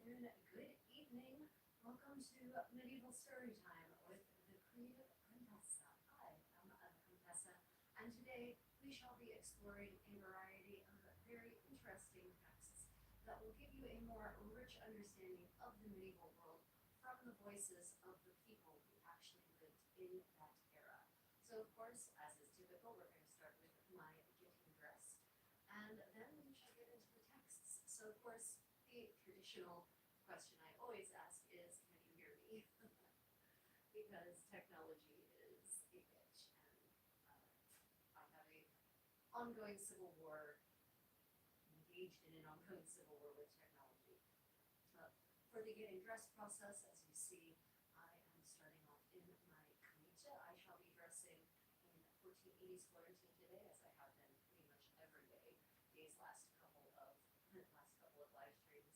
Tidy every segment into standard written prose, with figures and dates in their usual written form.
afternoon, good evening. Welcome to Medieval Story Time with the creative Contessa. Hi, I'm Contessa, and today we shall be exploring a variety of very interesting texts that will give you a more rich understanding of the medieval world from the voices of the people who actually lived in that era. So, of course, as is typical, we're going to start with my getting dressed, and then we shall get into the texts. So, of course, the traditional question I always ask is, can you hear me? Because technology is a bitch, and I have a ongoing civil war, engaged in an ongoing civil war with technology. For the getting dressed process, as you see, I am starting off in my camicia. I shall be dressing in 1480s Florentine today, as I have been pretty much every day these last couple of live streams.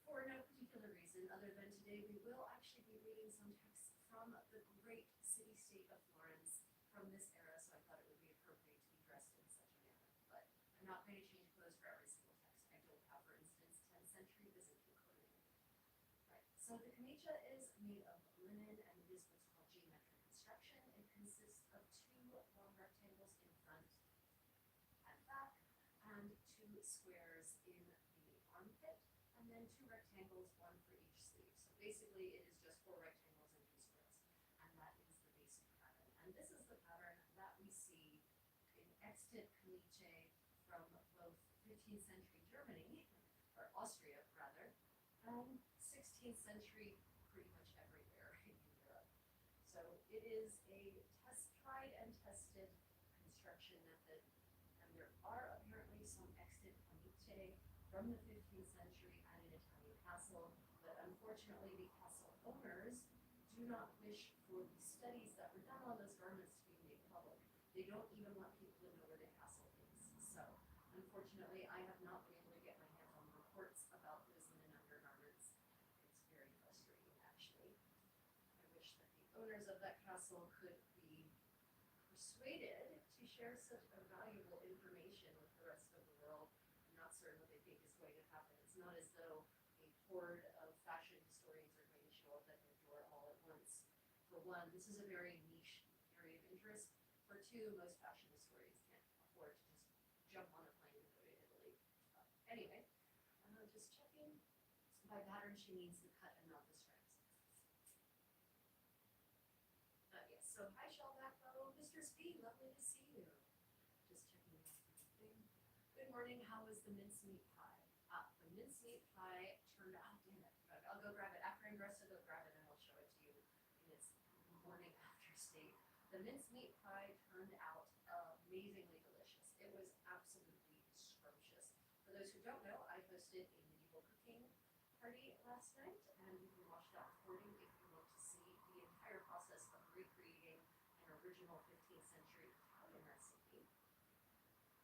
For no particular reason other than today we will actually be reading some texts from the great city-state of Florence from this era, so I thought it would be appropriate to be dressed in such a manner. But I'm not going to change clothes for every single text. I don't have, for instance, 10th century Byzantine clothing. Right, so the camicia is made of linen, and it is what's called geometric construction. It consists of two long rectangles in front and back, and two squares in the armpit, and then two rectangles, one for each sleeve. So basically it is just four rectangles and two squares, and that is the basic pattern. And this is the pattern that we see in extant camicie from both 15th century Germany, or Austria rather, and 16th century pretty much everywhere in Europe. So it is a tried and tested construction method, and there are apparently some extant camicie from the 15th century at an Italian castle, but unfortunately the castle owners do not wish for the studies that were done on those garments to be made public. They don't even want people to know where the castle is. So unfortunately I have not been able to get my hands on reports about those linen undergarments. It's very frustrating, actually. I wish that the owners of that castle could be persuaded to share such a valuable information with the rest of the world. I'm not certain what they think is going to happen. It's not as though a horde of fashion historians are going to show up at their door all at once. For one, this is a very niche area of interest. For two, most fashion historians can't afford to just jump on a plane and go to Italy. Anyway, just checking. By pattern, she means the cut and not the stripes. Yes, so hi Shellback fellow, Mr. Speed, lovely to see you. Just checking out something. Good morning, how was the mincemeat pie? The mincemeat pie turned out, damn it, I'll go grab it. After I'm dressed, I'll go grab it and I'll show it to you in its morning after state. The mincemeat pie turned out amazingly delicious. It was absolutely scrumptious. For those who don't know, I hosted a medieval cooking party last night, and you can watch that recording if you want to see the entire process of recreating an original 15th century Italian recipe.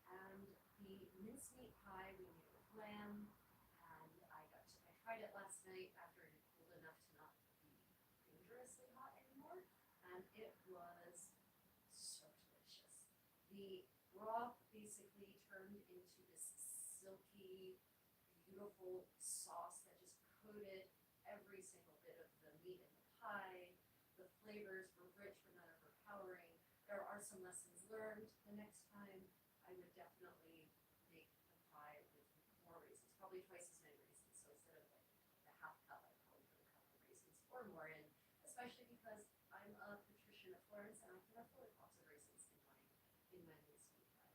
And the mincemeat pie we made with lamb, and I tried it last night after it had cooled enough to not be dangerously hot anymore, and it was so delicious. The broth basically turned into this silky, beautiful sauce that just coated every single bit of the meat in the pie. The flavors were rich but not overpowering. There are some lessons learned. The next time I would definitely make the pie with more raisins, probably twice as many raisins. So instead of like the half cup, I'd probably put a cup of raisins or more in, especially because I'm a patrician of Florence and I can afford lots of raisins in my mincemeat pie.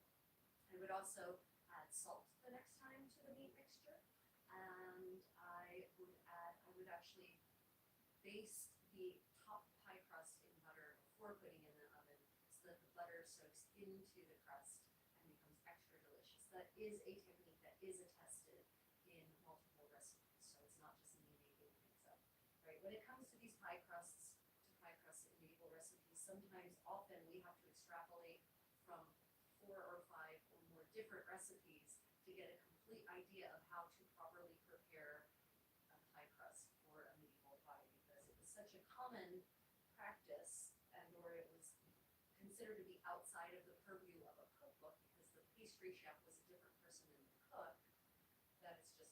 I would also add salt the next time to the meat mixture, and I would actually baste the top pie crust in butter before putting it in the oven so that the butter soaks into the crust and becomes extra delicious. That is a technique that is attested in multiple recipes, so it's not just me making things up. Right? When it comes to these pie crusts, in medieval recipes, sometimes, often, we have to extrapolate from 4 or 5 or more different recipes to get a complete idea of how to properly prepare a pie crust for a medieval pie, because it was such a common practice, and or it was considered to be outside of the purview of a cookbook because the pastry chef was a different person than the cook, that it's just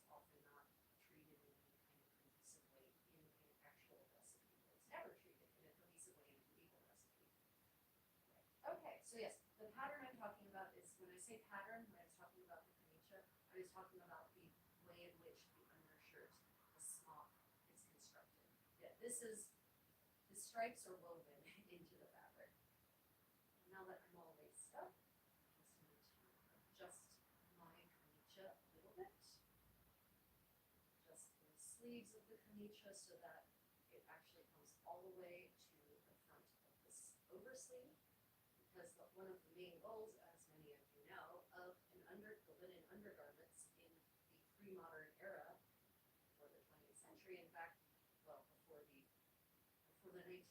So yes, the pattern I'm talking about is, when I say pattern, when I was talking about the caniche, I was talking about the way in which the undershirt, the smock, is constructed. Yeah, the stripes are woven into the fabric. Now that I'm all laced up, I just need to adjust my caniche a little bit. Adjust the sleeves of the caniche so that it actually comes all the way to the front of this oversleeve. Because one of the main goals, as many of you know, of the linen undergarments in the pre-modern era, before the 20th century, in fact, well, before the 19,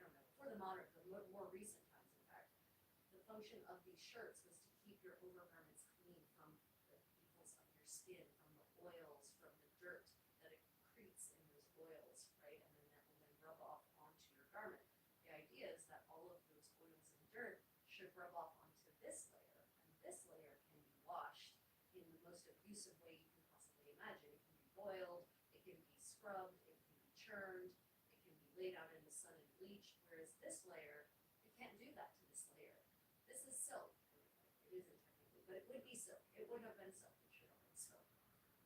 I don't know, before the modern, the more recent times, in fact, the function of these shirts was to keep your overgarments clean from the evils of your skin, from the oils, from the dirt that accretes in those oils, right? And then that will then rub off onto your garment. The idea is that all of those oils and dirt should rub off onto this layer, and this layer can be washed in the most abusive way you can possibly imagine. It can be boiled, it can be scrubbed, it can be churned, it can be laid out in the sun and bleached, whereas this layer, you can't do that to this layer. This is silk. It isn't technically, but it would be silk. It would have been silk. It should have been silk.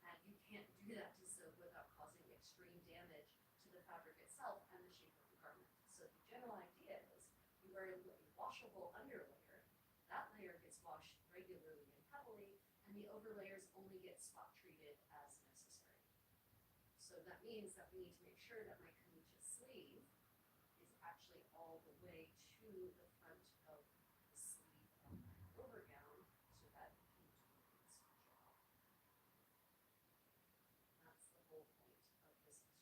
And you can't do that to silk without causing extreme damage to the fabric itself and the shape of the garment. So the general idea is you wear a washable underlayer. That layer gets washed regularly and heavily, and the overlayers only get spot treated as necessary. So that means that we need to make sure that my caniche sleeve is actually all the way to the front of the sleeve of my overgown so that it can do its job. That's the whole point of this exercise.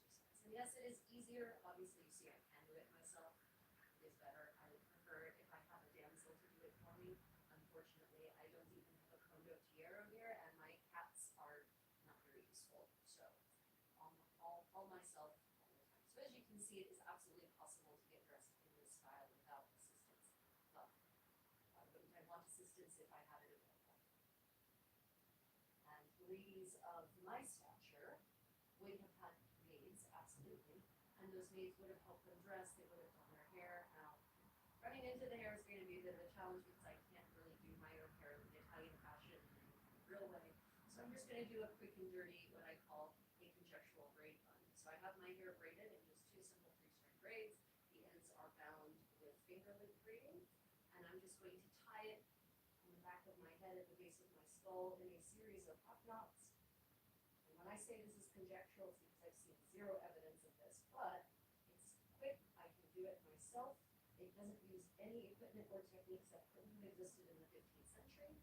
And yes, it is easier. Obviously, you see I can do it myself. It is better. I would prefer if I have a damsel to do it for me. Unfortunately, I don't even have a condottiero here, and my cats are not very useful. So all myself all the time. So as you can see, it is absolutely possible to get dressed in this style without assistance. But why wouldn't I want assistance if I had it available? And ladies of my stature would have had maids, absolutely, and those maids would have helped them dress, they would have done their hair. Now, running into the hair is going to be a bit of a challenge because I can't really do my own hair in the Italian fashion in any kind of real way. So I'm just going to do a quick and dirty, what I call a conjectural braid bun. So I have my hair braided in just two simple 3-string braids. The ends are bound with finger link braiding, and I'm just going to tie it on the back of my head at the base of my skull in a series of up knots. And when I say this is conjectural, it's because I've seen zero evidence of this, but it's quick, I can do it myself. It doesn't use any equipment or techniques that couldn't have existed in the 15th century.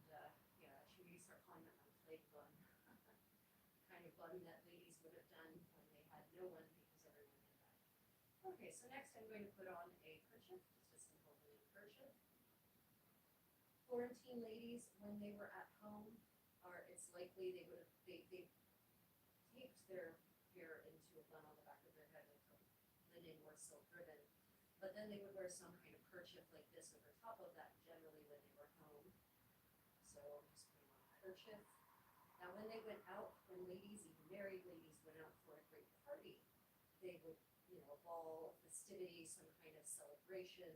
Yeah, I should maybe start calling that my plague bun. The kind of bun that ladies would have done when they had no one because everyone had died. Okay, so next I'm going to put on a kerchief, just a simple linen kerchief. Florentine ladies, when they were at home, it's likely they would have they taped their hair into a bun on the back of their head with linen or silk ribbon, but then they would wear some kind of kerchief like this over top of that, generally when they were home. So I'm just putting on a kerchief. Now when they went out, when ladies, even married ladies, went out for a great party, they would, a ball, festivity, some kind of celebration.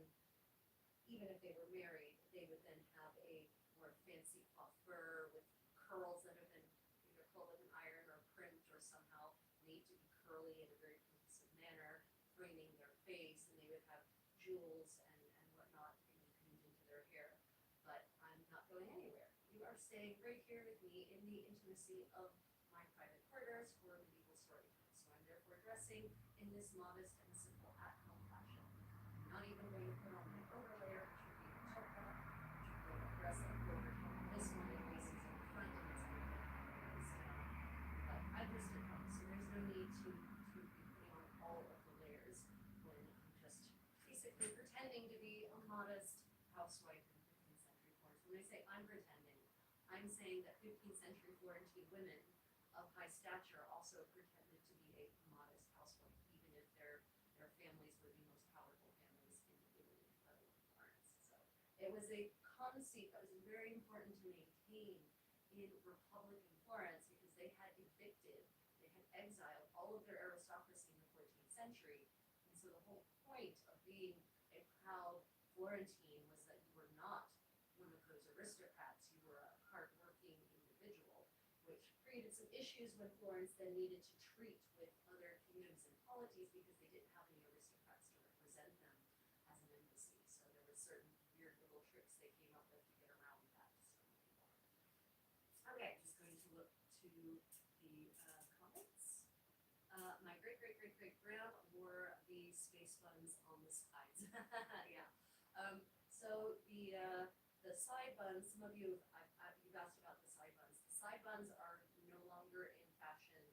Even if they were married, they would then have a more fancy coiffure with curls that have been either curled with an iron or print or somehow made to be curly in a very cohesive manner, framing their face, and they would have jewels and whatnot pinned into their hair. But I'm not going anywhere. You are staying right here with me in the intimacy of my private quarters for medieval story time. So I'm therefore dressing in this modest and simple at-home fashion. I'm not even going to put on my overlayer, which would be a toga, which would be a dress up over top of this one. It faces in the front and it's going to face down. But I'm just at home, so there's no need to be putting on all of the layers when I'm just basically pretending to be a modest housewife in 15th century Florence. When I say I'm pretending, I'm saying that 15th century Florentine women of high stature also pretended to be a modest housewife, even if their families were the most powerful families in Italy, let alone Florence. So it was a conceit that was very important to maintain in Republican Florence because they had evicted, they had exiled all of their aristocracy in the 14th century. And so the whole point of being a proud Florentine was that you were not one of those aristocrats, you were a hardworking individual, which created some issues when Florence then needed to treat with other kingdoms and polities because they didn't have any aristocrats to represent them as an embassy. So there were certain weird little tricks they came up with to get around that to some people. Okay, just going to look to the comments. My great-great-great-great-grand wore the space buns on the sides. Yeah. So the side buns, some of you, you've asked about the side buns. The side buns are no longer in fashion.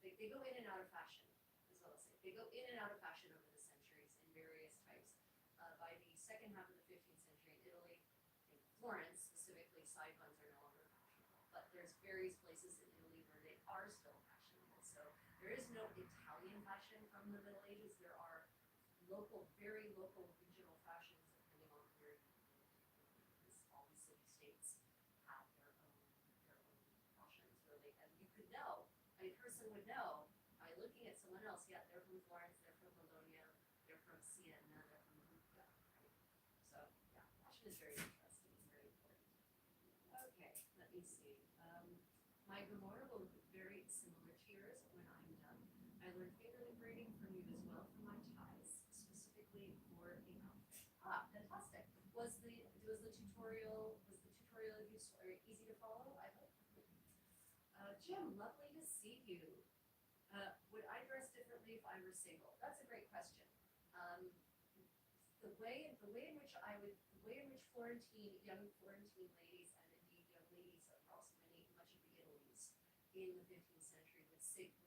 They go in and out of fashion, is what I'll say. They go in and out of fashion over the centuries in various types. By the second half of the 15th century in Italy, in Florence specifically, side buns are no longer fashionable. But there's various places in Italy where they are still fashionable. So there is no Italian fashion from the Middle Ages. There are local, very local regional fashions depending on where you live. Because all the city-states have their own fashions where they, and you could know, a person would know by looking at someone else, yeah, they're from Florence, they're from Bologna, they're from Siena, they're from Lucca, right? So, yeah, fashion is very interesting, it's very important. Okay, let me see. My grimoire will look very similar to yours when I'm done. I learned fingerling braiding from you as well for my ties, specifically for a outfit. Ah, fantastic. Was the tutorial useful or easy to follow? I hope. Jim, lovely to see you. Would I dress differently if I were single? That's a great question. The way in which young Florentine ladies, and indeed young ladies across much of the Italies in the 15th century would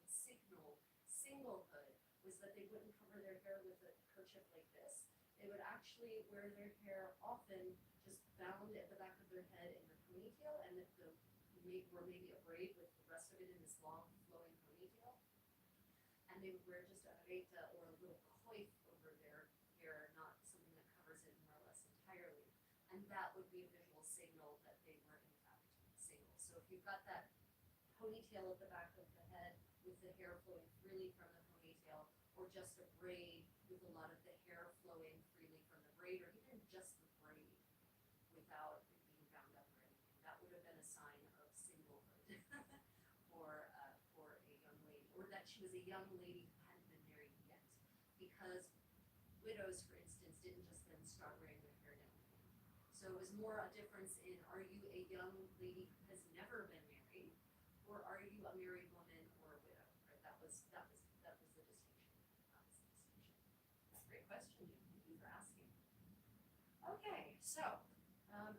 signal singlehood was that they wouldn't cover their hair with a kerchief like this. They would actually wear their hair often just bound at the back of their head in a ponytail, and or maybe a braid with the rest of it in this long flowing ponytail. And they would wear just a areta or a little coif over their hair, not something that covers it more or less entirely. And that would be a visual signal that they were in fact single. So if you've got that ponytail at the back of the head with the hair flowing freely from the ponytail, or just a braid with a lot of the hair flowing freely from the braid, or even just the braid without it being bound up or anything, that would have been a sign of singlehood for a young lady, or that she was a young lady who hadn't been married yet. Because widows, for instance, didn't just then start wearing their hair down again. So it was more a difference in, are you a young lady who has never been married, or are you a married woman or a widow? Right? That was the distinction. That was the distinction. Great question, Jim. Thank you for asking. Okay, so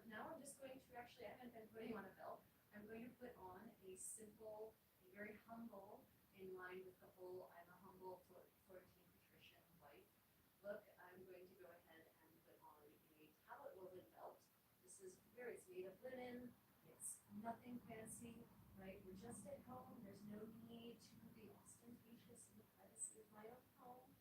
now I'm just going to actually, I haven't been putting on a belt. I'm going to put on a simple, a very humble, in line with the whole, I'm a humble Florentine patrician wife look. I'm going to go ahead and put on a tallit woven belt. This is it's made of linen. It's nothing fancy, right? We're just at home. There's no need to be ostentatious in the privacy of my own home.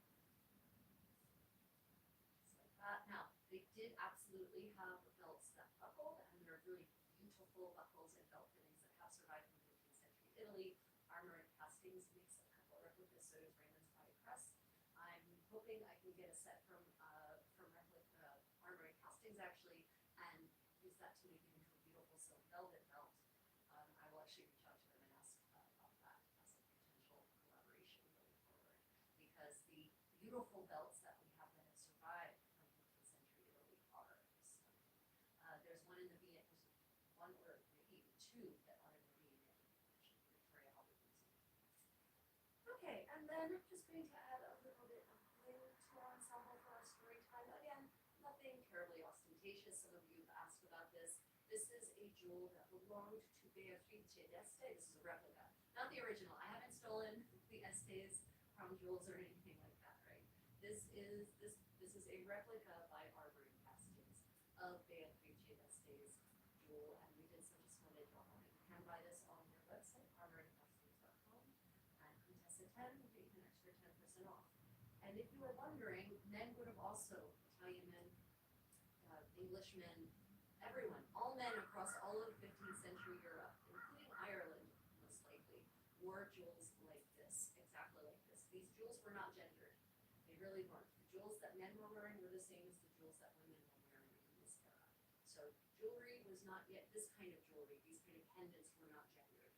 Just like that. Now, they did absolutely have belts that buckled, and they're really beautiful buckles and belt fittings that have survived from 15th century Italy. Armor and Castings makes a couple of replicas, so does Raymond's Pie Press. I'm hoping I can get a set from replica Armor and Castings actually, and use that to make it into a beautiful silk velvet belt. I will actually reach out to them and ask about that as a potential collaboration going forward, because the beautiful belts that we have that have survived from 15th century Italy are stunning. There's one in the Vienna, there's one or maybe even two that are in the Vienna Victoria Albert Museum. Okay, and then I'm just going to add a little bit of bling to our ensemble for our story time. Again, nothing terribly ostentatious. Some of you have asked about this. This is a jewel that belonged to Beatrice d'Este. This is a replica, not the original. I haven't stolen the Estes crown jewels or anything like that, right? This is a replica by Armor and Castings of Beatrice d'Este's jewel, and we did such a splendid job on it. You can buy this on their website, armorandcastings.com, and Contessa 10 will get you an extra 10% off. And if you were wondering, men would have also, Italian men, Englishmen, everyone, all men across all of 15th century Europe, including Ireland, most likely, wore jewels like this, exactly like this. These jewels were not gendered. They really weren't. The jewels that men were wearing were the same as the jewels that So jewelry was not yet, this kind of jewelry, these kind of pendants were not gendered.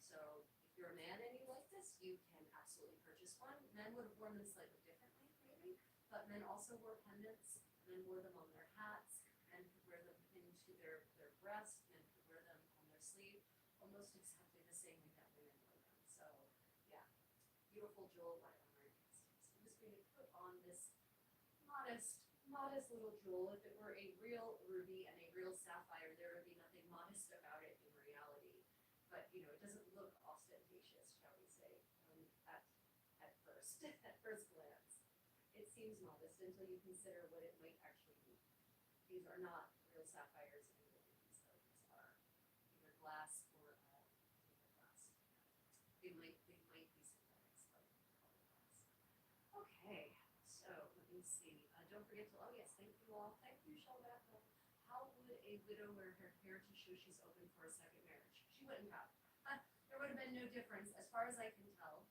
So if you're a man and you like this, you can absolutely purchase one. Men would have worn them slightly differently, maybe, but men also wore pendants. Men wore them on their hats. Men could wear them into their breast. Men could wear them on their sleeve, almost exactly the same way that women wore them. So yeah, beautiful jewel right on our wrist. So I'm just going to put on this modest little jewel. If it were a real ruby and a real sapphire, there would be nothing modest about it in reality. But you know, it doesn't look ostentatious, shall we say, at first, at first glance. It seems modest until you consider what it might actually be. These are not real sapphires and rubies, though. These are either glass or glass. They might be synthetics, like colored glass. Okay, so let me see. Don't forget to, oh yes, thank you all. Thank you, Shelbeth. How would a widow wear her hair to show she's open for a second marriage? She wouldn't have. There would have been no difference, as far as I can tell.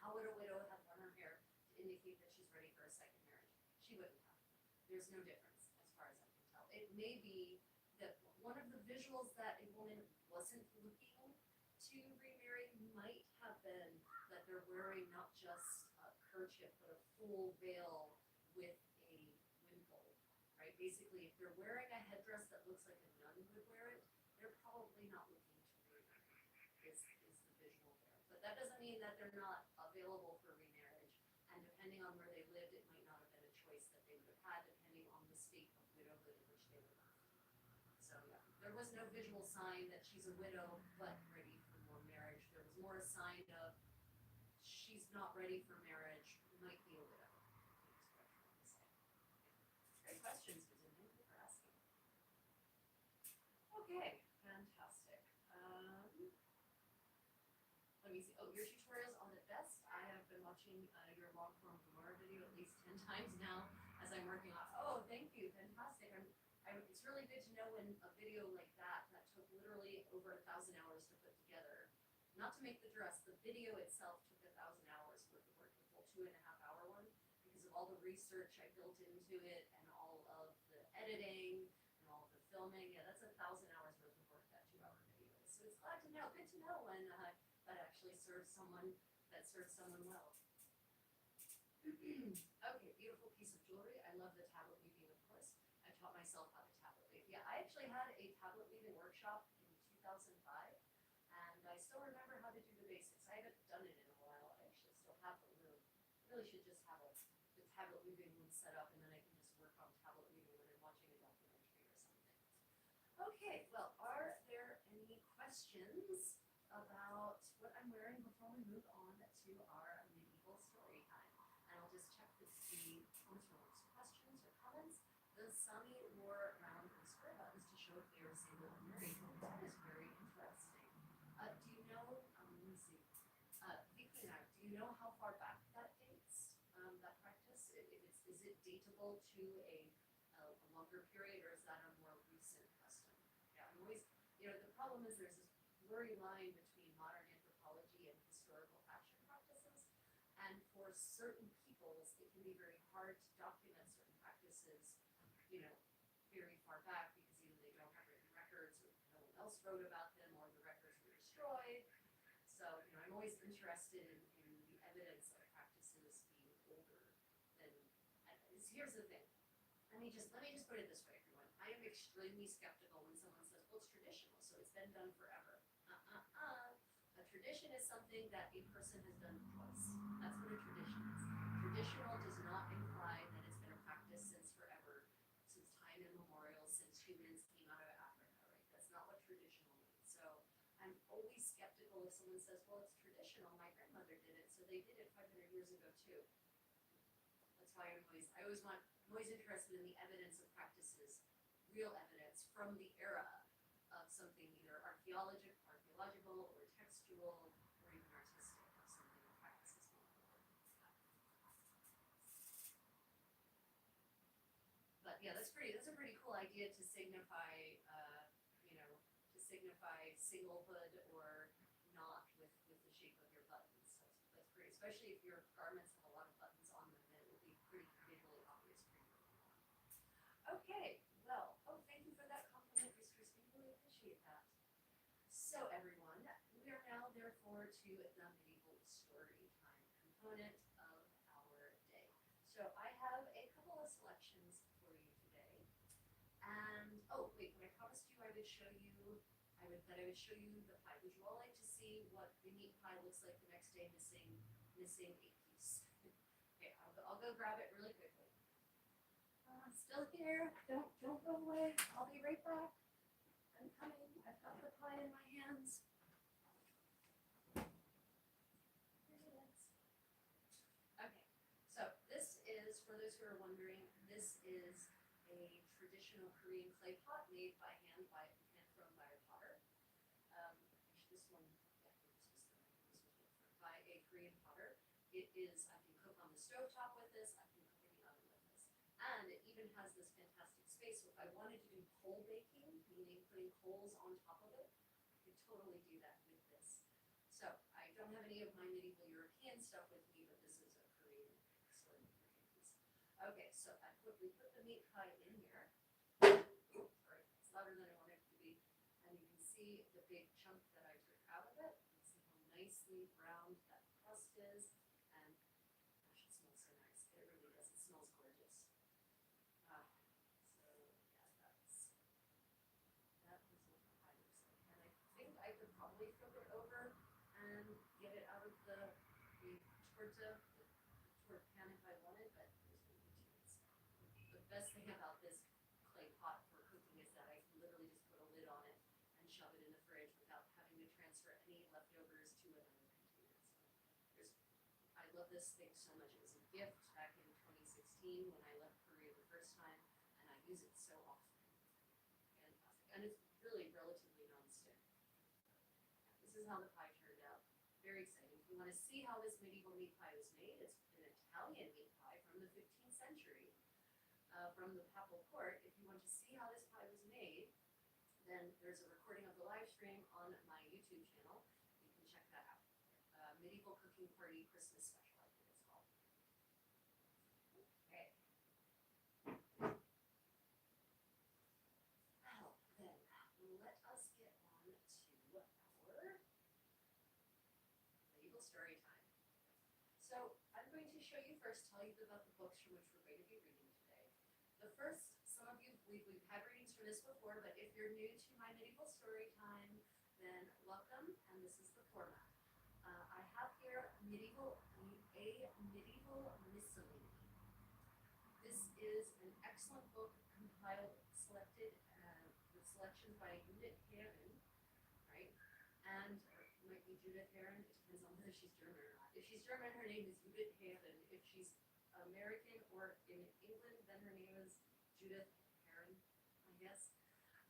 How would a widow have done her hair to indicate that she's ready for a second marriage? She wouldn't have. There's no difference, as far as I can tell. It may be that one of the visuals that a woman wasn't looking to remarry might have been that they're wearing not just a kerchief, but a full veil with a wimple, right? Basically, if they're wearing a headdress that looks like a nun would wear it, they're probably not looking to remarry, is the visual there. But that doesn't mean that they're not available for remarriage, and depending on where they lived, it might not have been a choice that they would have had, depending on the state of widowhood in which they were left. So yeah, there was no visual sign that she's a widow, but ready for more marriage. There was more a sign of she's not ready for marriage, might be a widow. Great questions, Susan. Thank you for asking. Okay, fantastic. Let me see. Oh, your tutorials on the best. I have been watching your long form Gamora video at least 10 times now as I'm working on. Oh, thank you. Fantastic. It's really good to know when a video like that took literally over 1,000 hours to put together. Not to make the dress, the video itself took 1,000 hours worth of work, the full 2.5 hour one, because of all the research I built into it and all of the editing and all of the filming. Yeah, that's 1,000 hours worth of work, that 2 hour video is. So it's good to know when that actually serves someone well. Okay, beautiful piece of jewelry. I love the tablet weaving, of course. I taught myself how to tablet weave. Yeah, I actually had a tablet weaving workshop in 2005, and I still remember how to do the basics. I haven't done it in a while. I actually still have the room. Really should just have the tablet weaving one set up, and then I can just work on tablet weaving when I'm watching a documentary or something. Okay, well, are there any questions about what I'm wearing before we move on to our medieval story time? And I'll just check to see questions or comments. The Sami wore round and square buttons to show if they were single or married. That is very interesting. Do you know, let me see, Vikuna, do you know how far back that dates, that practice? Is it dateable to a longer period, or is that a more recent custom? Yeah, I'm always, the problem is there's this blurry line between modern anthropology and historical fashion practices, and for certain peoples, it can be very hard to document certain practices, very far back, because either they don't have written records, or no one else wrote about them, or the records were destroyed. So, I'm always interested in the evidence of practices being older than. Here's the thing. Let me just put it this way, everyone. I am extremely skeptical when someone says, "Well, it's traditional, so it's been done forever." A tradition is something that a person has done twice. That's what a tradition is. Traditional does not imply that it's been a practice since forever, since time immemorial, since humans came out of Africa, right? That's not what traditional means. So I'm always skeptical if someone says, "Well, it's traditional. My grandmother did it, so they did it 500 years ago too." That's why I'm always interested in the evidence of practices, real evidence from the era of something either archaeological or textual or even artistic, of something that practices being older. But yeah, that's a pretty cool idea to signify, singlehood or not with the shape of your buttons. So that's pretty, especially if your garments have a lot of buttons on them, then it will be pretty visually obvious for you. Okay, well, thank you for that So everyone, we are now therefore to the medieval story time component of our day. So I have a couple of selections for you today. And oh wait, when I promised you I would show you that I would show you the pie. Would you all like to see what the meat pie looks like the next day missing a piece? Okay, I'll go grab it really quickly. I'm still here. Don't go away. I'll be right back. I'm coming. I've got the pie in my hands. Here it is. Okay, so this is, for those who are wondering, this is a traditional Korean clay pot made by hand thrown by a potter. Actually, this one, yeah, this was by a Korean potter. It is, I can cook on the stovetop with this. I can cook in the oven with this. And it even has this fantastic space. So if I wanted to do coal baking, meaning putting coals on top of it, I could totally do that with this. So I don't have any of my medieval European stuff with me, but this is a Korean sort of Korean piece. Okay, so we put the meat pie in here. Oops, sorry, it's louder than I want it to be. And you can see the big chunk that I took out of it. You can see how nicely browned that crust is. And gosh, it smells so nice. It really does. It smells gorgeous. So yeah, that was what the pie looks like. And I think I could probably flip it over and get it out of the torta pan if I wanted, but there's no need to. The best thing about this clay pot for cooking is that I can literally just put a lid on it and shove it in the fridge without having to transfer any leftovers to another container. So I love this thing so much. It was a gift back in 2016 when I left Korea the first time, and I use it so often. Fantastic. And it's really relatively non-stick. This is how the pie turned out. Very exciting. If you want to see how this medieval meat pie was made, it's an Italian meat pie from the 15th century, from the papal court. If you want to see how this pie was made, then there's a recording of the live stream on my YouTube channel. You can check that out. Medieval Cooking Party Christmas Special, I think it's called. Okay. Well, then, let us get on to our medieval story time. So I'm going to show you first, tell you about the books from which we're going to be reading today. The first, some of you, we've had readings from this before, but if you're new to my medieval story time, then welcome, and this is the format. I have here a medieval miscellany. This is an excellent book compiled, selected, with selections by Judith Herren, right? And it might be Judith Herren, it depends on whether she's German or not. If she's German, her name is Judith Herren. If she's American or in England, then her name is Judith Herren, I guess.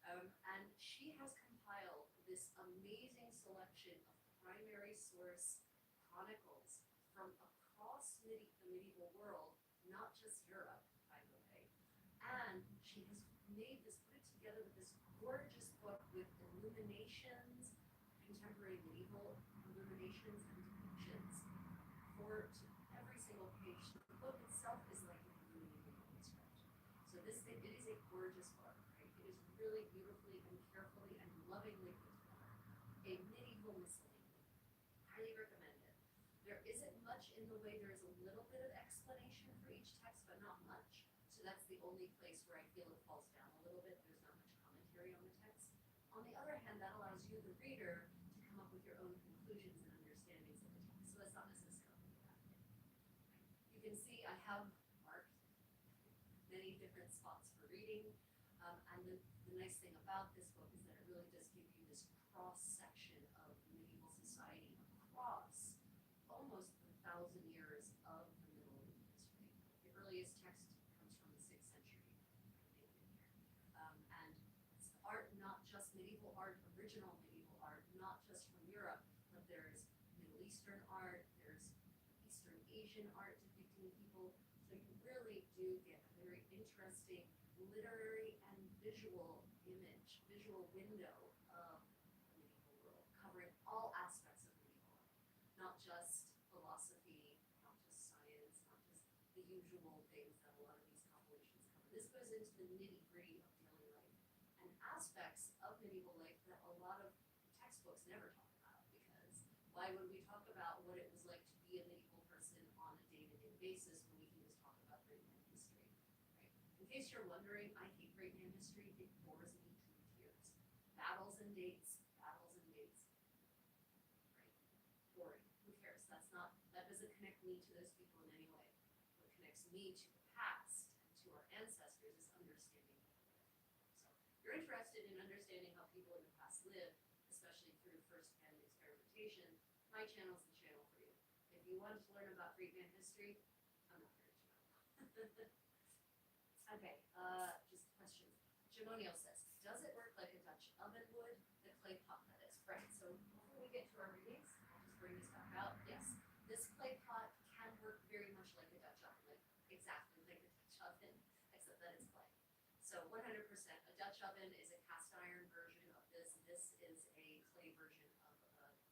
And she has compiled this amazing selection of primary source chronicles from across the medieval world, not just Europe, by the way. And she has put it together with this gorgeous book with illuminations, contemporary medieval illuminations and depictions for every single page. So the book itself is like an illuminated manuscript. So it is a gorgeous book, right? It is really beautifully and carefully and lovingly put together. A medieval miscellany. Highly recommend it. There isn't much in the way, there is a little bit of explanation for each text, but not much. So that's the only place where I feel it falls down a little bit. There's not much commentary on the text. On the other hand, that allows you, the reader, to come up with your own conclusions and understandings of the text. So that's not necessarily a bad thing. You can see I have marked many different spots for reading. And the nice thing about this book is that it really does give you this cross-section of medieval society across almost 1,000 years of the Middle Ages, right? The earliest text comes from the 6th century, and it's art, not just medieval art, original medieval art, not just from Europe, but there's Middle Eastern art, there's Eastern Asian art depicting people, so you really do get a very interesting literary and visual window of the medieval world, covering all aspects of medieval art, not just philosophy, not just science, not just the usual things that a lot of these compilations cover. This goes into the nitty-gritty of daily life and aspects of medieval life that a lot of textbooks books never talk about, because why would we talk about what it was like to be a medieval person on a day-to-day basis when we can just talk about great man history, right? In case you're wondering, I hate great man history. It bores me to tears. Battles and dates, right? Boring. Who cares? That doesn't connect me to those people in any way. What connects me to the past and to our ancestors is understanding how they lived. So if you're interested in understanding how people in the past lived, especially through first-hand experimentation, my channel's the channel for you. If you want to learn about great man history, I'm not here to know. Okay, just questions. Jamoniel says, does it work like a Dutch oven would? The clay pot, that is. Right, so before we get to our readings, I'll just bring this back out. Yes, this clay pot can work very much like a Dutch oven, like exactly like a Dutch oven, except that it's clay. So 100%, a Dutch oven is a cast iron version of this. This is a clay version of a Dutch oven.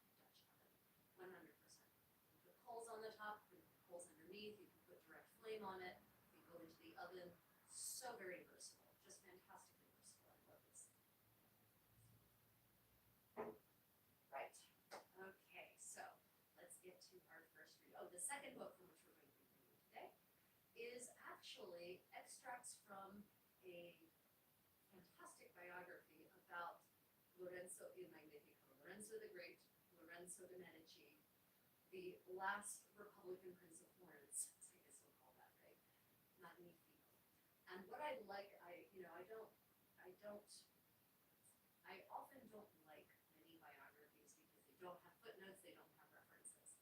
100%. You put coals on the top, you put coals underneath, you can put direct flame on it, you go into the oven. So very versatile, just fantastically versatile. I love this. Right. Okay, so let's get to our first read. Oh, the second book from which we're going to be reading today is actually extracts from a fantastic biography about Lorenzo il Magnifico, Lorenzo the Great, Lorenzo de Medici, the last Republican Prince of Florence, I guess we'll call that, right? Magnifico. And what I like, I often don't like many biographies because they don't have footnotes, they don't have references.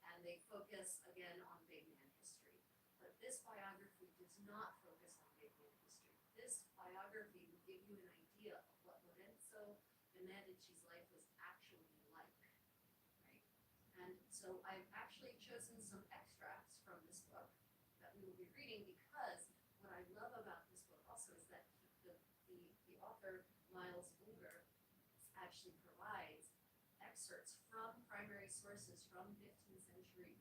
And they focus, again, on big man history. But this biography does not focus on big man history. This biography will give you an idea of what Lorenzo de Medici's life was actually like, right? And so I've actually chosen some extracts from this book that we will be reading because what I love about this book also is that the author, Miles Unger, actually provides excerpts from primary sources from 15th century,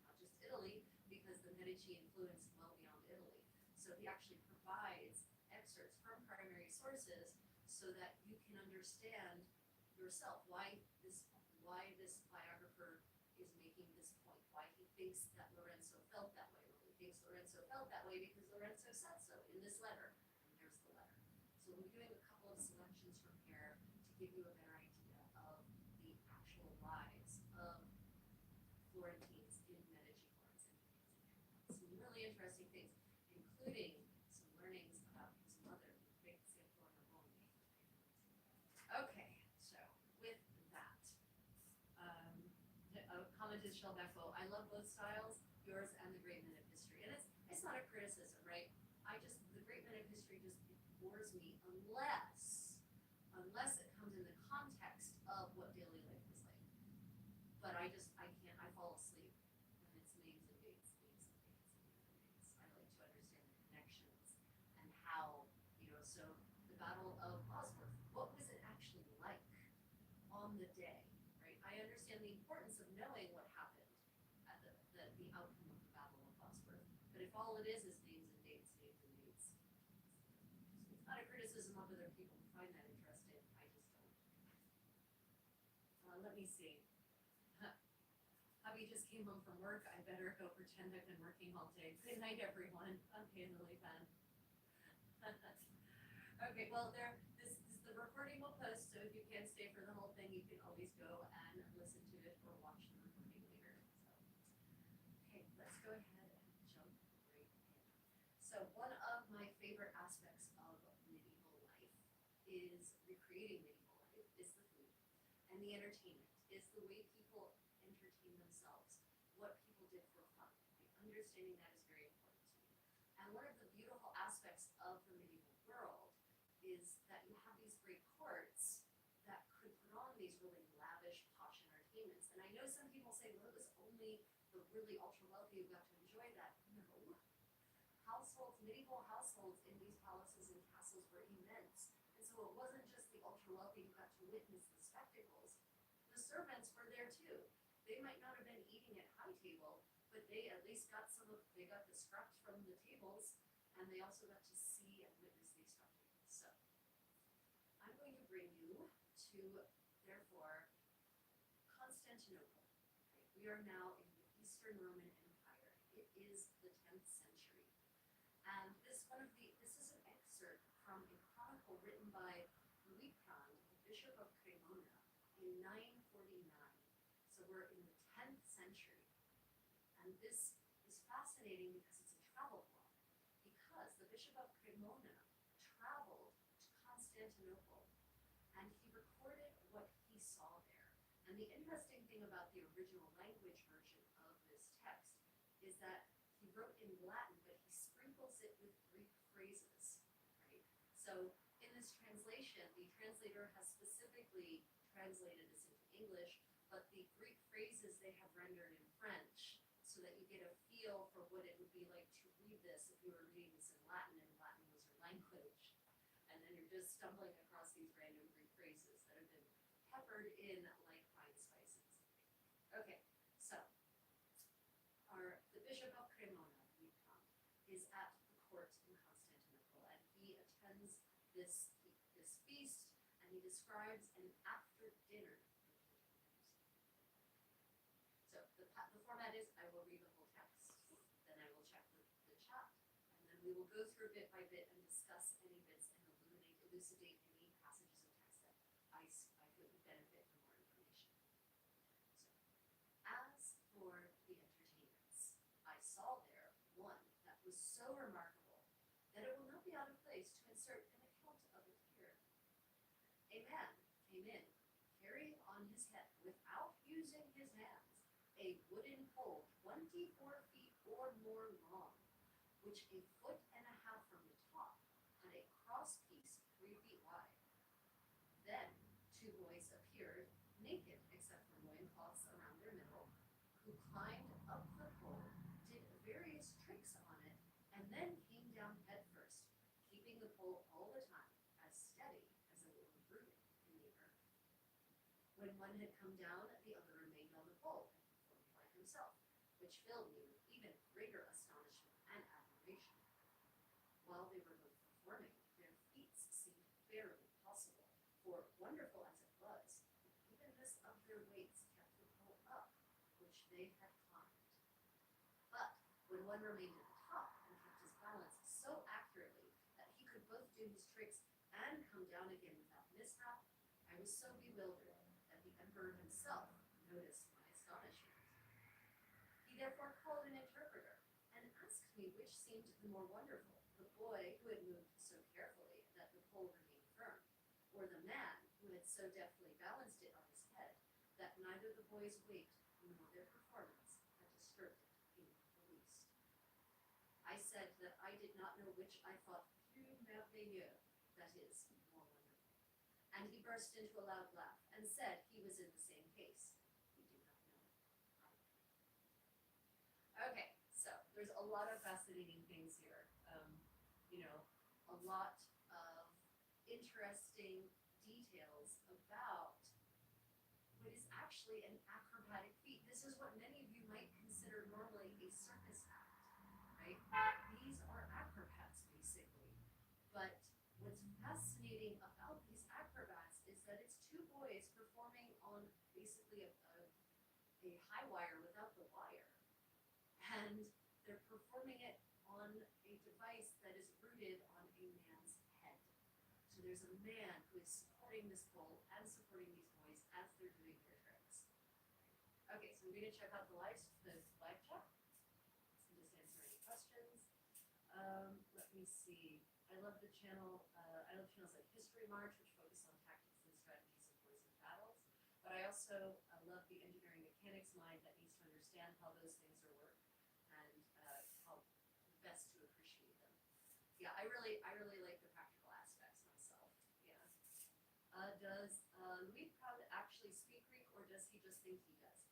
not just Italy, because the Medici influenced well beyond Italy. So he actually provides excerpts from primary sources so that you can understand yourself why this biographer is making this point, why he thinks that Lorenzo felt that way. Well, he thinks Lorenzo felt that way because Lorenzo said so in this letter. And here's the letter. So we'll be doing a couple of selections from here to give you a better idea of the actual lives of Florentines in Medici Florence in 15th century. Some really interesting things, including some learnings about his mother, the great Sanfilippo Narboni. Okay, so with that, commented Shelbecko, I love both styles, yours and the Great Men of History. And it's not a criticism, right? The Great Men of History just bores me unless it comes in the context of what daily life is like. But I can't, I fall asleep when it's names and dates, names and dates, names and dates. I like to understand the connections and how, so the Battle of Bosworth, what was it actually like on the day, right? I understand the importance of knowing what happened at the outcome of the Battle of Bosworth. But if all it is names and dates, it's not a criticism of other people who find that interesting. I just don't. Let me see. Hubby just came home from work. I better go pretend I've been working all day. Good night, everyone. Okay, Lily Fan. Okay, well, the recording will post, so if you can't stay for the whole thing, you can always go and listen to it or watch the recording later. So, okay, let's go ahead and jump right in. So, one of my favorite aspects of medieval life is recreating medieval life, is the food and the entertainment, is the way people entertain themselves, what people did for fun. Understanding that is very important to me. And one of the beautiful aspects of the medieval world is that you have these great courts that could put on these really lavish, posh entertainments. And I know some people say, well, it was only the really ultra wealthy who got to enjoy that. No. Medieval households in these palaces and castles were immense. And so it wasn't just the ultra wealthy who got to witness the spectacles. The servants were there too. They might not have been eating at high table, but they at least got they got the scraps from the tables, and they also got to see and witness these spectacles. So I'm going to bring you to therefore, Constantinople. Right? We are now in the Eastern Roman Empire. It is the 10th century. And this is an excerpt from a chronicle written by Luitprand, the Bishop of Cremona, in 949. So we're in the 10th century. And this is fascinating because it's a travel blog. Because the Bishop of Cremona traveled to Constantinople and he recorded what he saw there. And the interesting thing about the original language version of this text is that he wrote in Latin, but he sprinkles it with Greek phrases, right? So in this translation, the translator has specifically translated this into English, but the Greek phrases they have rendered in French so that you get a feel for what it would be like to read this if you were reading this in Latin and Latin was your language. And then you're just stumbling across these random Greek phrases that have been peppered in like pine spices. Okay, so the Bishop of Cremona, is at the court in Constantinople, and he attends this feast, and he describes an after-dinner entertainment. So the format is I will read the whole text, then I will check the chat, and then we will go through bit by bit and discuss any bits and elucidate any passages of text that I feel would benefit from more information. So, as for the entertainments, I saw there one that was so remarkable that it will not be out of place to insert an account of it here. A man came in, carrying on his head, without using his hands, a wooden pole 24 feet or more long, which a foot and a half from the top had a cross piece 3 feet wide. Then 2 boys appeared, naked except for loincloths around their middle, who climbed up the pole, did various tricks on it, and then came down head first, keeping the pole all the time as steady as if it were rooted in the earth. When one had come down, the other remained on the pole and performed like himself, which filled me with even greater astonishment and admiration. While they were both performing, their feats seemed barely possible, for wonderful as it was, the evenness of their weights kept the pole up, which they had climbed. But when one remained at the top and kept his balance so accurately that he could both do his tricks and come down again without mishap, I was so bewildered that the emperor himself noticed my astonishment. He therefore called an interpreter and asked me which seemed the more wonderful, the boy who had moved so carefully that the pole remained firm, or the man who had so deftly balanced it on his head that neither the boy's weight nor their performance had disturbed it in the least. I said that I did not know which I thought plus merveilleux, that is, more wonderful. And he burst into a loud laugh and said he was in the same case. He did not know either. Okay, so there's a lot of fascinating things here. A lot of interesting details about what is actually an acrobatic feat. This is what many of you might consider normally a circus act, right? These are acrobats, basically. But what's fascinating about these acrobats is that it's 2 boys performing on basically a high wire without the wire. And they're performing it on a device that is rooted on a man's head. So there's a man who is supporting this pole and supporting these boys as they're doing their tricks. Okay, so I'm going to check out the live chat and just answer any questions. Let me see. I love the channel. I love channels like History March, which focus on tactics and strategies of wars and battles. But I also love the engineering mechanics mind that needs to understand how those things are worked and how best to appreciate them. Yeah, I really like the practical aspects myself. Yeah. Does Louis Proud actually speak Greek, or does he just think he does?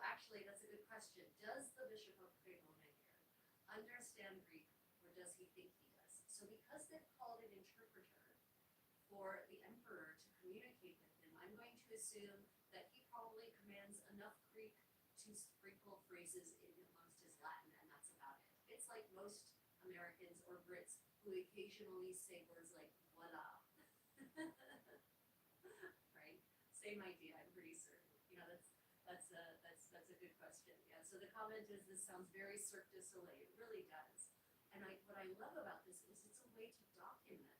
Actually, that's a good question. Does the Bishop of Cremona here understand Greek, or does he think he does? So because they've called an interpreter for the emperor to communicate with him, I'm going to assume that he probably commands enough Greek to sprinkle phrases in amongst his Latin, and that's about it. It's like most Americans or Brits who occasionally say words like voila. same idea, I'm pretty certain. You know, that's a good question. Yeah. So the comment is, this sounds very Cirque du Soleil. It really does. And what I love about this is it's a way to document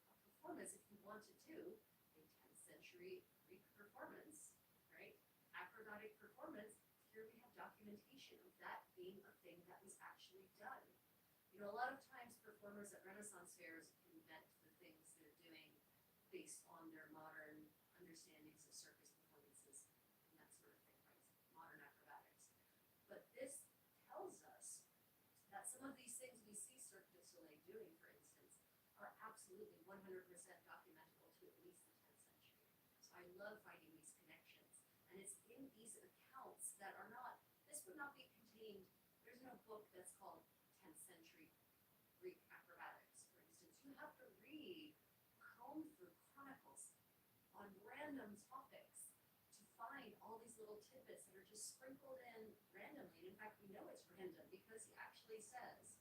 a performance if you want to do a 10th century Greek performance, right? Acrobatic performance. Here we have documentation of that being a thing that was actually done. You know, a lot of times performers at Renaissance fairs invent the things they're doing based on their modern understandings of circus performances and that sort of thing, right? Modern acrobatics. But this tells us that some of these things we see Cirque du Soleil doing, for instance, are absolutely 100% documentable to at least the 10th century. So I love finding these connections. And it's in these accounts that are not, this would not be contained, there's no book that's called 10th century Greek acrobatics, for instance. You have to comb through chronicles on random topics to find all these little tidbits that are just sprinkled in randomly. And in fact, we know it's random because he actually says,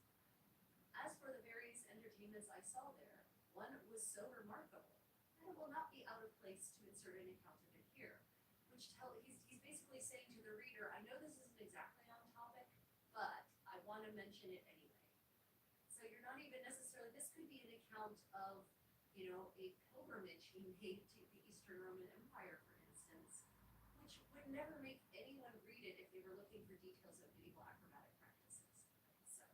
as for the various entertainments I saw there, one was so remarkable that it will not be out of place to insert an account of it here. Which he's basically saying to the reader, I know this isn't exactly on topic, but I want to mention it anyway. So you're not even necessarily, this could be an account of, you know, a pilgrimage he made to the Eastern Roman Empire, for instance, which would never make anyone read it if they were looking for details of medieval acrobatic practices. So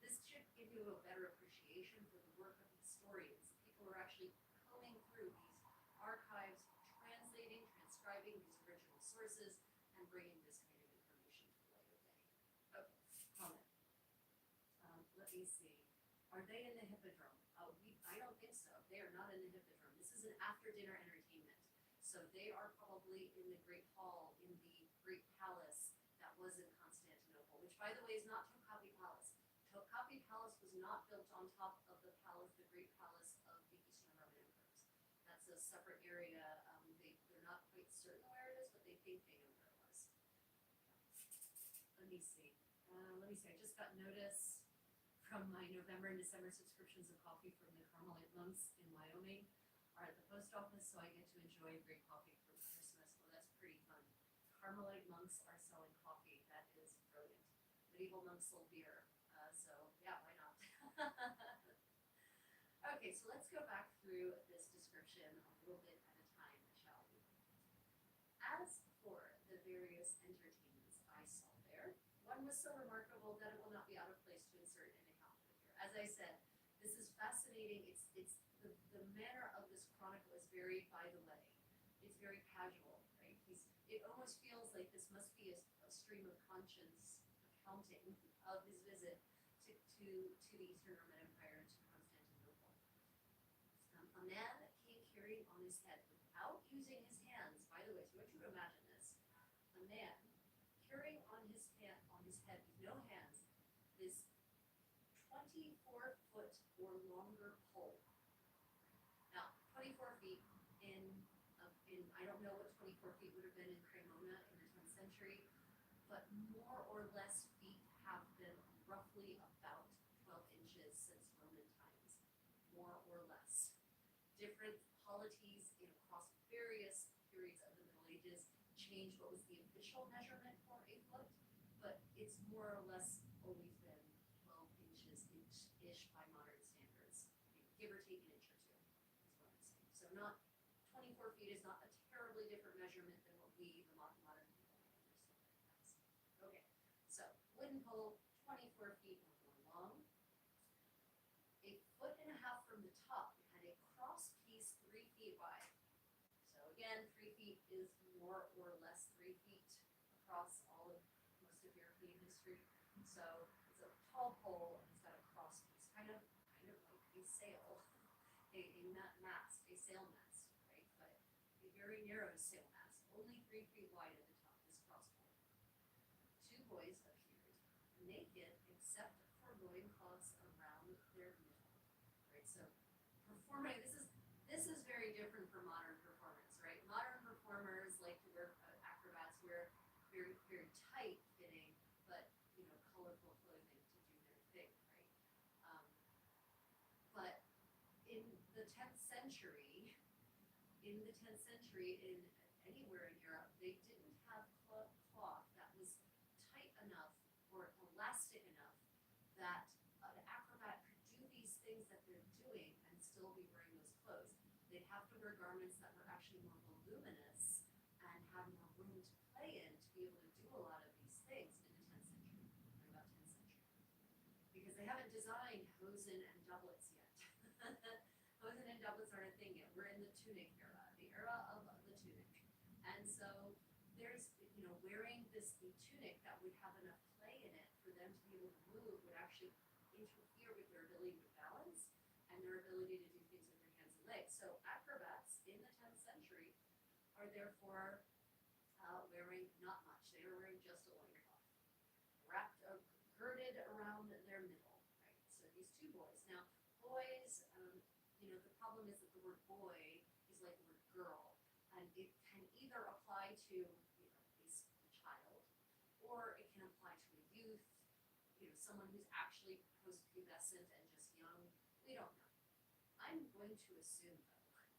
this should give you a better appreciation for the work of historians, people who are actually combing through these archives, translating, transcribing these original sources, and bringing this kind of information to the light of day. Okay, comment. Let me see. Are they in the hippodrome? I don't think so. They are not in the hippodrome. This is an after-dinner entertainment. So they are probably in the Great Hall, in the Great Palace that was in Constantinople, which, by the way, is not Topkapi Palace. Topkapi Palace was not built on top of the palace, the Great Palace of the Eastern Roman emperors. That's a separate area. They're not quite certain where it is, but they think they know where it was. Let me see. I just got notice from my November and December subscriptions of coffee from the Carmelite monks in Wyoming are at the post office, so I get to enjoy great coffee for Christmas. Well, that's pretty fun. Carmelite monks are selling coffee. That is brilliant. Medieval monks sold beer. So yeah, why not? Okay, so let's go back through this description a little bit at a time, shall we? As for the various entertainments I saw there, one was so remarkable that it will not be out of place to insert an account of it here. As I said, this is fascinating. It's the manner of this chronicle is very by the way. It's very casual, right? It almost feels like this must be a stream of conscience accounting of his visit to the Eastern Roman Empire and to Constantinople. A man came carrying on his head without using his hands. By the way, so I want you to imagine this: a man carrying on his head with no hands this 24-foot or longer pole. Now, 24 feet in I don't know what 24 feet would have been in Cremona in the 10th century, but more or less feet have been roughly about 12 inches since Roman times, more or less. Different polities across various periods of the Middle Ages changed what was the official measurement for a foot, but it's more or less always been 12 inches-ish by modern standards, give or take an inch or two, is what I'm saying. So not 24 feet is not a terribly different measurement than what we, the modern people, might understand as. Okay, so wooden pole, 24 feet or more long, a foot and a half from the top. It had a cross piece 3 feet wide. So again, 3 feet is more or less 3 feet across all of most of European history. So it's a tall pole and it's got a cross piece, kind of like a sail, a mast, a sail mast, right? But a very narrow sail mast, only 3 feet wide at the top, this cross pole. 2 boys appeared, naked except for loincloths around their middle, right? So performing, this is very different from modern performance, right? Modern performers like to wear, acrobats wear very, very tight fitting, but colorful clothing to do their thing, right? But in the 10th century, in anywhere in Europe, they didn't have cloth that was tight enough or elastic enough that an acrobat could do these things that they're doing and still be wearing those clothes. They'd have to wear garments that were actually more voluminous and have more room to play in to be able to do a lot of these things in the 10th century, or about 10th century. Because they haven't designed hosen and doublets yet. Hosen and doublets aren't a thing yet. We're in the tunic era, the era of the tunic. And so there's, wearing this tunic that would have enough play in it for them to be able to move would actually interfere with their ability to balance and their ability to do things with their hands and legs. So acrobats in the 10th century are therefore wearing not much. They are wearing just a loincloth, wrapped, girded around their middle, right? So these two boys. Now, boys, the problem is that the word boy is like the word girl, and it can either apply to, a child, or it can apply to a youth, someone who's actually post-pubescent and just young. We don't know. I'm going to assume, though,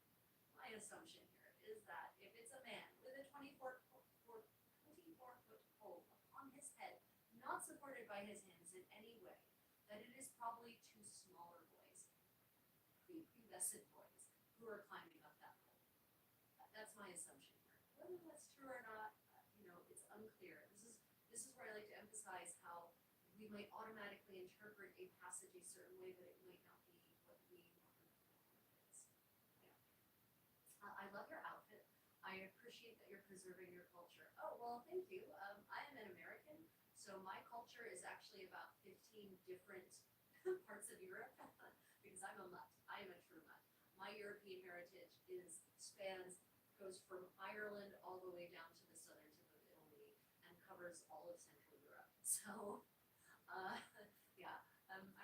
my assumption here is that if it's a man with a 24-foot pole upon his head, not supported by his hands in any way, that it is probably two smaller boys, prepubescent boys, who are climbing up that pole. That's my assumption here. Whether that's true or not, it's unclear. This is where I like to emphasize how we might automatically interpret a passage a certain way, but it might not be what we want it is. Yeah. I love your outfit. I appreciate that you're preserving your culture. Oh, well, thank you. I am an American, so my culture is actually about 15 different parts of Europe because I'm a mutt. I am a true mutt. My European heritage goes from Ireland all the way down to the southern tip of Italy and covers all of Central Europe. So,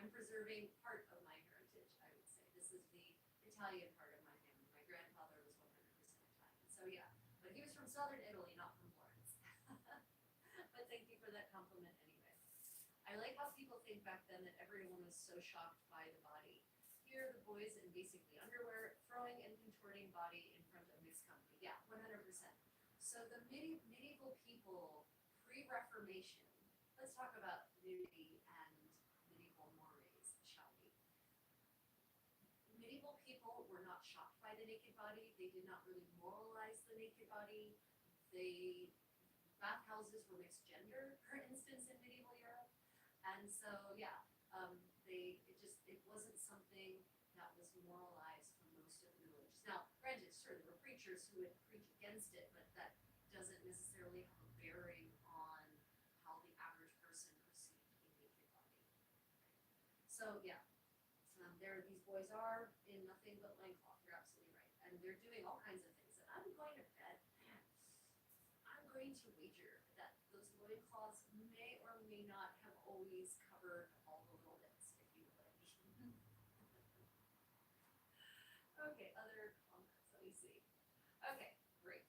I'm preserving part of my heritage, I would say. This is the Italian part of my family. My grandfather was 100% Italian. So yeah, but he was from southern Italy, not from Florence. But thank you for that compliment anyway. I like how people think back then that everyone was so shocked by the body. Here, the boys in basically underwear, throwing and contorting body in front of mixed company. Yeah, 100%. So the medieval people, pre-Reformation, let's talk about nudity and medieval mores, shall we? Medieval people were not shocked by the naked body. They did not really moralize the naked body. Bathhouses were mixed gender, for instance, in medieval Europe. And so, yeah, it wasn't something that was moralized for most of the religions. Now, granted, sure, there were preachers who would preach against it, but that doesn't necessarily have a bearing on how the average person perceived a naked body. So, yeah, these boys are in nothing but loincloth. You're absolutely right. And they're doing all kinds of things. And I'm going to bet, I'm going to wager that those loincloths may or may not have always covered all the little bits, if you know what I mean. Okay, other comments. Let me see. Okay, great.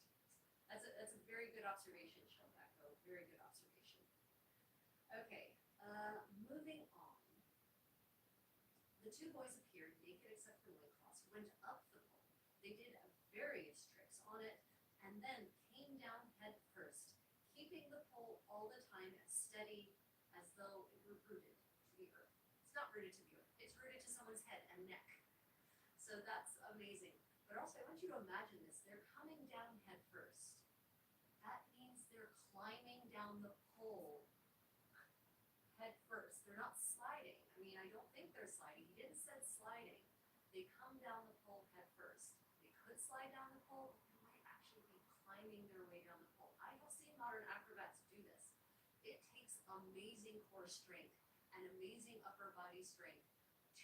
That's a very good observation, Shelbacko. Very good observation. Okay, moving on. The two boys appeared, naked except for loincloths, went up the pole. They did various tricks on it, and then came down head first, keeping the pole all the time as steady as though it were rooted to the earth. It's not rooted to the earth. It's rooted to someone's head and neck. So that's amazing. But also, I want you to imagine this. They're coming down head first. That means they're climbing down the pole head first. They're not sliding. I mean, I don't think they're sliding. He didn't say sliding. They come down the pole head first. They could slide down the pole, but they might actually be climbing their way down the pole. I have seen modern acrobats do this. It takes amazing core strength and amazing upper body strength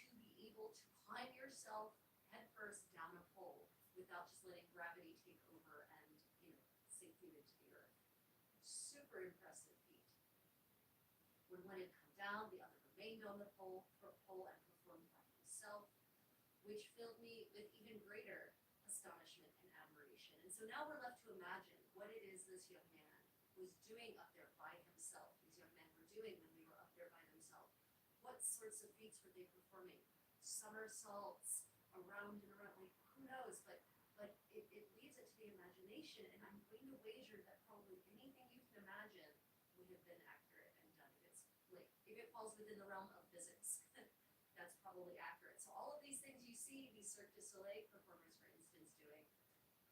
to be able to climb yourself head first down a pole without just letting gravity take over and, sink you into the earth. Super impressive feat. When one had come down, the other remained on the pole and performed by himself, which filled me with even greater astonishment and admiration. And so now we're left to imagine what it is this young man was doing up there by himself. These young men were doing when they were up there by themselves. What sorts of feats were they performing? Somersaults around and around, like who knows? But it leaves it to the imagination calculation, and I'm going to wager that probably anything you can imagine would have been accurate and done. If it falls within the realm of physics, that's probably accurate. So all of these things you see, these Cirque du Soleil performers, for instance, doing,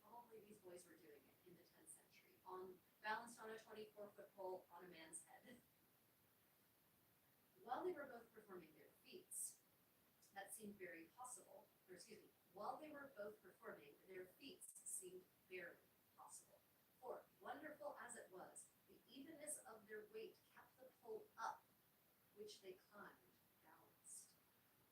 probably these boys were doing it in the 10th century, balanced on a 24-foot pole on a man's head. While they were both performing their feats, that seemed very possible, while they were both performing, their feats seemed barely possible. For, wonderful as it was, the evenness of their weight kept the pole up, which they climbed balanced.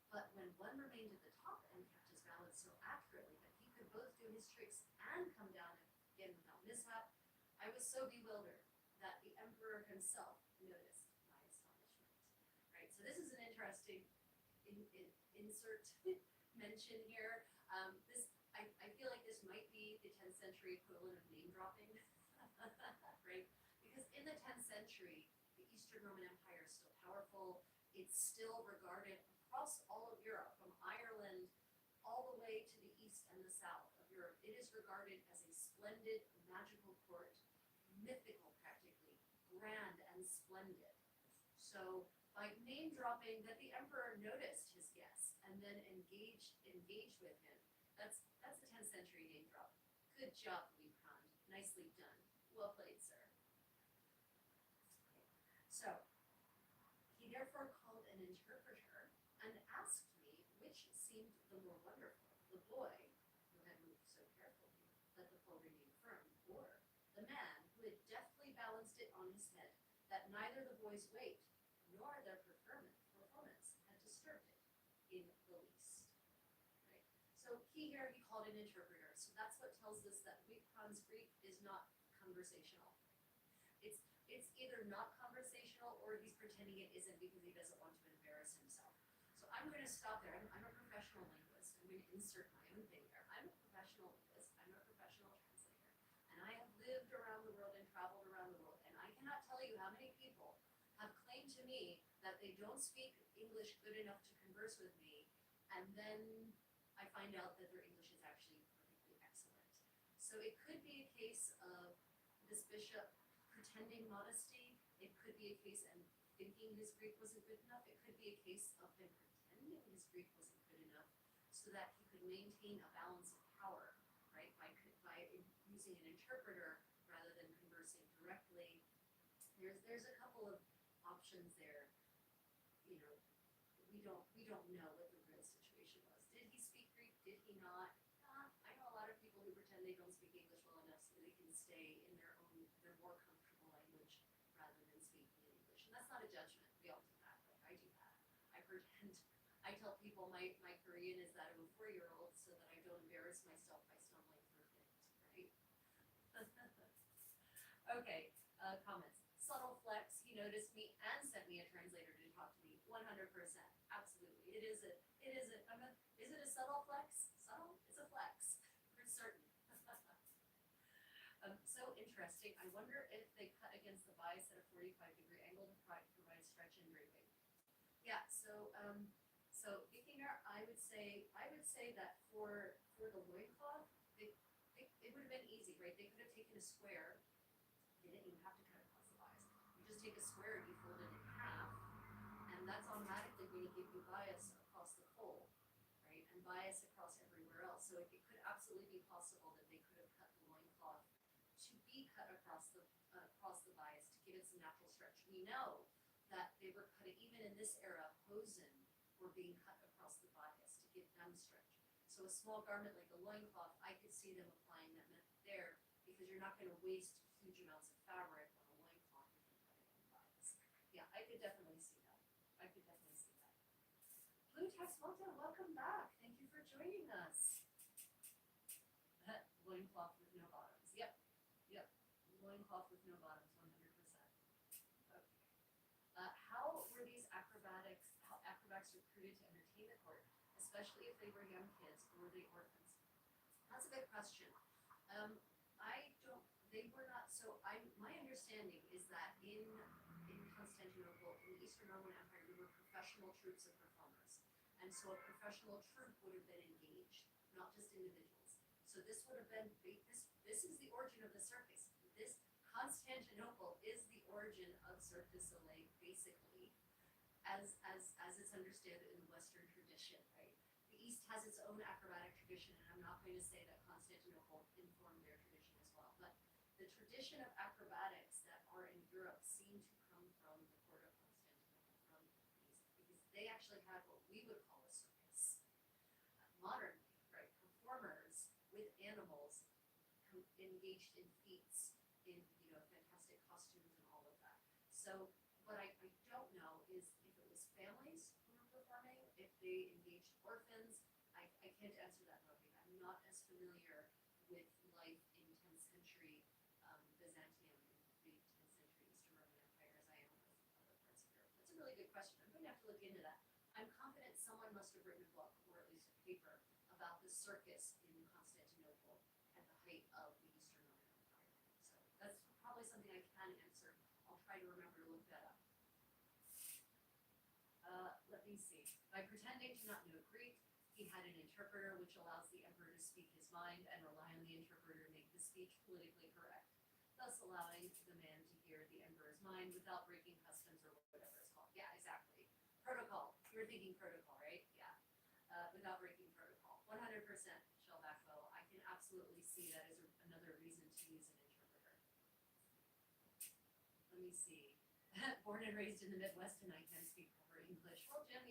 But when one remained at the top and kept his balance so accurately that he could both do his tricks and come down again without mishap, I was so bewildered that the emperor himself noticed my astonishment. Right, so this is an interesting insert mention here. I feel like this might be the 10th century equivalent of name dropping, right? Because in the 10th century, the Eastern Roman Empire is still powerful. It's still regarded across all of Europe, from Ireland all the way to the east and the south of Europe. It is regarded as a splendid, magical court, mythical practically, grand and splendid. So by name dropping that the emperor noticed his guest and then engaged with him, that's the 10th century name drop. Good job, Louis Prand. Nicely done. Well played, sir. Okay. So he therefore called an interpreter and asked me which seemed the more wonderful, the boy who had moved so carefully that the pole remained firm, or the man who had deftly balanced it on his head, that neither the boy's weight nor their performance had disturbed it in the least. Right? So here he called an interpreter. So that's what tells us that Prand's Greek is not conversational. It's either not conversational or he's pretending it isn't because he doesn't want to embarrass himself. So I'm going to stop there. I'm a professional linguist. I'm going to insert my own thing here. I'm a professional linguist. I'm a professional translator. And I have lived around the world and traveled around the world. And I cannot tell you how many people have claimed to me that they don't speak English good enough to converse with me. And then I find out that their English is actually perfectly excellent. So it could be a case of this bishop pretending modesty. It could be a case of thinking his Greek wasn't good enough. It could be a case of him pretending his Greek wasn't good enough so that he could maintain a balance of power, right? By using an interpreter rather than conversing directly. There's a couple of options there. You know, we don't know what the real situation was. Did he speak Greek? Did he not? I know a lot of people who pretend they don't speak English well enough so they can stay in their more comfortable language rather than speaking in English. And that's not a judgment. We all do that. Like I do that. I pretend. I tell people my Korean is that of a 4-year-old so that I don't embarrass myself by stumbling through things, right? Okay, comments. Subtle flex. He noticed me and sent me a translator to talk to me. 100%. Absolutely. Is it a subtle flex? Subtle? It's a flex. For certain. So interesting. I wonder if they cut against the bias at a 45-degree angle to provide stretch and draping. Yeah. So Vikinger, I would say that for the loincloth, it would have been easy, right? They could have taken a square. They didn't even have to cut across the bias. You just take a square and you fold it in half, and that's automatically going to give you bias across the pole, right? And bias across everywhere else. So it could absolutely be possible that they could have cut the loincloth to be cut across the bias to give it some natural stretch. We know that they were cut, even in this era, hosen were being cut across the bias to give them stretch. So a small garment like a loincloth, I could see them applying that method there because you're not going to waste huge amounts of fabric on a loincloth if you cut it on bias. Yeah, I could definitely see that. Blue Text Malta, welcome back. Thank you for joining us. Loincloth with no bottoms. Yep. Loincloth with no bottoms, 100%. Okay. How were these acrobats recruited to entertain the court, especially if they were young kids or were they orphans? That's a good question. They were not, my understanding is that in Constantinople, in the Eastern Roman Empire, there were professional troops of performers. And so a professional troupe would have been engaged, not just individuals. So this would have been, this is the origin of the circus. This Constantinople is the origin of Cirque du Soleil, basically, as it's understood in the Western tradition, right? The East has its own acrobatic tradition, and I'm not going to say that Constantinople informed their tradition as well, but the tradition of acrobatics that are in Europe seem to come from the court of Constantinople, from the East, because they actually had what we would call a circus. Modernly, right? Performers with animals engaged in feats, in fantastic costumes and all of that. So what I don't know is if it was families who were performing, if they engaged orphans. I can't answer that, Robbie. I'm not as familiar with life in 10th century Byzantium, in the 10th century Eastern Roman Empire, as I am with other parts of Europe. That's a really good question. I'm going to have to look into that. I'm confident someone must have written a book, or at least a paper, about the circus in Constantinople at the height of the Eastern Roman Empire. So that's probably something I can answer. I'll try to remember to look that up. Let me see. By pretending to not know Greek, he had an interpreter, which allows the emperor to speak his mind and rely on the interpreter to make the speech politically correct, thus allowing the man to hear the emperor's mind without breaking customs or whatever it's called. Yeah, exactly. Protocol. You were thinking protocol, right? Yeah. Without breaking protocol. 100%, Shell Backbow. I can absolutely see that as another reason to use an interpreter. Let me see. Born and raised in the Midwest, and I can speak proper English. Well, Jim,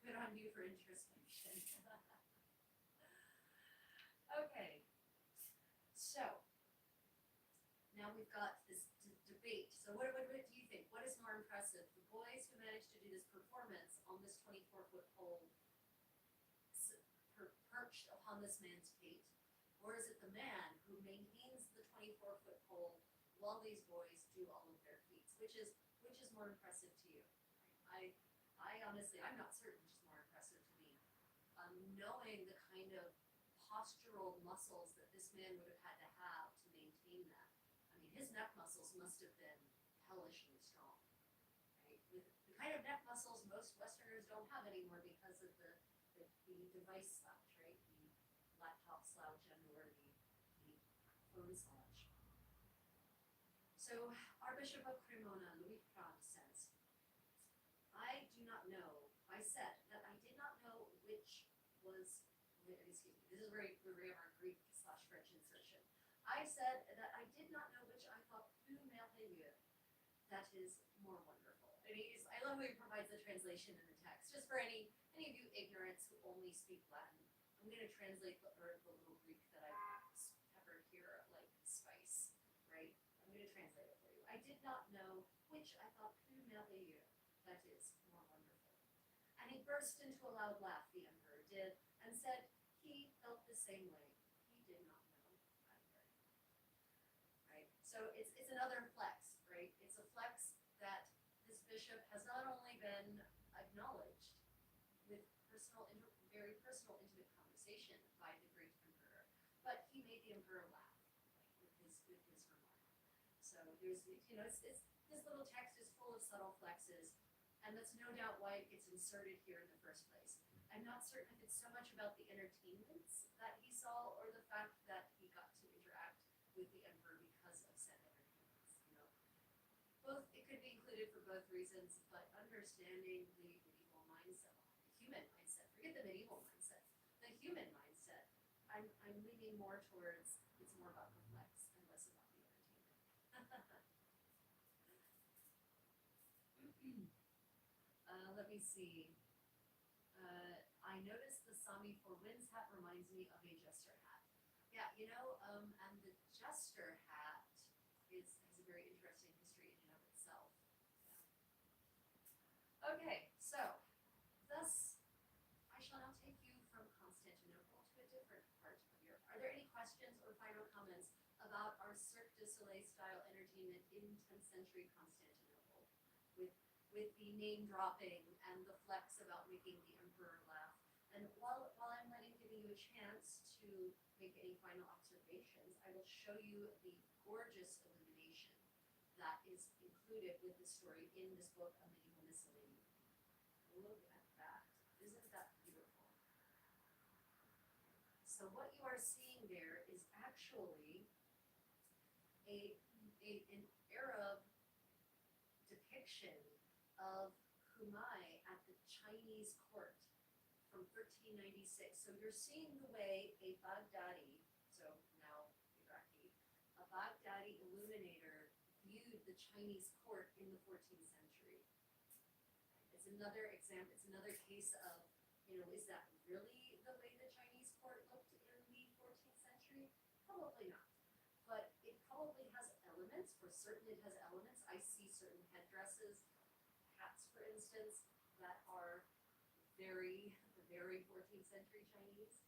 good on you for introspection. Okay. So, now we've got this debate. So what do you think? What is more impressive? The boys who managed to do this performance on this 24-foot pole perched upon this man's pate? Or is it the man who maintains the 24-foot pole while these boys do all of their feats? Which is more impressive to you? I honestly, I'm not certain which is more impressive to me. Knowing the kind of postural muscles that this man would have had to maintain that. I mean, his neck muscles must have been hellishly strong, right? With the kind of neck muscles most Westerners don't have anymore because of the device slouch, right? The laptop slouch and/or the phone slouch. So, our Bishop of Cremona, Louis Prade, says, I do not know. I said that I did not know which was, excuse me, this is where we have our Greek/French insertion. I said that I did not know which I thought plus merveilleux, that is more wonderful. And I love how he provides the translation in the text. Just for any of you ignorants who only speak Latin, I'm going to translate the little Greek that I've peppered here like spice, right? I'm going to translate it for you. I did not know which I thought plus merveilleux, that is more wonderful. And he burst into a loud laugh, the emperor did, and said he felt the same way. He did not know either. Right? So it's another flex, right? It's a flex that this bishop has not only been acknowledged with very personal, intimate conversation by the great emperor, but he made the emperor laugh, right, with his remark. So there's, this little text is full of subtle flexes, and that's no doubt why it gets inserted here in the first place. I'm not certain if it's so much about the entertainments that he saw or the fact that he got to interact with the emperor because of said entertainments. Both, it could be included for both reasons, but understanding the medieval mindset, the human mindset, forget the medieval mindset, the human mindset, I'm leaning more towards it's more about the flex and less about the entertainment. Let me see. I noticed the Sami for Winds hat reminds me of a jester hat. Yeah, and the jester hat has a very interesting history in and of itself. Yeah. Okay, so thus I shall now take you from Constantinople to a different part of Europe. Are there any questions or final comments about our Cirque du Soleil style entertainment in 10th century Constantinople? With the name dropping and the flex about making the emperor laugh. And while I'm giving you a chance to make any final observations, I will show you the gorgeous illumination that is included with the story in this book, A Medieval Miscellany. Look at that. Isn't that beautiful? So what you are seeing actually a, an Arab depiction of Humai at the Chinese court from 1396. So you're seeing the way a Baghdadi, so now Iraqi, a Baghdadi illuminator viewed the Chinese court in the 14th century. It's another example, it's another case of, is that really the way the Chinese court looked in the 14th century? Probably not. But it probably has elements, for certain it has elements. I see certain headdresses, hats for instance, that are very, very 14th century Chinese.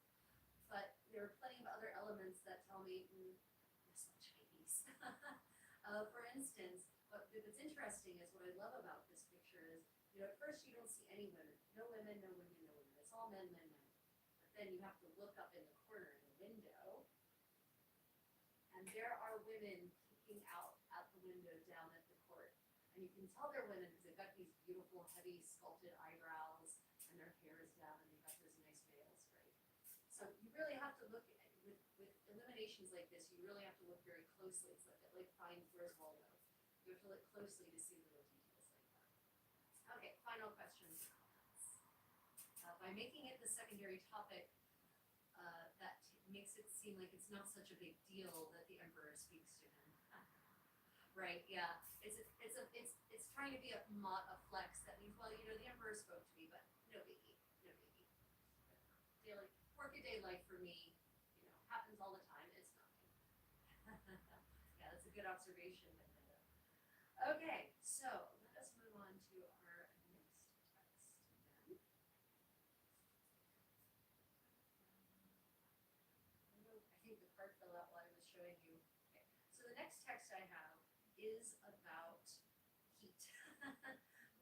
But there are plenty of other elements that tell me, that's not Chinese. For instance, what's interesting is what I love about this picture is, at first you don't see any women. No women, no women, no women. It's all men, men, men. But then you have to look up in the corner in the window, and there are women peeking out at the window down at the court. And you can tell they're women because they've got these beautiful, heavy, sculpted eyebrows, and their hair is down, and they've got those nice veils, right? So you really have to look at, with illuminations like this, you really have to look very closely. It's like find where's Waldo. You have to look closely to see little details like that. Okay, final questions and comments. By making it the secondary topic, that makes it seem like it's not such a big deal that the emperor speaks to him. Right? Yeah. It's trying to be a flex. That means, well, the emperor spoke to me, but no biggie, no biggie. Daily workaday life for me, happens all the time. It's nothing. Yeah, that's a good observation, Benedetta. Okay, so let us move on to our next text then. I think the card fell out while I was showing you. Okay, so the next text I have is about heat.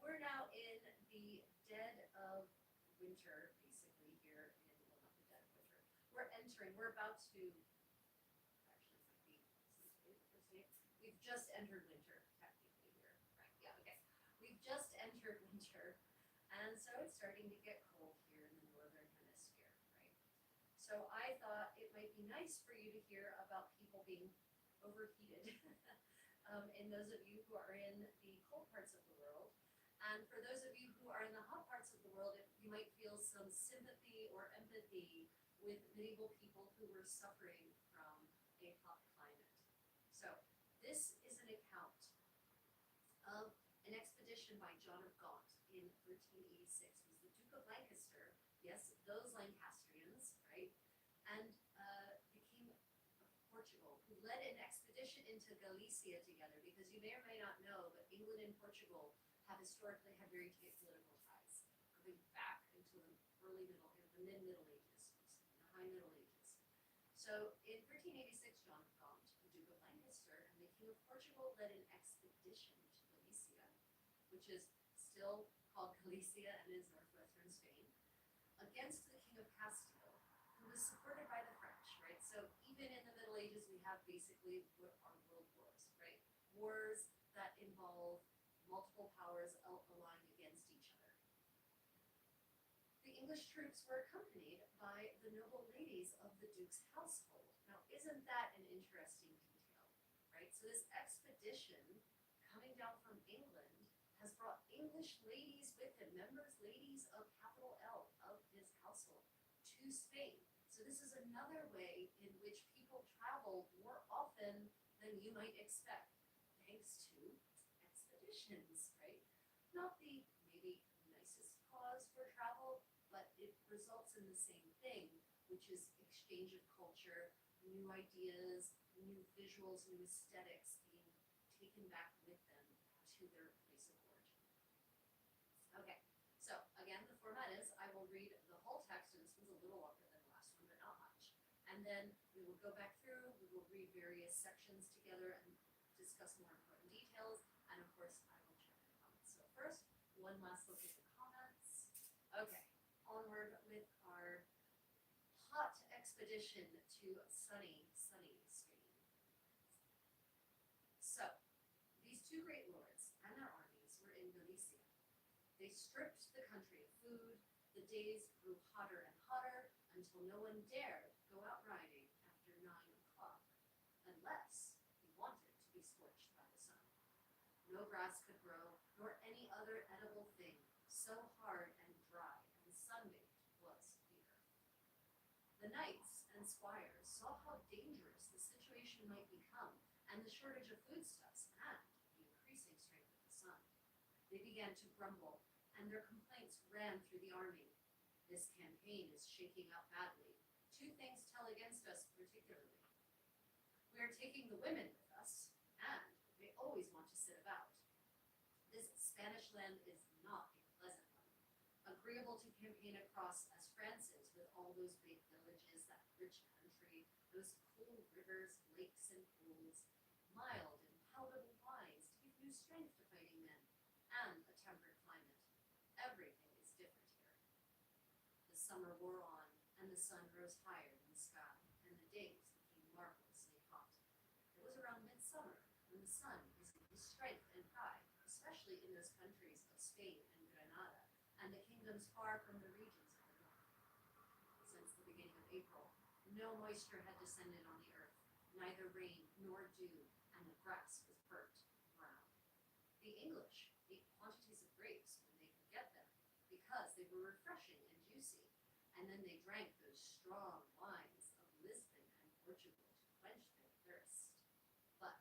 We're now in the dead of winter, basically here in, well, not the dead of winter. We're about to, actually it might be, since today the first day, we've just entered winter, technically here, right? Yeah, okay. We've just entered winter, and so it's starting to get cold here in the northern hemisphere, right? So I thought it might be nice for you to hear about people being overheated. And those of you who are in the cold parts of the world, and for those of you who are in the hot parts of the world, you might feel some sympathy or empathy with medieval people who were suffering from a hot climate. So this is an account of an expedition by John of Gaunt in 1386. It was the Duke of Lancaster, yes, those Lancastrians, right, and the King of Portugal, who led an expedition into Galicia together, because you may or may not know, but England and Portugal have historically had very tight political ties, going back into the mid-Middle Ages, the High Middle Ages. So in 1386, John of Gaunt, the Duke of Lancaster, and the King of Portugal led an expedition to Galicia, which is still called Galicia and is northwestern Spain, against the King of Castile, who was supported by the French, right? So even in the Middle Ages, we have basically what are world wars, right? Wars that involve multiple powers aligned against each other. The English troops were accompanied by the noble ladies of the Duke's household. Now, isn't that an interesting detail, right? So this expedition coming down from England has brought English ladies with him, members, ladies of capital L, of his household, to Spain. So this is another way in which people travel more often than you might expect, thanks to expeditions, right? Not the maybe nicest cause for travel, but it results in the same thing, which is exchange of culture, new ideas, new visuals, new aesthetics being taken back with them to their place of origin. Okay, so again, the format is I will read the whole text, and this one's a little longer than the last one, but not much. And then we will go back through, we will read various sections together and discuss more important details, and of course, I will check the comments. So first, one last look at the comments. Okay, onward with our hot expedition to sunny, sunny Spain. So, these two great lords and their armies were in Galicia. They stripped the country of food. The days grew hotter and hotter until no one dared go out riding after 9 o'clock. No grass could grow, nor any other edible thing. So hard and dry and sun-baked was the earth. The knights and squires saw how dangerous the situation might become, and the shortage of foodstuffs, and the increasing strength of the sun. They began to grumble, and their complaints ran through the army. This campaign is shaking out badly. Two things tell against us particularly. We are taking the women with us, and they always want to sit about. This Spanish land is not a pleasant one, agreeable to campaign across as France is, with all those big villages, that rich country, those cool rivers, lakes, and pools, mild and palatable wines to give new strength to fighting men, and a temperate climate. Everything is different here. The summer wore on, and the sun rose higher in the sky, and the days became marvelously hot. It was around midsummer, when the sun is in his strength and pride, especially in those countries of Spain and Granada, and the kingdoms far from the regions of the north. Since the beginning of April, no moisture had descended on the earth, neither rain nor dew, and the grass was burnt brown. The English ate quantities of grapes when they could get them, because they were refreshing and juicy, and then they drank those strong wines of Lisbon and Portugal to quench their thirst. But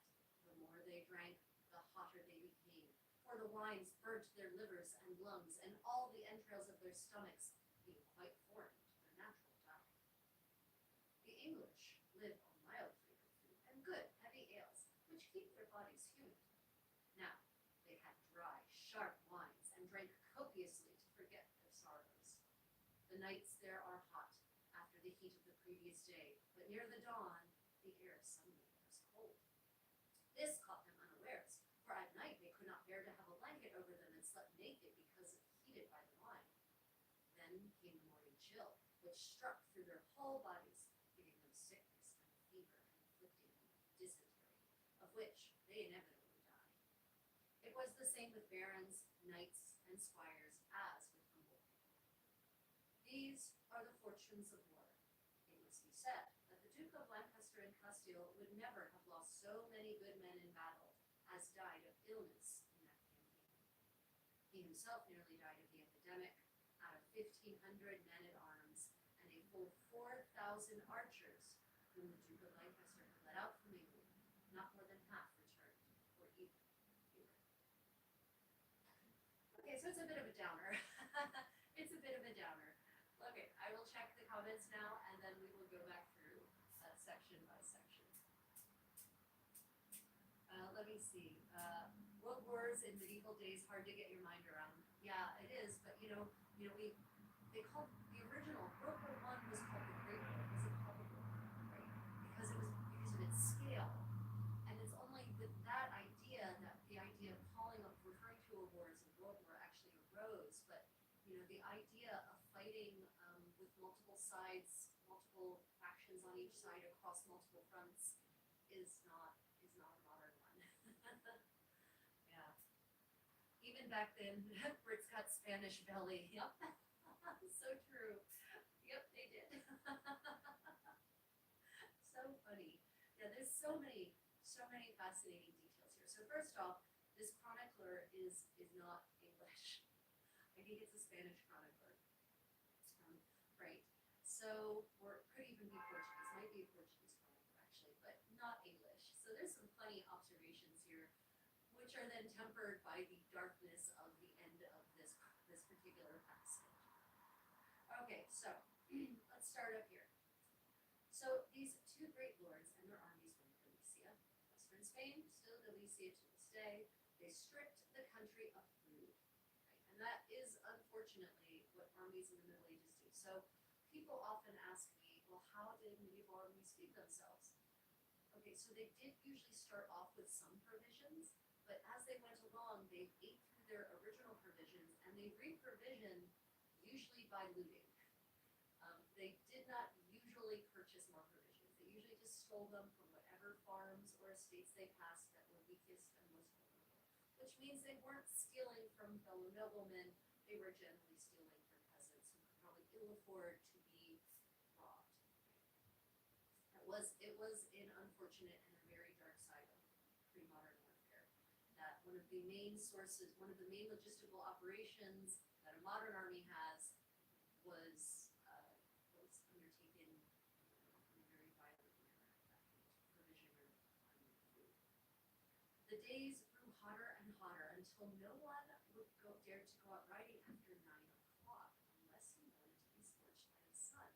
the more they drank, the hotter they became, for the wines burnt their livers and lungs, and all the entrails of their stomachs, being quite foreign to their natural diet. The English live on mild flavored food and good heavy ales, which keep their bodies humid. Now, they had dry, sharp wines, and drank copiously to forget their sorrows. The nights there are hot, after the heat of the previous day, but near the dawn, the air suddenly grows cold. This caught them unawares, for at night they could not bear to have a blanket over them and slept naked because heated by the wine. Then came the morning chill, which struck through their whole bodies, giving them sickness and fever and afflicting them with dysentery, of which they inevitably died. It was the same with barons, knights, and squires as with humble people. These are the fortunes of war. It must be said that the Duke of Lancaster and Castile would never have lost so many good men in battle as died of illness in that campaign. He himself nearly died of the epidemic, out of 1,500 men-at-arms and a full 4,000 archers whom the Duke of Lancaster had let out from England. Not more than half returned, or even fewer. Okay, so it's a bit of a downer. It's a bit of a downer. Okay, I will check the comments now, and then we will go back through section by section. Let me see. World wars in medieval days, hard to get your mind around. Yeah, it is, but they called the original World War I was called the Great War. It wasn't called the War, right? Because of its scale, and it's only with that idea that the idea of referring to a war as a world war actually arose. But the idea of fighting with multiple sides, multiple factions on each side across multiple fronts is not a modern one. Yeah. Even back then, Brits got Spanish belly. Yep. So true. Yep, they did. So funny. Yeah, there's so many fascinating details here. So first off, this chronicler is not English. I think it's a Spanish chronicler. Right. So, or could even be Portuguese. Might be a Portuguese chronicler actually, but not English. So there's some funny observations here, which are then tempered by the darkness of the end of this particular passage. Okay, so let's start up here. So these two great lords and their armies went to Galicia, western Spain, still Galicia to this day. They stripped the country of food, right? And that is unfortunately what armies in the Middle Ages do. So people often ask me, well, how did medieval armies feed themselves? Okay, so they did usually start off with some provisions, but as they went along, they ate through their original provisions, and they re-provisioned usually by looting. They did not usually purchase more provisions. They usually just stole them from whatever farms or estates they passed that were weakest and most vulnerable, which means they weren't stealing from fellow noblemen. They were generally stealing from peasants who could probably ill afford to be robbed. It was an unfortunate and a very dark side of pre-modern warfare that one of the main sources, one of the main logistical operations that a modern army has was undertaken in a very violent manner, provisioner food. The days grew hotter and hotter until no one would dare to go out riding after 9 o'clock unless he wanted to be scorched by the sun.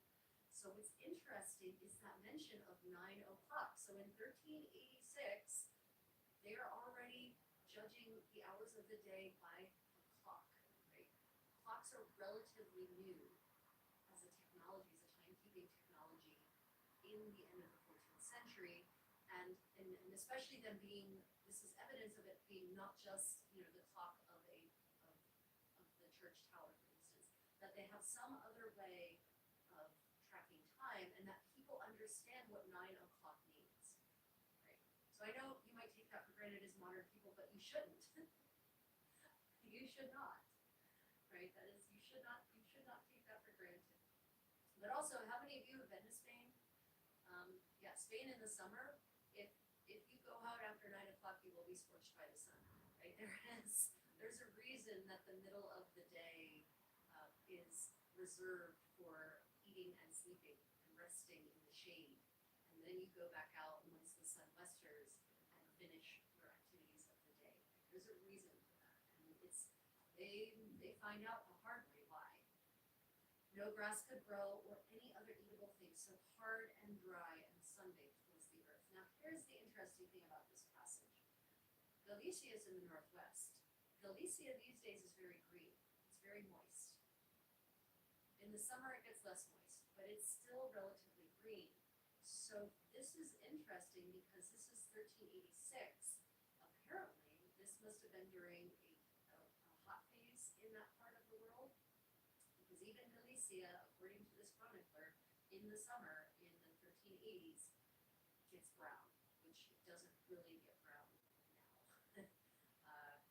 So what's interesting is that mention of 9 o'clock. So in 1386, they are already judging the hours of the day by a clock, right? Clocks are relatively new as a technology, as a timekeeping technology in the end of the 14th century, and especially them being, this is evidence of it being not just, the clock of the church tower, for instance, that they have some other way of tracking time, and that people understand what 9 o'clock means, right? So I know you might take that for granted as modern people, but you shouldn't. You should not, right? That is, you should not take that for granted. But also, how many of you have been to Spain? Yeah, Spain in the summer, if you go out after 9 o'clock, you will be scorched by the sun, right? There's a reason that the middle of the day is reserved for eating and sleeping and resting in the shade. And then you go back out once the sun westers and finish your activities of the day. There's a reason for that. And they find out the hard way why. No grass could grow or any other eatable thing so hard and dry and sun-baked was the earth. Now here's the interesting thing about this passage. Galicia is in the northwest. Galicia these days is very green. It's very moist. In the summer it gets less moist, but it's still relatively green. So this is interesting because this is 1386. Apparently, this must have been during a hot phase in that part of the world, because even Galicia, according to this chronicler, in the summer in the 1380s gets brown, which it doesn't really get brown now.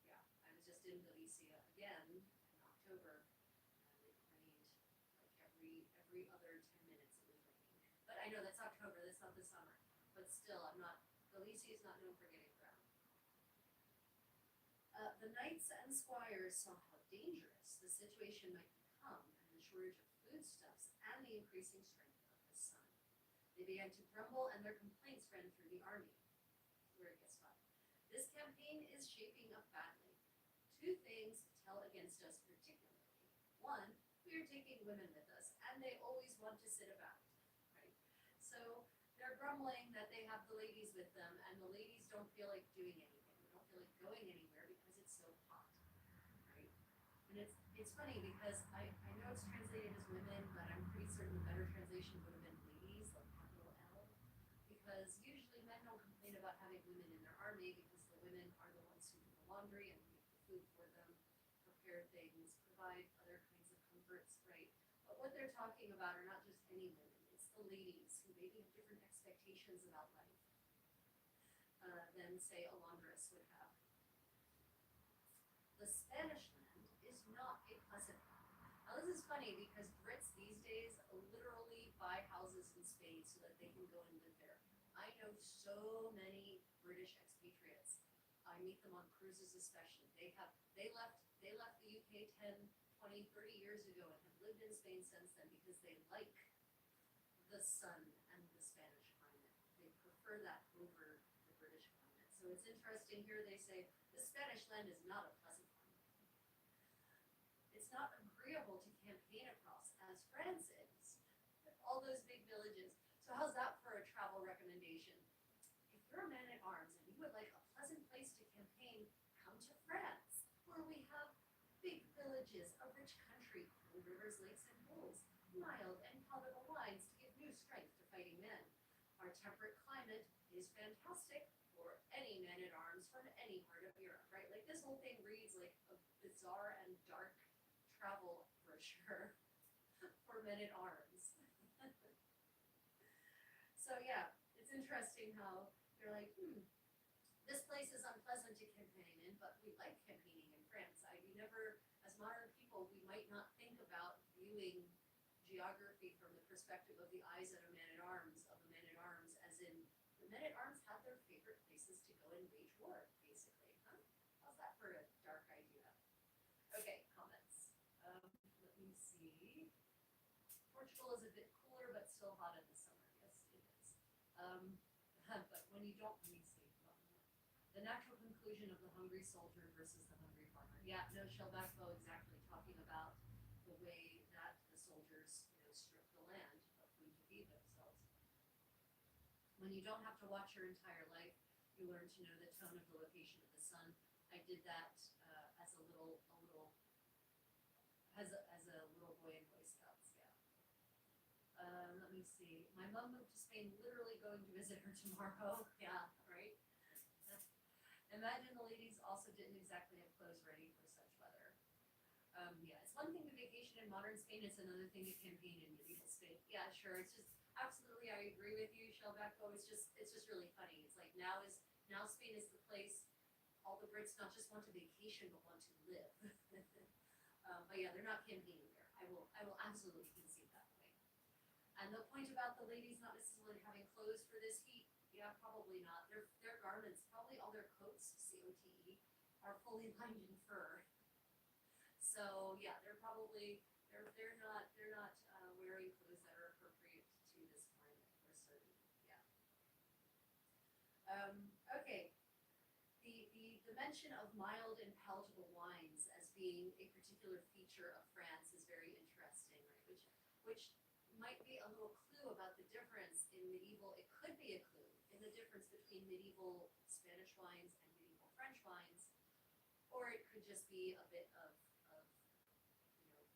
Yeah, I was just in Galicia again in October, and it rained like every other 10 minutes it was raining. But I know that's October, that's not the summer. But still, Galicia is not known for getting brown. The knights and squires saw how dangerous the situation might become, and the shortage of foodstuffs and the increasing strength of the sun. They began to grumble, and their complaints ran through the army. Where it gets fun. This campaign is shaping up badly. Two things tell against us particularly. One, we are taking women with us, and they always want to sit about, right? So they're grumbling that they have the ladies with them, and the ladies don't feel like doing anything. They don't feel like going anywhere because it's so hot, right? And it's funny because I know it's translated as women, but I'm pretty certain the better translation would have been ladies, like capital L, because usually men don't complain about having women in their army because the women are the ones who do the laundry and make the food for them, prepare things, provide other kinds of comforts, right? But what they're talking about are not just any women, it's the ladies who maybe have different expectations about life than, say, a laundress would have. The Spanish land is not a pleasant one. Now this is funny because Brits these days literally buy houses in Spain so that they can go and live there. I know so many British expatriates. I meet them on cruises especially. They left the UK 10, 20, 30 years ago and have lived in Spain since then because they like the sun and the Spanish climate. They prefer that over the British climate. So it's interesting here they say the Spanish land is not a pleasant one. It's not agreeable to campaign across as France is. All those big villages. So how's that for a travel recommendation? If you're a man at arms and you would like a pleasant place to campaign, come to France, where we have big villages, a rich country, cool rivers, lakes, and pools, mild and palatable wines to give new strength to fighting men. Our temperate climate is fantastic for any man at arms from any part of Europe, right? Like this whole thing reads like a bizarre and dark travel brochure for men at arms. So yeah, it's interesting how they're like, this place is unpleasant to campaign in, but we like campaigning in France. We never, as modern people, we might not think about viewing geography from the perspective of the eyes of a man at arms, as in the men at arms have their favorite places to go and wage war, basically. How's how's that for a dark idea? Okay, comments. Let me see. Portugal is a bit cooler, but still hot in the summer. Yes, it is. But when you don't, let me see. The natural conclusion of the hungry soldier versus the hungry farmer. Yeah, no, Shellback bow exactly talking about the way that the soldiers, strip the land of food to feed themselves. When you don't have to watch your entire life, you learn to know the tone of the location of the sun. I did that as a little boy in Boy Scouts. Yeah. Let me see. My mom moved to Spain, literally going to visit her tomorrow. Yeah, right. Imagine the ladies also didn't exactly have clothes ready for such weather. Yeah, it's one thing to vacation in modern Spain, it's another thing to campaign in medieval Spain. Yeah, sure. It's just absolutely, I agree with you, Shellback. It's just really funny. It's like now Spain is the place all the Brits not just want to vacation but want to live. But yeah, they're not campaigning there. I will absolutely concede that point. And the point about the ladies not necessarily having clothes for this heat, yeah, probably not. Their garments, probably all their coats, COTE, are fully lined in fur. So yeah, they're not wearing clothes that are appropriate to this climate for certain. Yeah. Okay. The mention of mild and palatable wines as being a particular feature of France is very interesting, right? Which might be a little clue about the difference in medieval. It could be a clue in the difference between medieval Spanish wines and medieval French wines, or it could just be a bit of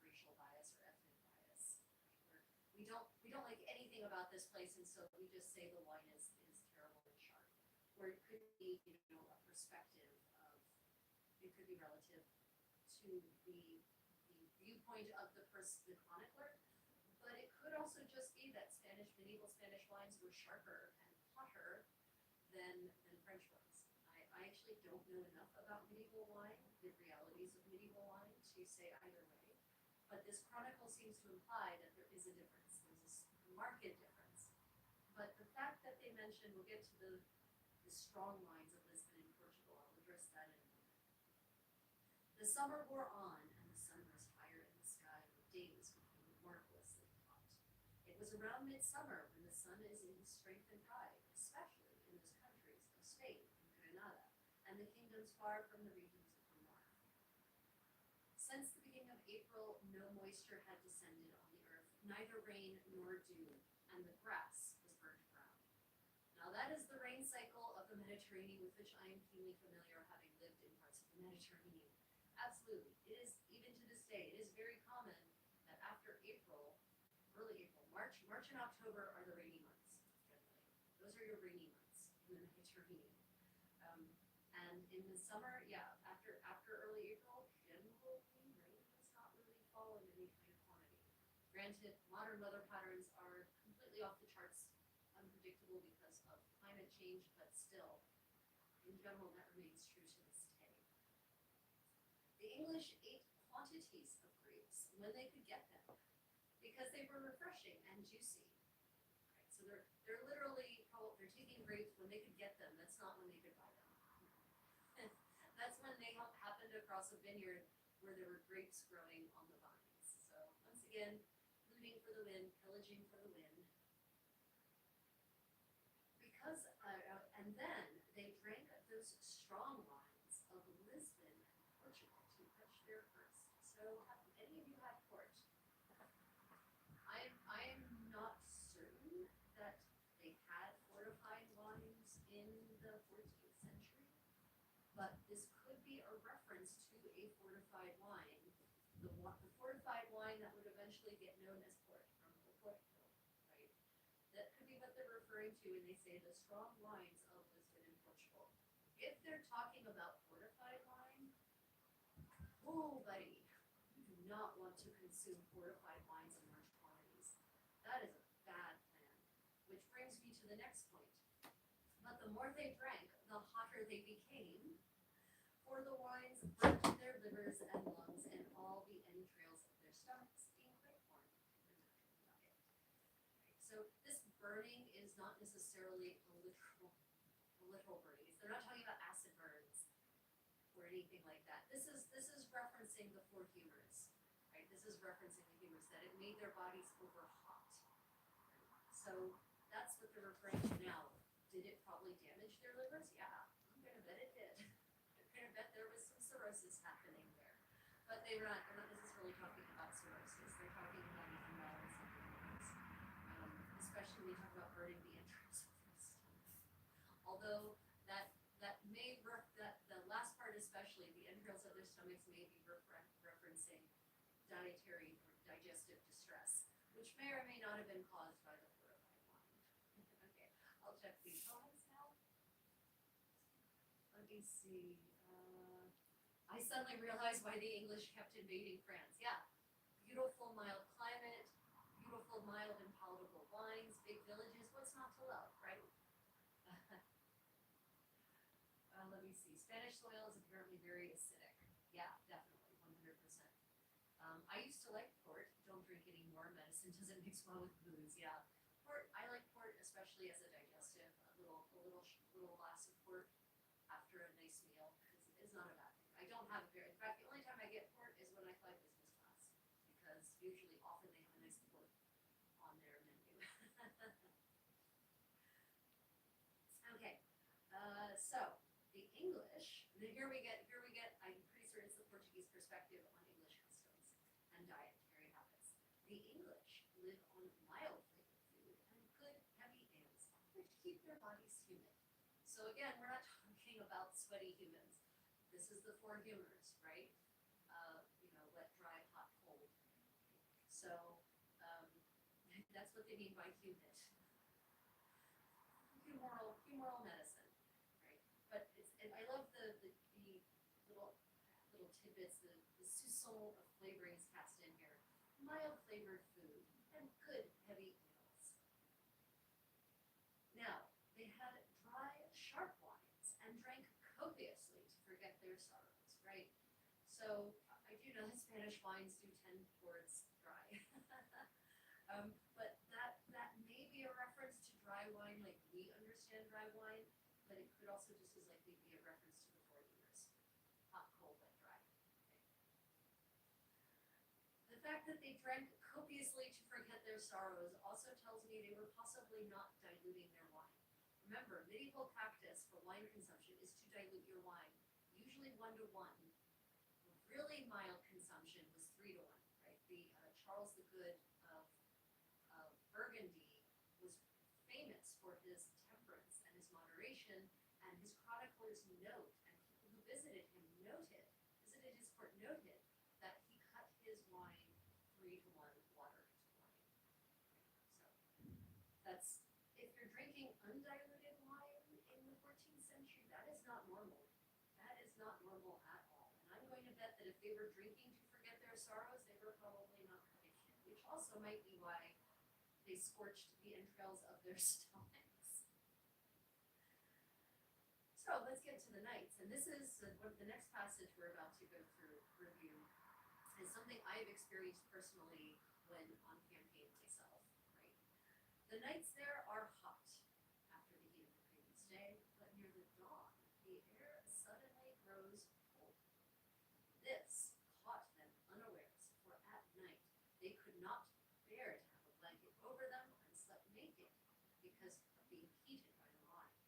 racial bias or ethnic bias. Right? We don't like anything about this place, and so we just say the wine is terrible and sharp. Or it could be a perspective of, it could be relative to the viewpoint of the chronicler, but it could also just be that medieval Spanish wines were sharper and hotter than French ones. I actually don't know enough about medieval wine, the realities of medieval wine, to say either way. But this chronicle seems to imply that there is a difference. There's a marked difference. But the fact that they mention, we'll get to the strong wines of Lisbon and Portugal, I'll address that in a moment. The summer wore on, and the sun rose higher in the sky, and the days became marvelously hot. It was around midsummer, when the sun is in his strength and pride, especially in those countries of Spain and Granada, and the kingdoms far from the regions of the north. Since the beginning of April, no moisture had descended on the earth, neither rain nor dew, and the grass was burnt brown. Now that is the rain cycle of the Mediterranean, with which I am keenly familiar, having lived in parts of the Mediterranean. Absolutely. It is, even to this day, it is very common that after April, early April, March and October are the rainy months, generally. Those are your rainy months in the Mediterranean. And in the summer, yeah, after early April, generally rain does not really fall in any kind of quantity. Granted, modern weather patterns are completely off the charts, unpredictable because of climate change, but still, in general, that remains true to this day. The English ate quantities of grapes when they could get them, because they were refreshing and juicy. Right? So they're literally, they're taking grapes when they could get them. That's not when they could buy them. That's when they happened across a vineyard where there were grapes growing on the vines. So once again, looting for the wind, pillaging for the wind. And then they drank those strong wines of Lisbon and Portugal to quench their thirst. So have any of you had port? I'm not certain that they had fortified wines in the 14th century, but this could be a reference to a fortified wine, the fortified wine that would eventually get known as port from Porto, right? That could be what they're referring to when they say the strong wines of Lisbon and Portugal. If they're talking about fortified wine, oh buddy, you do not want to consume fortified wines in large quantities. That is a bad plan. Which brings me to the next point. But the more they drank, the hotter they became, for the wines burnt their livers and lungs and all the entrails of their stomachs, being quite warm to their natural diet. Right? So this burning is not necessarily a literal burning. They're not talking about acid burns or or anything like that. This is referencing the four humors, right? This is referencing the humors that it made their bodies over hot. So that's what they're referring to now. Did it probably damage their livers? Yeah, I'm gonna bet it did. I'm gonna bet there was some cirrhosis happening there. But they're not necessarily talking about cirrhosis. They're talking about an imbalance of hormones. Especially when you talk about burning the entrails of the stomach. Although that may that the last part especially, the entrails of their stomachs may be referencing dietary or digestive distress, which may or may not have been caused by the fortified wine. Okay, I'll check these comments now. Let me see. I suddenly realized why the English kept invading France. Yeah, beautiful mild climate, beautiful mild and palatable wines, big villages. What's not to love, right? Let me see. Spanish soil is apparently very acidic. Yeah, definitely, 100%. I used to like port. Don't drink anymore. Medicine doesn't mix well with booze. Yeah, port. I like port, especially as a digestive. A little glass of port after a nice meal is not a bad thing. I don't have a very. In fact, the only time I get port is when I fly business class, because usually, often they have a nice port on their menu. Okay, so the English. Here we get. I'm pretty certain it's the Portuguese perspective on English customs and dietary habits. The English live on mild flavored food and good heavy ales, which keep their bodies humid. So again, we're not talking about sweaty humans. This is the four humors, right? Wet, dry, hot, cold. So that's what they mean by humid. Humoral medicine, right? But I love the little tidbits, the soupçon of flavorings cast in here. Mild flavored food and good heavy ales. Now, they had dry, sharp wines and drank copiously to forget their sorrows, right? So I do know that Spanish wines do tend towards dry. But that may be a reference to dry wine like we understand dry wine, but it could also just as likely be a reference to the four humors. Hot, cold, wet, dry. Okay. The fact that they drank copiously to forget their sorrows also tells me they were possibly not diluting their wine. Remember, medieval practice for wine consumption is to dilute your wine, usually 1:1. Really mild consumption was 3:1, right? The Charles the Good of Burgundy was famous for his temperance and his moderation, and his chroniclers note, and people who visited his court noted that he cut his wine 3:1 water to wine. So that's, if you're drinking undiluted wine in the 14th century, that is not normal. That is not normal at all. And I'm going to bet that if they were drinking to forget their sorrows, they were probably not cutting it, which also might be why they scorched the entrails of their stomachs. So let's get to the nights. And this is what the next passage we're about to go through, review, is something I've experienced personally when on campaign myself, right? The nights there are hot after the heat of the previous day, but near the dawn, the air suddenly grows cold. This caught them unawares, for at night they could not bear to have a blanket over them and slept naked because of being heated by the wine.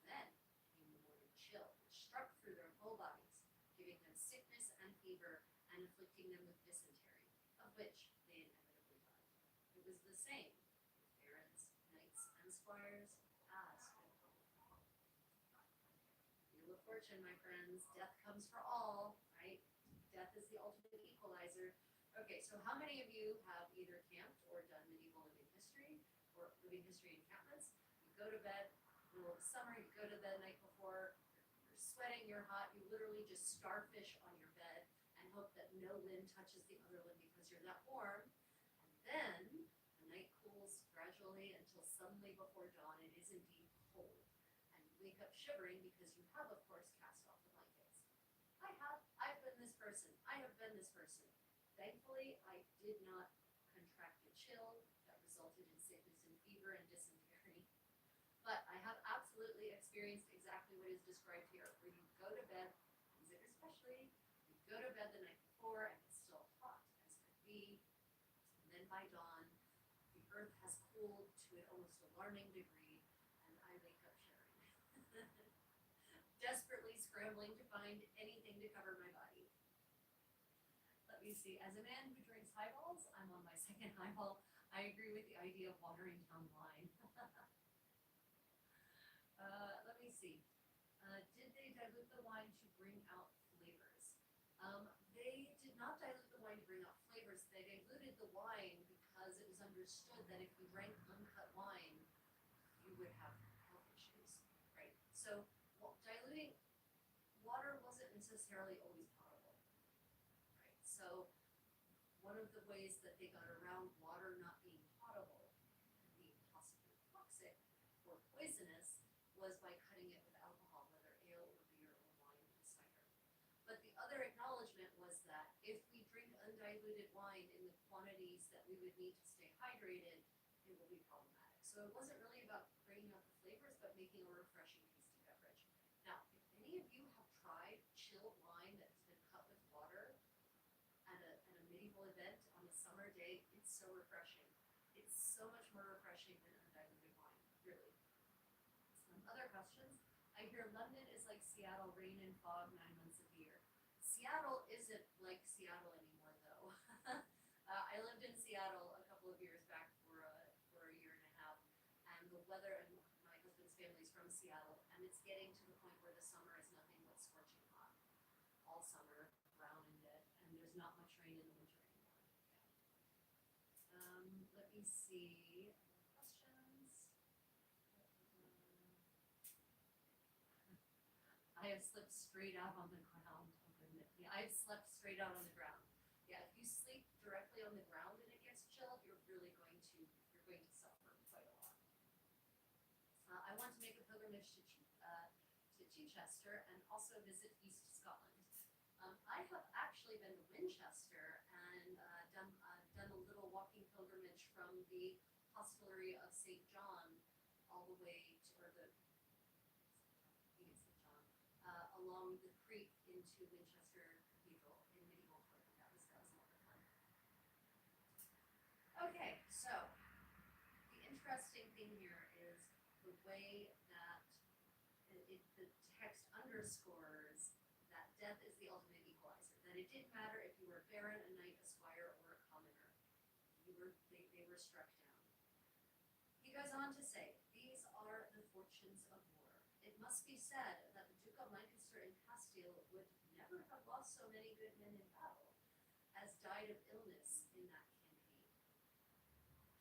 Then came the morning chill, which struck through their whole bodies, giving them sickness and fever and afflicting them with dysentery, of which they inevitably died. It was the same with barons, knights, and squires as with all. Wheel of Fortune, my friends. Death comes for all, right? Death is the ultimate equalizer. Okay, so how many of you have either camped or done medieval living history or living history encampments? You go to bed, middle of summer, you go to bed night before, you're sweating, you're hot, you literally just starfish on your bed and hope that no limb touches the other limb because you're that warm. And then the night cools gradually until suddenly before dawn it is indeed cold. And you wake up shivering because you have, of course, cast off the blankets. I've been this person. I have been this person. Thankfully, I did not contract a chill that resulted in sickness and fever and dysentery. But I have absolutely experienced exactly what is described here, where you go to bed eventually we go to bed the night before and it's still hot as could be. And then by dawn, the earth has cooled to an almost alarming degree, and I wake up shivering, desperately scrambling to find anything to cover my body. Let me see. As a man who drinks highballs, I'm on my second highball. I agree with the idea of watering down wine. Let me see. Did they dilute the wine to bring out flavors? They did not dilute the wine to bring out flavors. They diluted the wine because it was understood that if you drank uncut wine, you would have health issues, right? So diluting water wasn't necessarily always potable, right? So one of the ways that they got around water not being potable and being possibly toxic or poisonous was by cutting it with alcohol, whether ale or beer or wine or cider. But the other acknowledgement was that if we drink undiluted wine in the quantities that we would need to stay hydrated, it will be problematic. So it wasn't really about bringing out the flavors, but making a refreshing, tasty beverage. Now, if any of you have tried chilled wine that has been cut with water at a medieval event on a summer day, it's so refreshing. It's so much more refreshing than undiluted wine, really. Other questions? I hear London is like Seattle, rain and fog 9 months of the year. Seattle isn't like Seattle anymore, though. I lived in Seattle a couple of years back for a year and a half, and the weather, and my husband's family is from Seattle, and it's getting to the point where the summer is nothing but scorching hot all summer, brown and dead, and there's not much rain in the winter anymore. Yeah. Let me see. Questions? I have slept straight out on the ground. Yeah, I've slept straight out on the ground. Yeah, if you sleep directly on the ground and it gets chilled, you're going to suffer quite a lot. I want to make a pilgrimage to Chichester and also visit East Scotland. I have actually been to Winchester and done a little walking pilgrimage from the hostelry of St. John all the way to, along the creek into Winchester Cathedral in medieval England. That was a lot of fun. Okay, so the interesting thing here is the way that the text underscores that death is the ultimate equalizer. That it didn't matter if you were a baron, a knight, a squire, or a commoner. They were struck down. He goes on to say, these are the fortunes of war. It must be said that the Duke of Lancaster and Castile would never have lost so many good men in battle as died of illness in that campaign.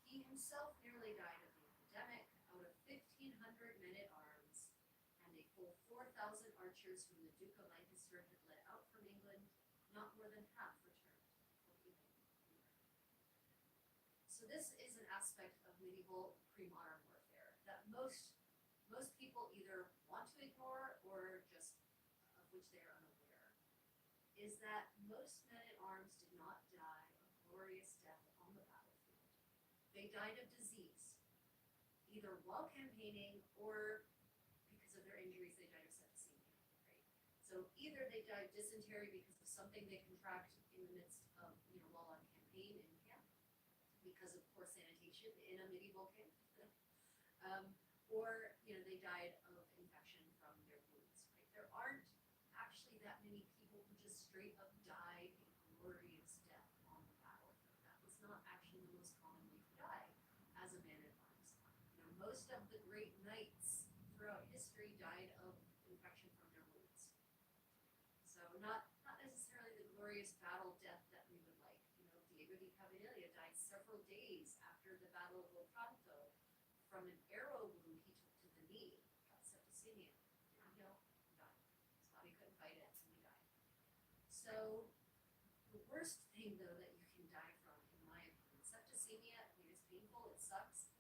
He himself nearly died of the epidemic. Out of 1,500 men-at-arms and a full 4,000 archers whom the Duke of Lancaster had led out from England, not more than half returned, or even fewer. So this is an aspect of medieval pre-modern warfare that most people either want to ignore or just of which they are unaware, is that most men-at-arms did not die a glorious death on the battlefield. They died of disease, either while campaigning or because of their injuries, they died of septicemia, right? So either they died of dysentery because of something they contract in the midst of, while on campaign in camp, because of poor sanitation in a medieval camp, or they died of infection from their wounds, right? There aren't actually that many people who just straight up died a glorious death on the battlefield. That was not actually the most common way to die as a man-at-arms. Most of the great knights throughout history died of infection from their wounds. So not necessarily the glorious battle death that we would like. Diego di Caviglia died several days after the Battle of Otranto from an arrow wound he took to the knee, got septicemia, didn't heal, died. His body couldn't fight it, and he died. So the worst thing, though, that you can die from, in my opinion, septicemia, it's painful, it sucks,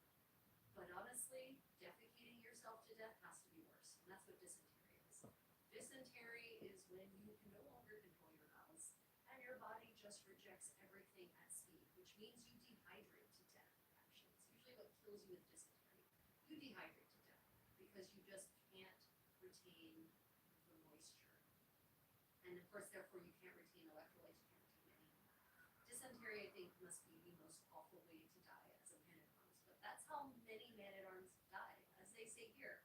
but honestly, defecating yourself to death has to be worse, and that's what dysentery is. Dysentery is when you can no longer control your bowels, and your body just rejects everything at speed, which means you dehydrate to death, actually. It's usually what kills you with dysentery. You dehydrate to death because you just can't retain the moisture. And of course, therefore, you can't retain electrolytes, you can't retain any. Dysentery, I think, must be the most awful way to die as a man-at-arms, but that's how many man-at-arms die, as they say here.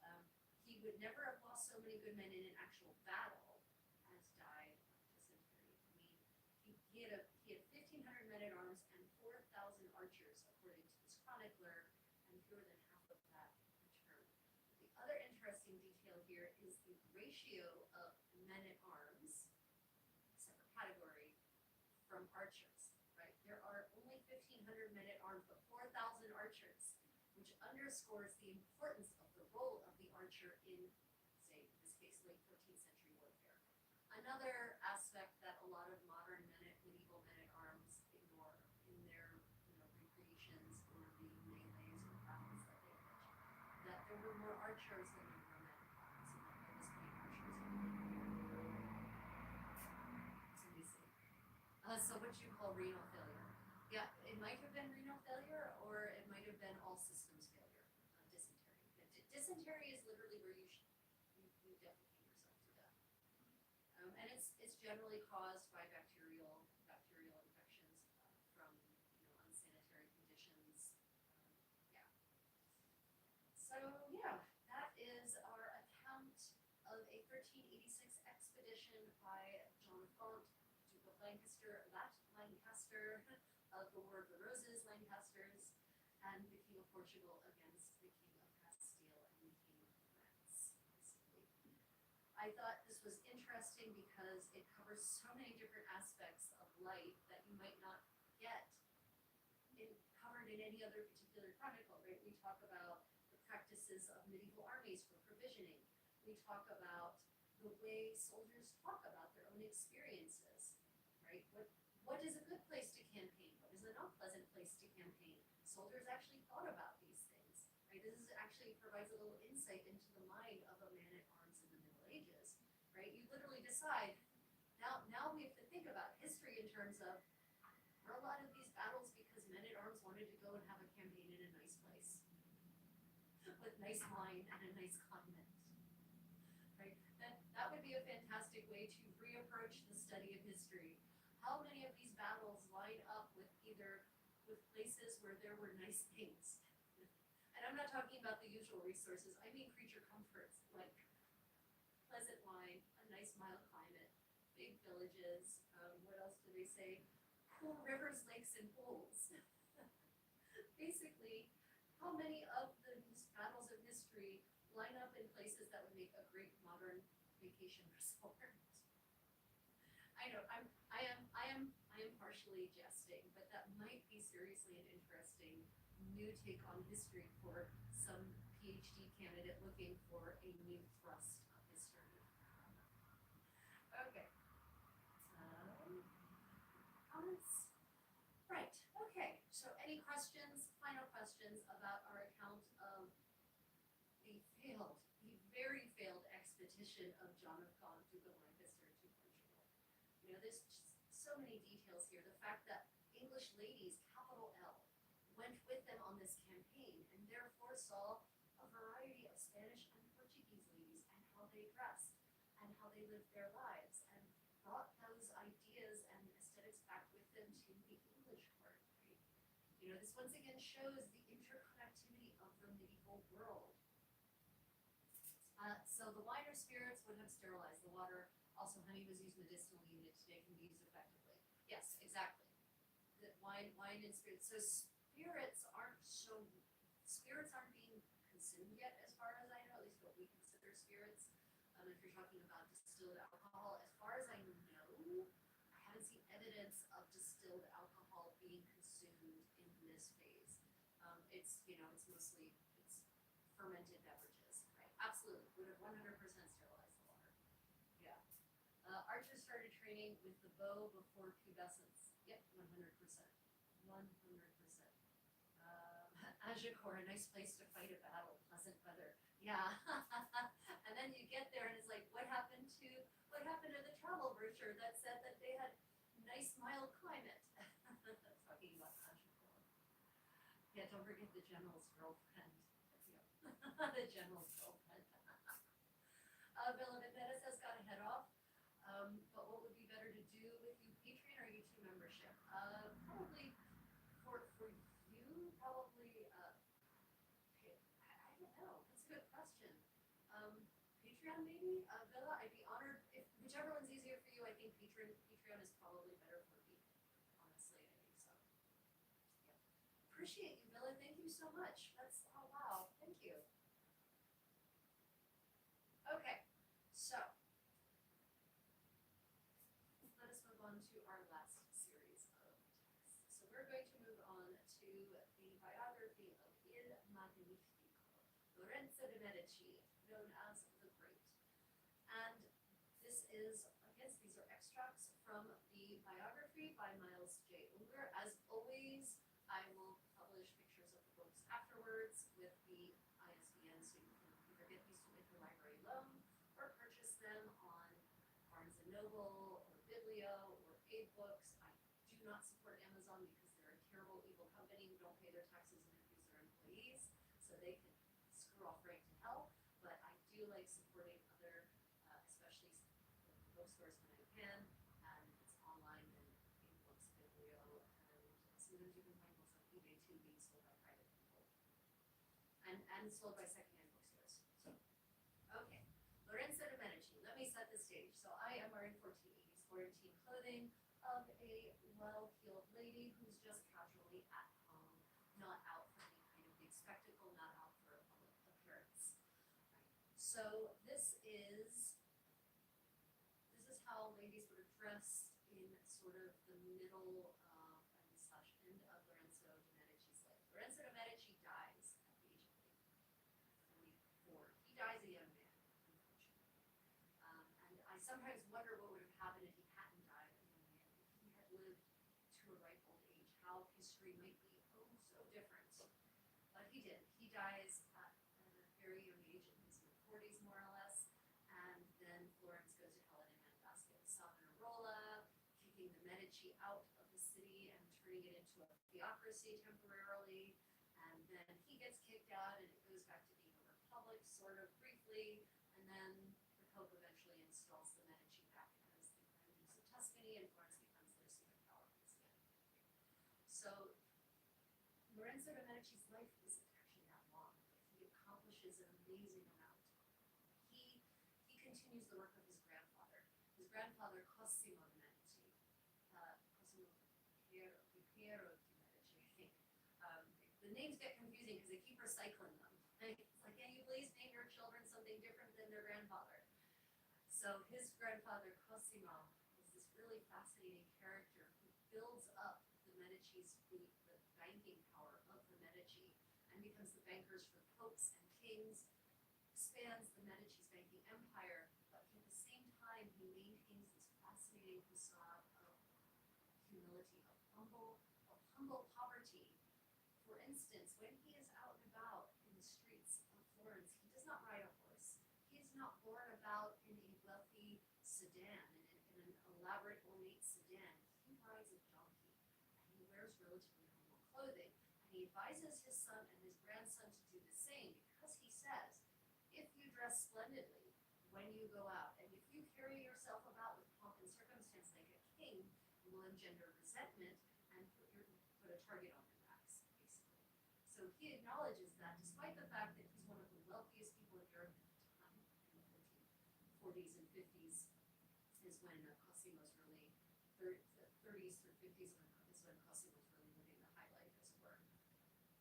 Um, he would never have lost so many good men in an actual battle as died of dysentery. I mean, he had 1,500 men-at-arms and 4,000 archers, according to this chronicler, and fewer than half of that returned. The other interesting detail here is the ratio of men-at-arms, separate category, from archers, right? There are only 1,500 men-at-arms, but 4,000 archers, which underscores the importance of the role of the archer in, say, in this case, late 14th century warfare. Another aspect that a lot of modern medieval men-at-arms ignore in their, recreations or the melees or battles that they pitch, that there were more archers than there were men-at-arms, and that by this point archers had so we see. So what you call renal failure. Yeah, it might have been renal failure, or it might have been all systems failure, dysentery. Dysentery is literally where you defecate yourself to death. And it's generally caused by bacterial infections from unsanitary conditions. Yeah. So yeah, that is our account of a 1386 expedition by John of Gaunt, Duke of Lancaster, of the War of the Roses, Lancasters, and the King of Portugal against the King of Castile and the King of France, basically. I thought this was interesting because it covers so many different aspects of life that you might not get covered in any other particular chronicle, right? We talk about the practices of medieval armies for provisioning. We talk about the way soldiers talk about their own experiences, right? What is a good place to campaign? What is an unpleasant place to campaign? Soldiers actually thought about these things, right? This actually provides a little insight into the mind of a man-at-arms in the Middle Ages, right? You literally decide, now we have to think about history in terms of, were a lot of these battles because men-at-arms wanted to go and have a campaign in a nice place with nice wine and a nice climate, right? That would be a fantastic way to reapproach the study of history. How many of these battles line up with places where there were nice things? And I'm not talking about the usual resources, I mean creature comforts, like pleasant wine, a nice mild climate, big villages, what else do they say? Cool rivers, lakes, and pools. Basically, how many of these battles of history line up in places that would make a great modern vacation resort? I know, I am partially jesting, but that might be seriously an interesting new take on history for some PhD candidate looking for a new thrust of history. Okay. Comments? Right, okay. So any questions, final questions about our account of the very failed expedition of John of Gaunt, Duke of Lancaster, to Portugal? There's so many details here. The fact that English ladies, capital L, went with them on this campaign and therefore saw a variety of Spanish and Portuguese ladies and how they dressed and how they lived their lives and brought those ideas and aesthetics back with them to the English court, right? This once again shows the interconnectivity of the medieval world. So the wine or spirits would have sterilized the water. Also, honey was used medicinally, and it today can be used effectively. Yes, exactly. The wine and spirits. So spirits aren't being consumed yet, as far as I know, at least what we consider spirits. If you're talking about distilled alcohol, as far as I know, I haven't seen evidence of distilled alcohol being consumed in this phase. It's mostly fermented beverages, right? Absolutely, would have 100% sterilized the water. Yeah. Archers started training with the bow before pubescence. Yep, 100%. 100%. Agincourt, a nice place to fight a battle, pleasant weather. Yeah. And then you get there and it's like, what happened to the travel brochure that said that they had nice mild climate? Talking about Agincourt. Yeah, don't forget the general's girlfriend. The general's girlfriend. Villa Vendetta says, gotta head off. Patreon maybe, Villa. I'd be honored if whichever one's easier for you. I think Patreon is probably better for me. Honestly, I think so. Yeah. Appreciate you, Villa. Thank you so much. That's oh wow. Thank you. Okay, so let us move on to our last series of texts. So we're going to move on to the biography of Il Magnifico, Lorenzo de Medici, known as the Great. And this is, again, these are extracts from the biography by Miles J. Unger. As always, I will publish pictures of the books afterwards with the ISBN, so you can either get these from interlibrary loan or purchase them on Barnes & Noble or Biblio or Aid Books. I do not support Amazon because they're a terrible, evil company who don't pay their taxes and abuse their employees, so they can screw off right to hell. But I do like supporting other, especially bookstores when I can, and it's online and Aid Books, Biblio, and sometimes you can find books on eBay too being sold by private people and sold by secondhand bookstores. So, okay. Lorenzo de Medici, let me set the stage. So I am wearing 1480s Florentine clothing of a well-heeled lady who's just casually at home, not out for any kind of big spectacle, not out for a public appearance. Right. So this is how ladies would have dressed in sort of the middle of slash end of Lorenzo de Medici's life. Lorenzo de Medici dies at the age of 44. He dies a young man, unfortunately. And I sometimes wonder what would have happened if he hadn't died a young man, if he had lived to a ripe old age, how history might be oh so different. But he did. He dies at a very young age, in his mid-40s more or less, and then Florence goes to hell in a handbasket. Savonarola kicking the Medici out of the city and turning it into a theocracy temporarily, and then he gets kicked out and it goes back to being a republic sort of briefly, and then the Pope eventually installs the Medici back as the Grand Dukes of Tuscany, and Florence becomes their seat of power once again. So Lorenzo de Medici's life isn't actually that long, but he accomplishes an amazing amount. He continues the work of his grandfather. His grandfather, Cosimo de Medici, Cosimo Piero de Medici. The names get confusing because they keep recycling them. It's like, can you please name your children something different than their grandfather? So his grandfather, Cosimo, is this really fascinating character who builds up the Medici's fleet, the banking power of the Medici, and becomes the bankers for popes and kings, expands the Medici's banking empire, but at the same time he maintains this fascinating facade of humility, of humble poverty. For instance, when he is out and about in the streets of Florence, he does not ride a horse. He is not borne about in a wealthy sedan, in an elaborate, ornate sedan. He rides a donkey, and he wears relatively humble clothing. And he advises his son and his grandson to do the same because he says, if you dress splendidly when you go out, and if you carry yourself about with pomp and circumstance like a king, you will engender resentment and put a target on your backs, basically. So he acknowledges that despite the fact that he's one of the wealthiest people in Europe at the time, in the 1440s and 50s, is when Cosimo's really, 30s through 50s is when Cosimo's really living the high life, as it were.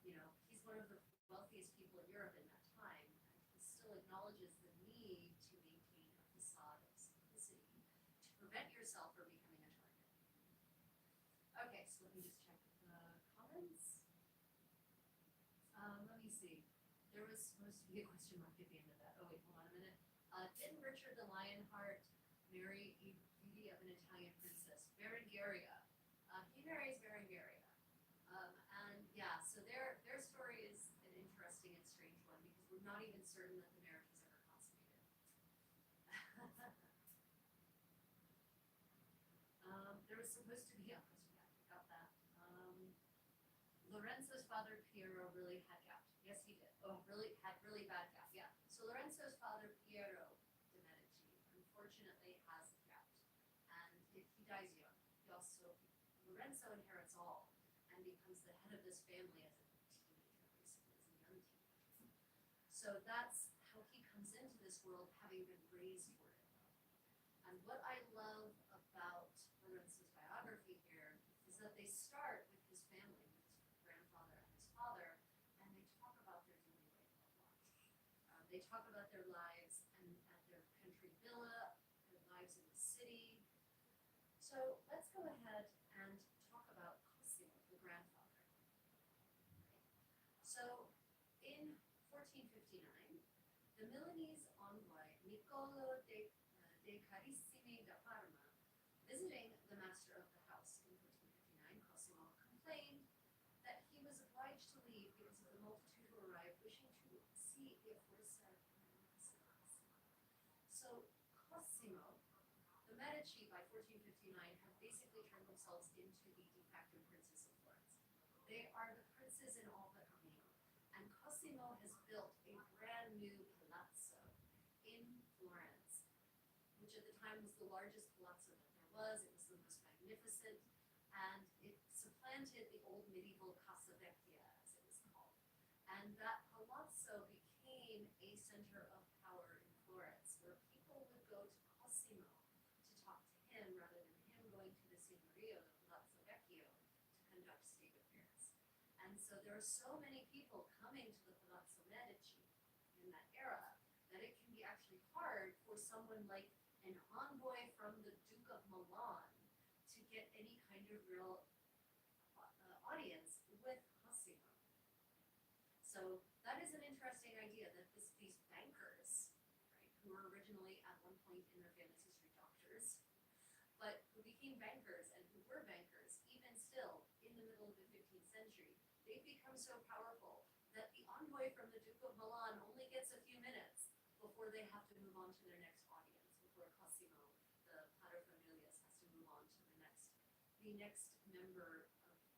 You know, he's one of the wealthiest people in Europe in that time, and he still acknowledges the need to maintain a facade of simplicity to prevent yourself from becoming a target. Okay, so let me just check the comments. Let me see. There was supposed to be a question mark at the end of that. Oh wait, hold on a minute. Didn't Richard the Lionheart marry a beauty of an Italian princess, Berengaria? He marries Berengaria. And yeah, so their story is an interesting and strange one because we're not even certain that the marriage was ever consummated. There was supposed to be a question, yeah, I got that. Lorenzo's father Piero really had gout. Yes, he did. Oh, really had really bad gout. Yeah. So Lorenzo's father Piero de Medici unfortunately has gout, and he dies young. Lorenzo inherits all and becomes the head of this family as a teenager, basically, as a young teenager. So that's how he comes into this world having been raised for it. And what I love about Lorenz's biography here is that they start with his family, with his grandfather and his father, and they talk about their daily life a lot. They talk about their lives and at their country villa, their lives in the city. So let's go ahead and talk about Cosimo, the grandfather. So in 1459, the Milanese envoy Niccolo de Carissimi da Parma, visiting the master of the house in 1459, Cosimo complained that he was obliged to leave because of the multitude who arrived wishing to see the aforesaid magnificence. So Cosimo, the Medici by 1459 have basically turned themselves into the de facto princes of Florence. They are the princes in all but name. And Cosimo has built a brand new palazzo in Florence, which at the time was the largest palazzo that there was. It was the most magnificent, and it supplanted the old medieval Casa Vecchia, as it was called. And that palazzo became a center of power in Florence, where people would go to Cosimo to talk to him rather than him going to the Signoria, the Palazzo Vecchio, to conduct state affairs. And so there are so many people coming to the Palazzo Medici in that era that it can be actually hard for someone like an envoy from the Duke of Milan to get any kind of real audience with Cosimo. So that is an interesting idea that these bankers, right, who were originally at one point in their family's history doctors, but who became bankers and who were bankers even still in the middle of the 15th century, they've become so powerful that the envoy from the Duke of Milan only gets a few minutes before they have to move on to their next audience, before Cosimo, the paterfamilias, has to move on to the next member of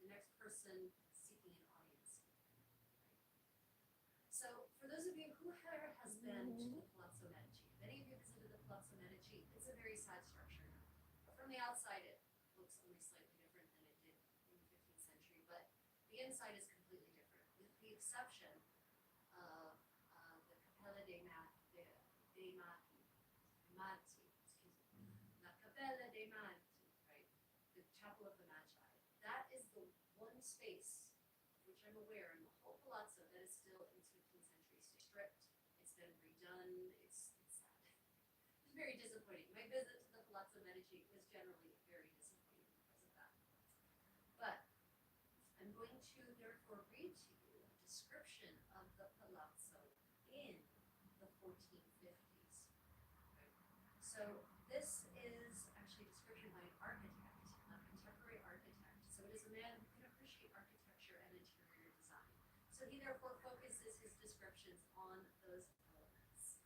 the next person seeking an audience. Right? So for those of you who has been to the Palazzo Medici, if any of you visited the Palazzo Medici, it's a very sad structure. From the outside, it looks only slightly different than it did in the 15th century, but the inside is completely different, with the exception of the Cappella dei Marti, La Cappella dei Marti, right? The Chapel of the Magi. That is the one space of which I'm aware in the whole palazzo that is still in its 15th century stripped. It's been redone. It's sad. It's very disappointing. My visit to the Palazzo Medici was generally very disappointing because of that. But I'm going to therefore read to you a description of the palazzo in the 1450s. Okay. So this is actually a description by an architect, a contemporary architect. So it is a man who can appreciate architecture and interior design. So he therefore focuses his descriptions on those elements.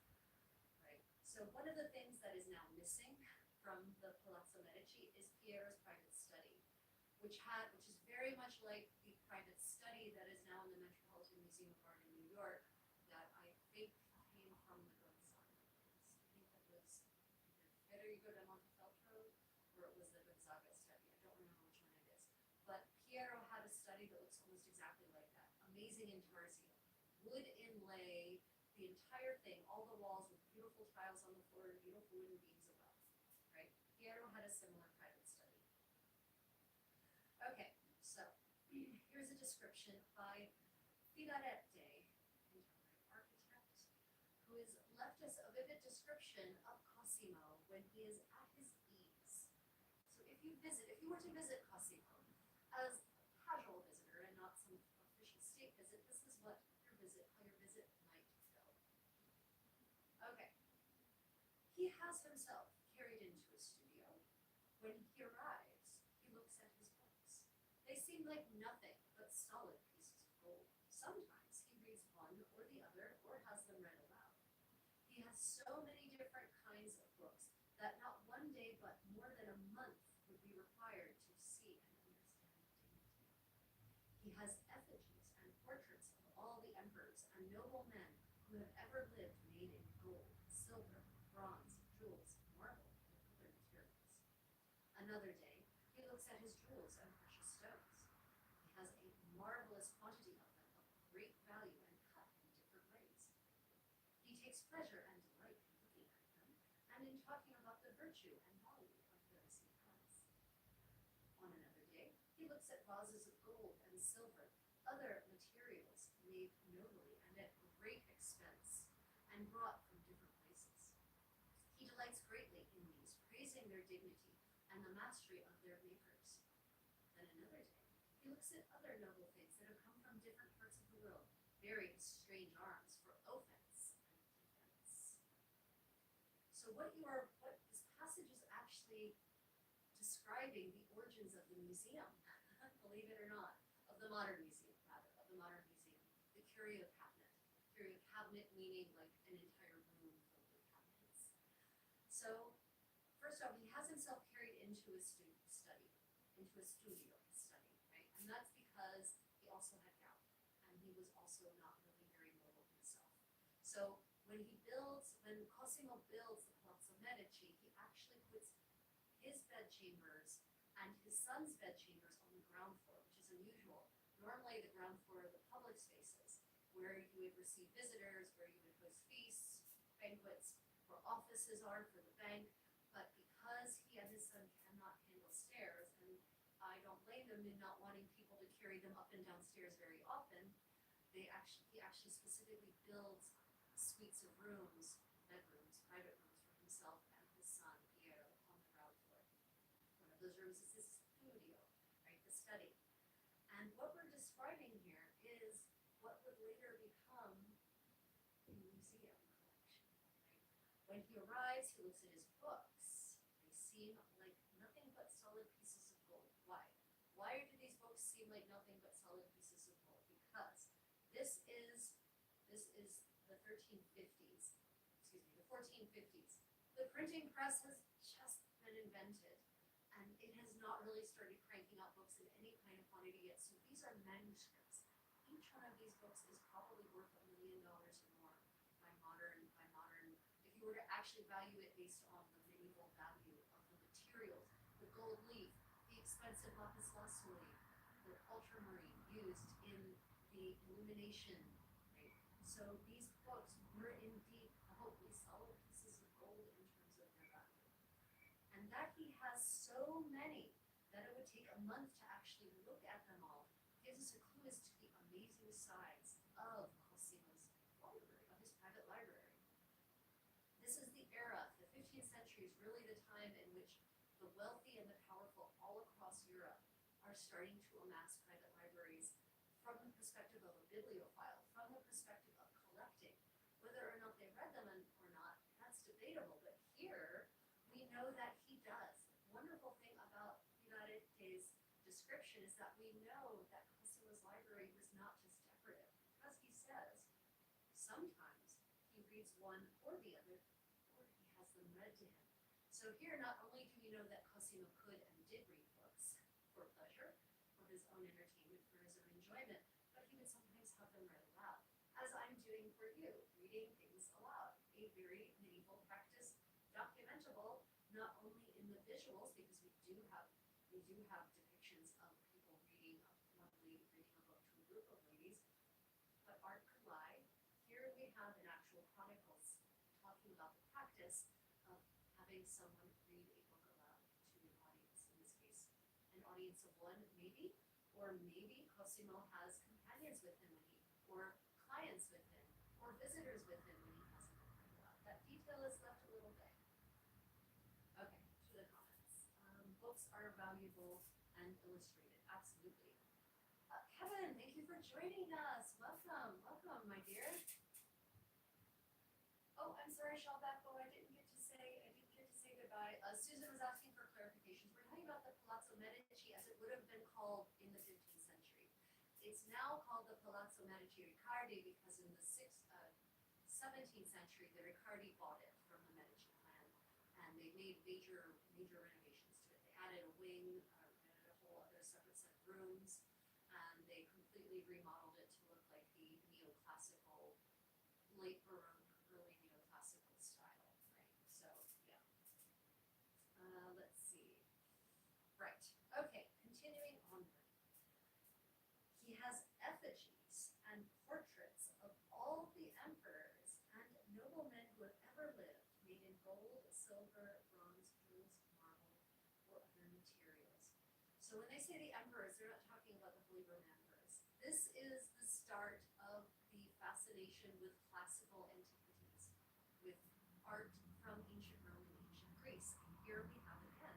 Right. So one of the things that is now missing from the Palazzo Medici is Piero's private study, which is very much like the private study that is now in the Metropolitan Museum of Art in New York, that I think came from the Gonzaga days. I think that was either Federico da Montefeltro or it was the Gonzaga study. I don't remember which one it is. But Piero had a study that looks almost exactly like that. Amazing intarsia. Wood inlay, the entire thing, all the walls with beautiful tiles on the floor and beautiful wooden beams above. Right? Piero had a similar private study. Okay, so here's a description by Filarete, contemporary architect, who has left us a vivid description of Cosimo when he is at his ease. So if you were to visit Cosimo as a casual visitor and not some official state visit, this is how your visit might go. Okay. He has himself carried into his studio. When he arrives, he looks at his books. They seem like nothing but solid pieces of gold. Sometimes he reads one or the other or has them read aloud. He has so many different kinds of books that not one day but more than a month would be required to see and understand dignity. He has effigies and portraits of all the emperors and noble men who have ever lived made in gold, silver, bronze, jewels, marble, and other materials. Another day, he looks at his jewels and precious stones. He has a marvelous quantity of them of great value and cut in different ways. He takes pleasure and delight and in talking about the virtue and value of those he has. On another day, he looks at vases of gold and silver, other materials made nobly and at great expense, and brought from different places. He delights greatly in these, praising their dignity and the mastery of their makers. Then another day, he looks at other noble things that have come from different parts of the world, bearing strange arms for offense and defense. So what this passage is actually describing the origins of the museum, believe it or not, of the modern museum, rather, of the modern museum, the curio cabinet. Curio cabinet meaning like an entire room filled with cabinets. So, first off, he has himself carried into his study, into a studio study, right? And that's because he also had gout, and he was also not really very mobile himself. So when Cosimo builds the Palazzo Medici, he actually puts his bedchambers and his son's bedchambers on the ground floor, which is unusual. Normally, the ground floor are the public spaces where you would receive visitors, where you would host feasts, banquets, where offices are for the bank. But because he and his son cannot handle stairs, and I don't blame them in not wanting people to carry them up and down stairs very often, he actually specifically builds suites of rooms, bedrooms, private rooms for himself and his son Piero on the ground floor. One of those rooms is his studio, right, the study. And what we're describing here is what would later become a museum collection, right? When he arrives, he looks at his books. They seem like nothing but solid pieces of gold. Why? Why do these books seem like nothing but solid pieces of gold? Because this is the 1350s, excuse me, the 1450s. The printing press has just been invented, and it has not really started cranking out books in any kind of quantity yet. So these are manuscripts. Each one of these books is probably worth $1 million or more if you were to actually value it based on the medieval value of the materials, the gold leaf, the expensive lapis lazuli, the ultramarine used in the illumination, right? So these books were indeed probably solid pieces of gold in terms of their value. And that he has so many that it would take a month to actually look at them all gives us a clue as to the amazing size of Cosimo's library, of his private library. This is the era, the 15th century is really the time in which the wealthy and the powerful all across Europe are starting to amass private libraries from the perspective of a bibliophile, from the perspective of collecting. Whether or not they read them or not, that's debatable, but here we know that he does. The wonderful thing about Filarete's description is that we know that Cosimo's library was not just decorative, because he says sometimes he reads one or the other, or he has them read to him. So here not only do we know that Cosimo could and did read books for pleasure, for his own entertainment, for his own enjoyment, but he would sometimes have them read aloud, as I'm doing for you, reading things aloud, a very medieval practice, documentable not only in the visuals, because we do have depictions of people reading one lady reading a book to a group of ladies, but art could lie. Here we have an actual chronicles talking about the practice of having someone read a book aloud to an audience, in this case, an audience of one, maybe, or maybe Cosimo has companions with him or clients with him, or visitors with him when he has a book read aloud. That detail is left a little vague. Okay, to the comments. Books are valuable and illustrated, absolutely. Kevin, thank you for joining us. Welcome, my dear. Oh, I'm sorry, Shalbacco, I didn't get to say goodbye. Susan was asking for clarifications. We're talking about the Palazzo Medici as it would have been called in the 15th century. It's now called the Palazzo Medici Riccardi because in the 17th century, the Riccardi bought it from the Medici clan, and they made major renovations to it. They added a wing, added a whole other separate set of rooms, and they completely remodeled it to look like the neoclassical, late Baroque, early neoclassical style, right? So, yeah. Let's see. Right. Okay, continuing onward. He has effigies and portraits of all the emperors and noblemen who have ever lived, made in gold, silver, silver, bronze, jewels, marble, or other materials. So when they say the emperors, they're not talking about the Holy Roman emperors. This is the start of the fascination with classical antiquities, with art from ancient Rome and ancient Greece. And here we have again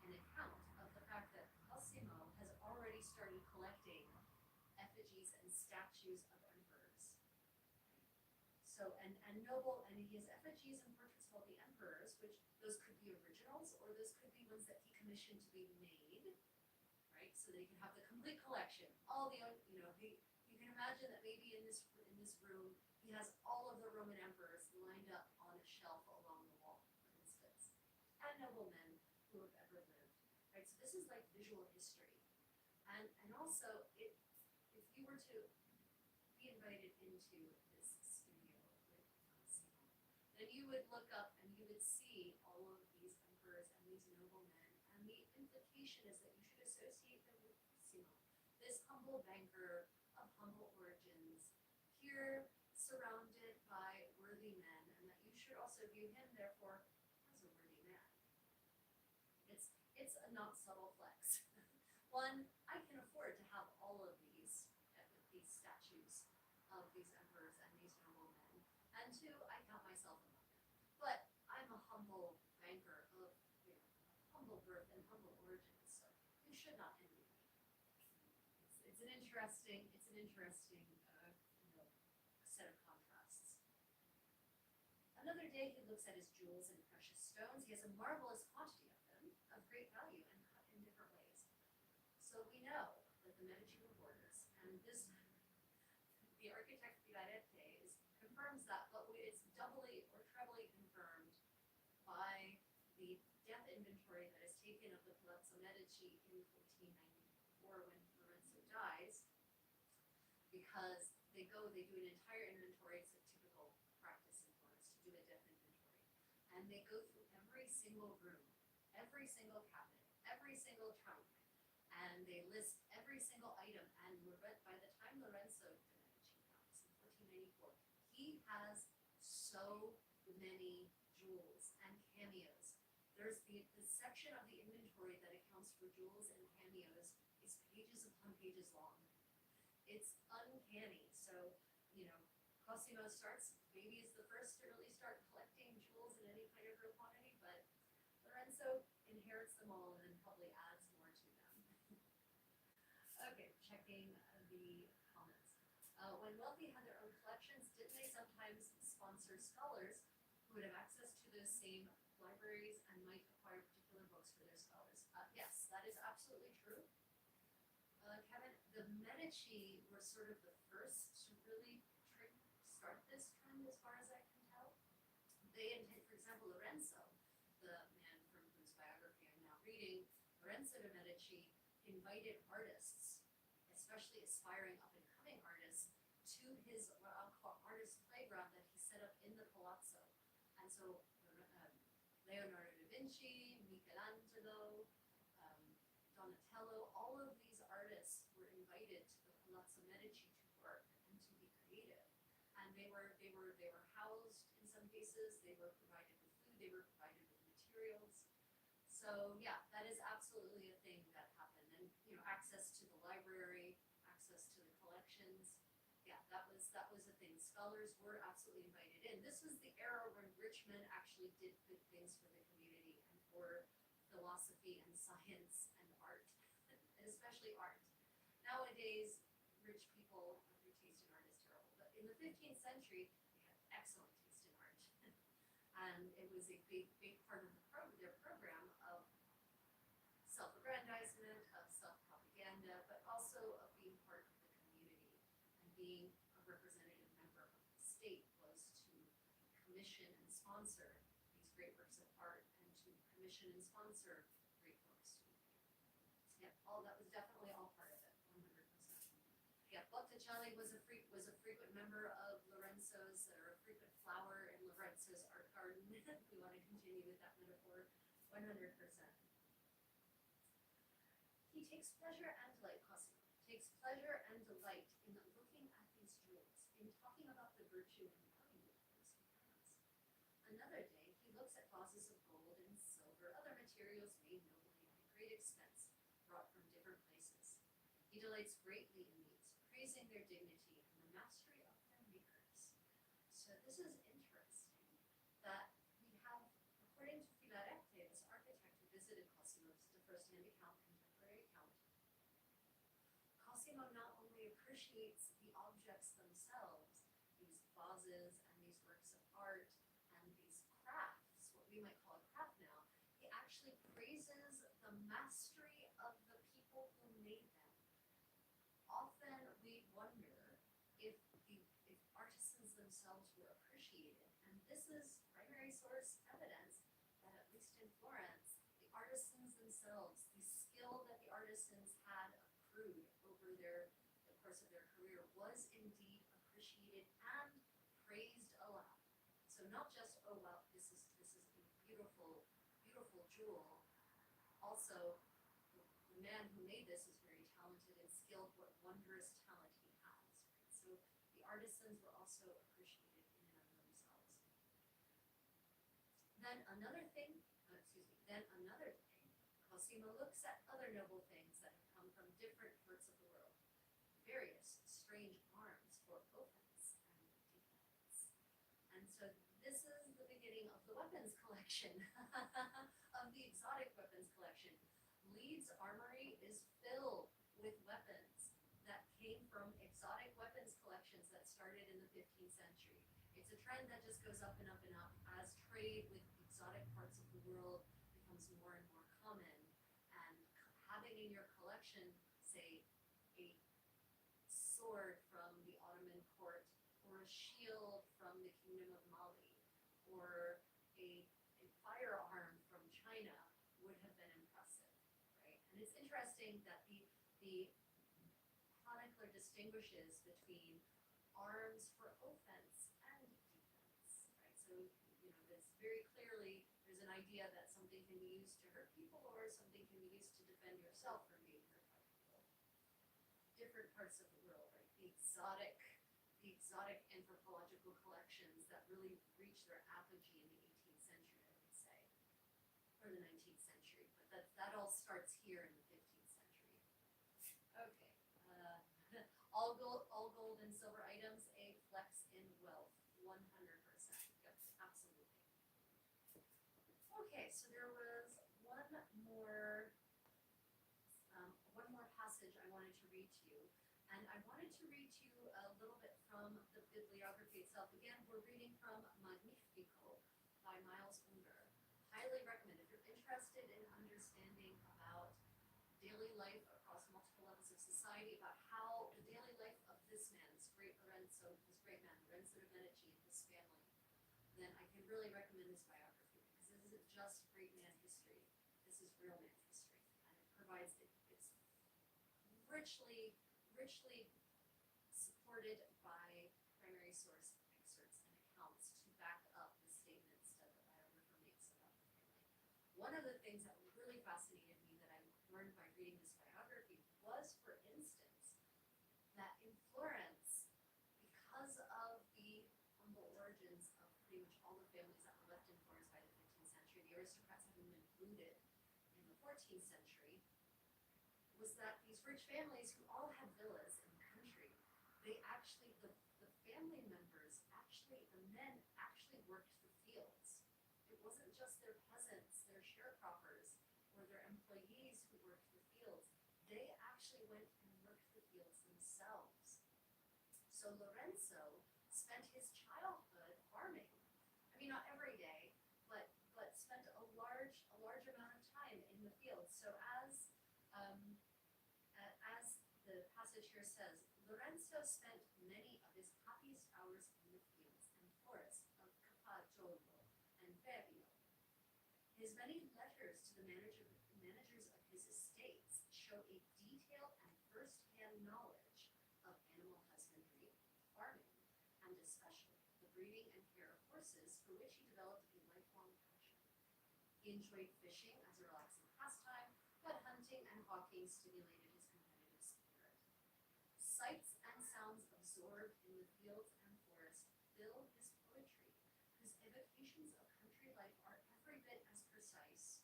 an account of the fact that Cosimo has already started collecting effigies and statues of emperors. So, and noble, and he has effigies and portraits of all the emperors, which those could be originals or those could be ones that he commissioned to be made, right? So that he can have the complete collection. All the, you can imagine that maybe in this room he has all of the Roman emperors lined up on a shelf along the wall, for instance, and noblemen who have ever lived, right? So this is like visual history, and also if you were to be invited into this studio with Cosimo, then you would look up and you would see all of these emperors and these noblemen, and the implication is that you should associate them with Cosimo, this humble banker of humble origins, here surrounded by worthy men, and that you should also view him, therefore, as a worthy man. It's a not subtle flex. One, I can afford to have all of these statues of these emperors and these noblemen, and two, I count myself among them. But I'm a humble banker of humble birth and humble origins, so you should not envy me. It's an interesting set of contrasts. Another day he looks at his jewels and precious stones. He has a marvelous quantity of them, of great value and cut in different ways. So we know that the Medici were hoarders, and the architect Filarete confirms that, but it's doubly or trebly confirmed by the death inventory that is taken of the Palazzo Medici in 1494 when Lorenzo dies, because they do an entire inventory. It's a typical practice in Florence to do a death inventory, and they go through every single room, every single cabinet, every single trunk, and they list every single item. And by the time Lorenzo de Medici dies in 1494, he has so many jewels and cameos. There's the section of the inventory that accounts for jewels and cameos is pages upon pages long. It's uncanny. So, Cosimo maybe is the first to really start collecting jewels in any kind of real quantity, but Lorenzo inherits them all and then probably adds more to them. Okay, checking the comments. When wealthy had their own collections, didn't they sometimes sponsor scholars who would have access to those same libraries and might acquire particular books for their scholars? Yes, that is absolutely true. Kevin, the Medici were sort of the first to really start this trend, as far as I can tell. For example, Lorenzo, the man from whose biography I'm now reading, Lorenzo de Medici invited artists, especially aspiring up-and-coming artists, to his what I'll call artist playground that he set up in the palazzo. And so Leonardo da Vinci, Michelangelo, Donatello, all of these artists were invited to the Palazzo Medici to work and to be creative. And they were housed in some cases, they were provided with food, they were provided with materials. So yeah, that is absolutely a thing that happened. And access to the library, access to the collections, yeah, that was a thing. Scholars were absolutely invited in. This was the era when rich men actually did good things for the community and for philosophy and science and art, and especially art. Nowadays, rich people, their taste in art is terrible, but in the 15th century, they had excellent taste in art. And it was a big part of their program of self-aggrandizement, of self-propaganda, but also of being part of the community. And being a representative member of the state was to commission and sponsor these great works of art, and to commission and sponsor great books. Yeah, that was definitely all part of it, 100%. Yeah, Botticelli was a frequent member of Lorenzo's, or a frequent flower in Lorenzo's art garden. We want to continue with that metaphor, 100%. He takes pleasure and delight, Cosimo, takes pleasure and delight in looking at these jewels, in talking about the virtue and value of those components. Another day, he looks at vases of gold silver, other materials made nobly and at great expense, brought from different places. He delights greatly in these, praising their dignity and the mastery of their makers. So this is interesting that we have, according to Filarete, this architect who visited Cosimo, this is the first-hand account, contemporary account. Cosimo not only appreciates the objects themselves, these vases and these works of art and these crafts, what we might call a craft now, he actually praises the mastery of the people who made them. Often we wonder if artisans themselves were appreciated, and this is primary source evidence that at least in Florence, the artisans themselves, the skill that the artisans had accrued over the course of their career was indeed appreciated and praised aloud. So not just, oh wow, this is a beautiful, beautiful jewel. Also, the man who made this is very talented and skilled, what wondrous talent he has. Right? So the artisans were also appreciated in and of themselves. Then another thing, Cosimo looks at other noble things that have come from different parts of the world. Various strange arms for offense and defense. And so this is the beginning of the weapons collection, of the exotic weapons collection. Leeds Armory is filled with weapons that came from exotic weapons collections that started in the 15th century. It's a trend that just goes up and up and up as trade with exotic parts of the world becomes more and more common. And having in your collection, say, a sword from the Ottoman court, or a shield from the Kingdom of Mali, or a firearm from China would have been impressive, right? And it's interesting that the chronicler distinguishes between arms for offense and defense, right? So, it's very clearly, there's an idea that something can be used to hurt people or something can be used to defend yourself from being hurt by people. Different parts of the world, right? The exotic anthropological collections that really reached their apogee in the 18th century, I would say, or the 19th century, but that all starts here in the 15th century. Okay, all gold and silver items, a flex in wealth, 100%. Yep, absolutely. Okay, so there was one more passage I wanted to read to you. And I wanted to read to you a little bit from the bibliography itself. Again, we're reading from Magnifico by Miles Unger. Highly recommend if you're interested in understanding about daily life across multiple levels of society, about how the daily life of this man, this great man, Lorenzo de' Medici and his family, then I can really recommend this biography because this isn't just great man history. This is real man history. And it provides, it's richly supported by primary source excerpts and accounts to back up the statements that the biographer makes about the family. One of the things that really fascinated me that I learned by reading this biography was, for instance, that in Florence, because of the humble origins of pretty much all the families that were left in Florence by the 15th century, the aristocrats having been included in the 14th century, was that these rich families who all had villas in the country, they actually, the family members, the men actually worked the fields. It wasn't just their peasants, their sharecroppers, or their employees who worked the fields. They actually went and worked the fields themselves. So Lorenzo spent his childhood farming. I mean, not every day, but spent a large amount of time in the fields. So as the passage here says, Lorenzo spent many of his happiest hours in the fields and forests of Capaggiolo and Verio. His many letters to the managers of his estates show a detailed and first-hand knowledge of animal husbandry, farming, and especially the breeding and care of horses, for which he developed a lifelong passion. He enjoyed fishing as a relaxing pastime, but hunting and hawking stimulated his competitive spirit. Sights and sounds absorbed in the fields and forests fill his poetry, whose evocations of country life are every bit as precise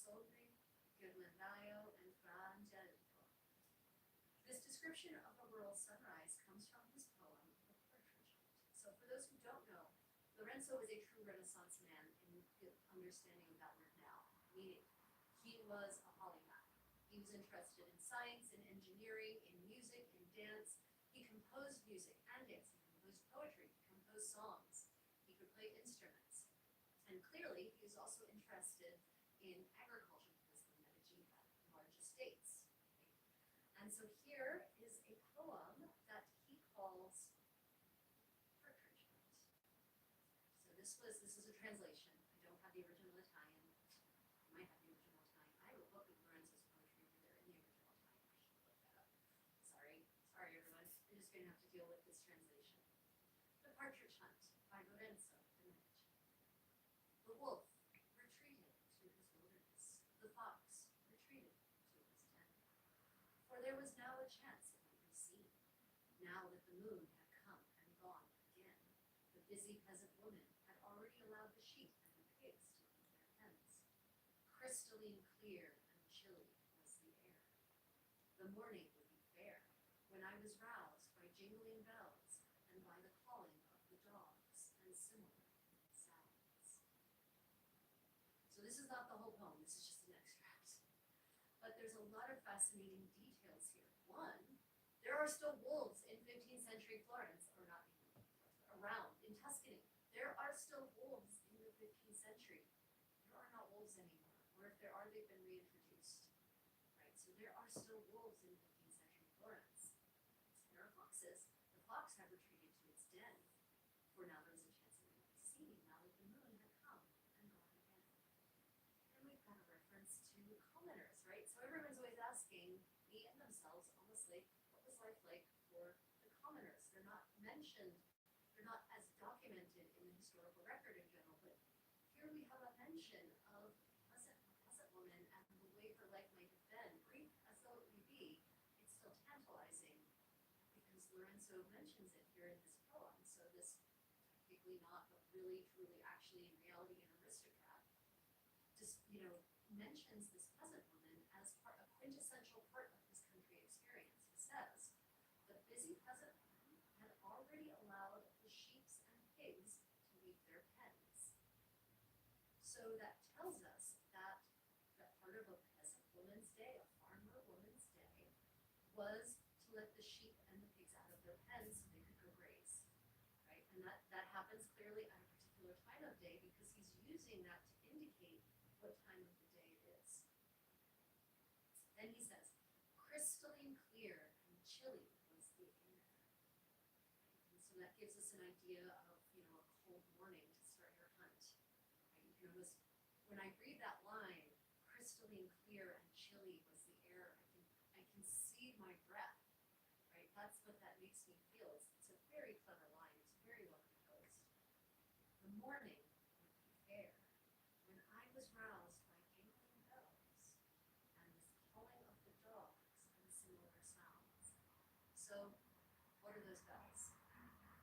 sobre Ghirlandaio and Frangelico. This description of a rural sunrise comes from his poem, The Partridge Hunt. So for those who don't know, Lorenzo was a true Renaissance man in the understanding of that word now, meaning he was a polymath. He was interested in science, in engineering, in music, in dance. He composed music and dance. He composed poetry. He composed songs. He could play instruments. And clearly, he was also interested in agriculture because the Medici had large estates. And so here is a poem that he calls Partridge Hunt. So this is a translation. I don't have the original Italian. I might have the original Italian. I have a book of Lorenzo's poetry over there in the original Italian. I should look that up. Sorry everyone. I'm just going to have to deal with this translation. The Partridge Hunt by Lorenzo de Medici. The wolf retreated to his wilderness. The fox retreated to his den. For there was now a chance it might be seen. Now that the moon had come and gone again, the busy peasant woman had already allowed the sheep and the pigs to leave their pens. Crystalline clear and chilly was the air. The morning would be fair when I was roused by jingling bells and by the calling of the dogs and similar sounds. So this is not the whole poem, this is just an extract. But there's a lot of fascinating details here. One, there are still wolves in 15th century Florence, or not even around, in Tuscany. There are still wolves in the 15th century. There are not wolves anymore, or if there are, they've been reintroduced. Right? So there are still wolves in 15th century Florence. There are foxes. The fox had retreated to its den, for now there was a chance it might be seen, now that the moon had come and gone again. And we've got a reference to commoners, right? So everyone's always asking me and themselves, honestly, what was life like for the commoners? They're not mentioned, they're not as documented in the historical record in general, but here we have a mention of a peasant woman and the way her life might have been. Brief as though it may be, it's still tantalizing because Lorenzo mentions it here in this poem. So this technically not, but really, truly, actually, in reality, an aristocrat, just, mentions this peasant woman as a quintessential part of his country experience. He says, the busy peasant woman had already allowed the sheep and pigs to leave their pens. So that tells us that part of a peasant woman's day, a farmer woman's day, was to let the sheep and the pigs out of their pens so they could go graze. Right? And that happens clearly at a particular time of day because he's using that to indicate what time of the day it is. Then he says, crystalline clear and chilly was the air. And so that gives us an idea of, a cold morning to start your hunt. Right? You can almost, when I read that line, crystalline clear and chilly was the air, I can see my breath. Right? That's what that makes me feel. It's a very clever line. It's very well composed. The morning would be fair when I was roused by jingling bells and this calling of the dogs and similar sounds. So, what are those bells?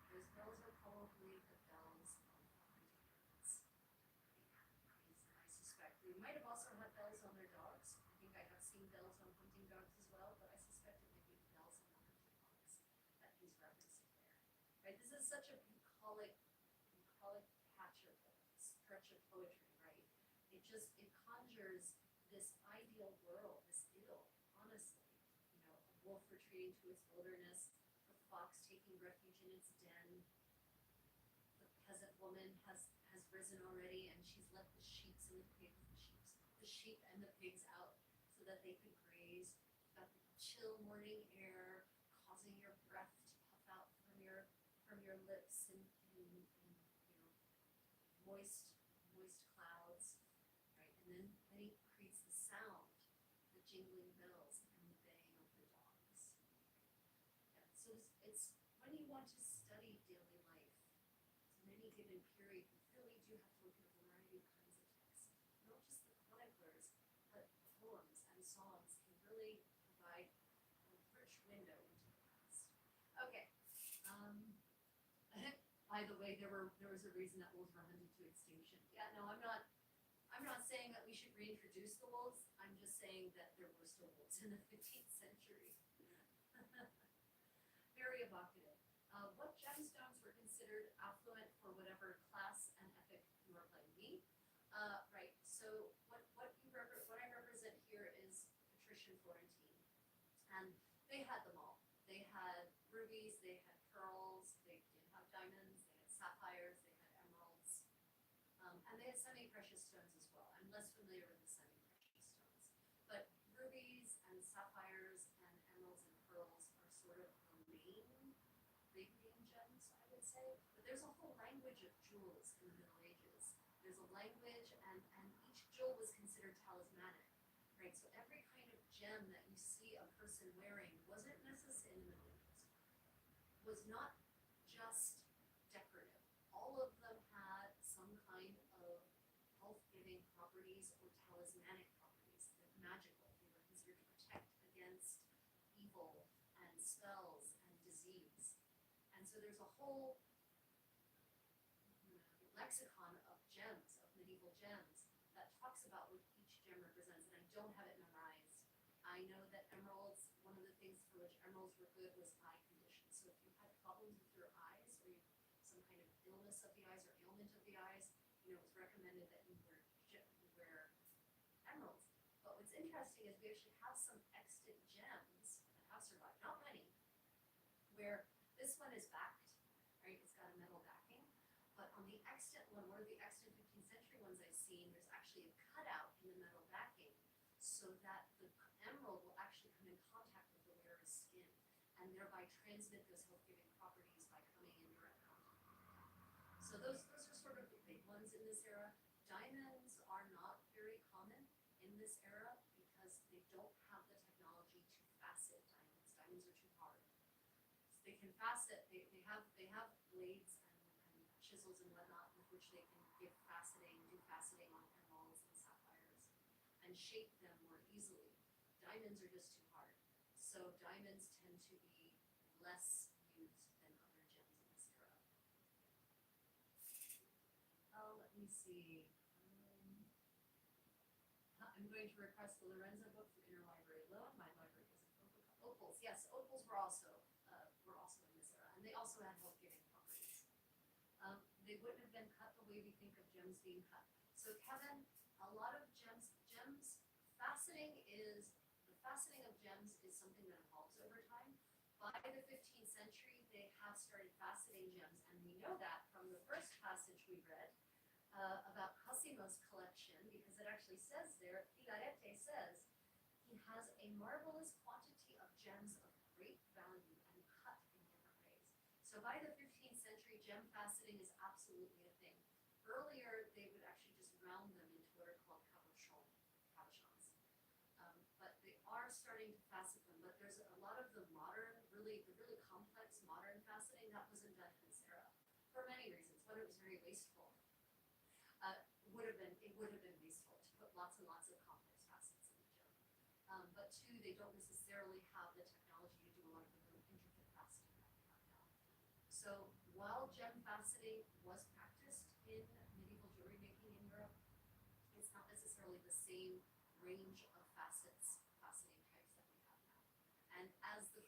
Those bells are probably the bells of hunting birds. I suspect we might have also had bells on their dogs. I think I have seen bells on hunting dogs as well, but I suspect it may be the bells on the hunting dogs that he's referencing there. Right? This is such a bucolic stretch of poetry, right? It conjures this ideal world, this idyll, honestly. A wolf retreating to its wilderness, the fox taking refuge in its den, the peasant woman has risen already and she's let the sheep and the pigs out so that they could graze. You've got the chill morning air causing your breath to puff out from your lips in moist clouds, right? And then he creates the sound, the jingling bells and the baying of the dogs. Yeah, so it's when you want to study daily life, in any given period, you really do have to look at a variety of kinds of texts. Not just the chroniclers, but poems and songs can really provide a rich window into the past. Okay. By the way, there was a reason that wolves were hunted to extinction. Yeah, no, I'm I'm not saying that we should reintroduce the wolves, I'm just saying that there were still wolves in the 15th century. Very evocative. What gemstones were considered affluent for whatever class and epoch you are playing me? Right, so what I represent here is patrician Florentine. And they had them all. They had rubies, they had pearls, they did have diamonds, they had sapphires, they had emeralds, and they had semi-precious stones as well. I'm less familiar with the semi-precious stones. But rubies and sapphires and emeralds and pearls are sort of the main big name gems, I would say. But there's a whole language of jewels in the Middle Ages. There's a language, and each jewel was considered talismanic, right? So every kind of gem that you see a person wearing wasn't necessarily in the Middle Ages, was not just decorative. All of them had some kind of health-giving properties or talismanic properties. They're magical. They were considered to protect against evil and spells and disease. And so there's a whole lexicon of gems, of medieval gems, that talks about what each gem represents, and I don't have it memorized. I know that emeralds, one of the things for which emeralds were good was eye condition. So if you had problems with your eyes, or you, some kind of illness of the eyes or ailment of the eyes, it was recommended that you wear emeralds. But what's interesting is we actually have some extant gems that have survived, not many, where this one is backed, right? It's got a metal backing. But on the extant one of the extant 15th century ones I've seen, there's actually a cutout in the metal backing so that the emerald will actually come in contact with the wearer's skin and thereby transmit those health-giving properties by coming in direct contact. So those are sort of the big ones in this era. Diamonds are not very common in this era because they don't have the technology to facet diamonds. Diamonds are too hard. So they can facet, they have blades and chisels and whatnot with which they can do faceting on emeralds and sapphires and shape them more easily. Diamonds are just too hard. So diamonds tend to be less used than other gems in this era. Let me see. I'm going to request the Lorenzo book for interlibrary loan. My library isn't opals. Yes, opals were also in this era, and they also had health-giving properties. They wouldn't have been cut the way we think of gems being cut. So Kevin, a lot of gems, the faceting of gems is something that evolves over time. By the 15th century, they have started faceting gems, and we know that from the first passage we read about Cosimo's collection, because it actually says there, Filarete says, he has a marvelous quantity of gems of great value and cut in different ways. So by the 15th century, gem faceting is absolutely a thing. Earlier, they would actually just round them into what are called cabochons. But they are starting to facet them. But there's a lot of the really complex modern faceting that wasn't done in this era for many reasons. One, it was very wasteful. It would have been wasteful to put lots and lots of complex facets in the gem. But two, they don't necessarily have the technology to do a lot of the really intricate faceting that we have now. So while gem faceting was practiced in medieval jewelry making in Europe, it's not necessarily the same range of faceting types that we have now. And as the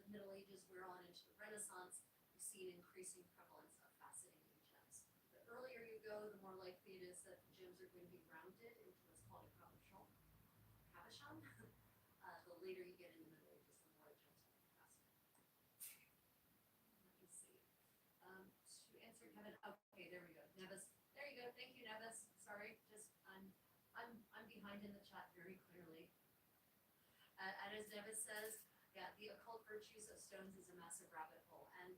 Middle Ages wear on into the Renaissance, we see an increasing prevalence of faceting in gems. The earlier you go, the more likely it is that the gems are going to be rounded into what's called a cabochon. The later you get in the Middle Ages, the more gems will be faceted. Let me see. To answer Kevin, okay, there we go. Nevis, there you go. Thank you, Nevis. Sorry, I'm behind in the chat very clearly. And as Nevis says, yeah, the occult virtues of stones is a massive rabbit hole, and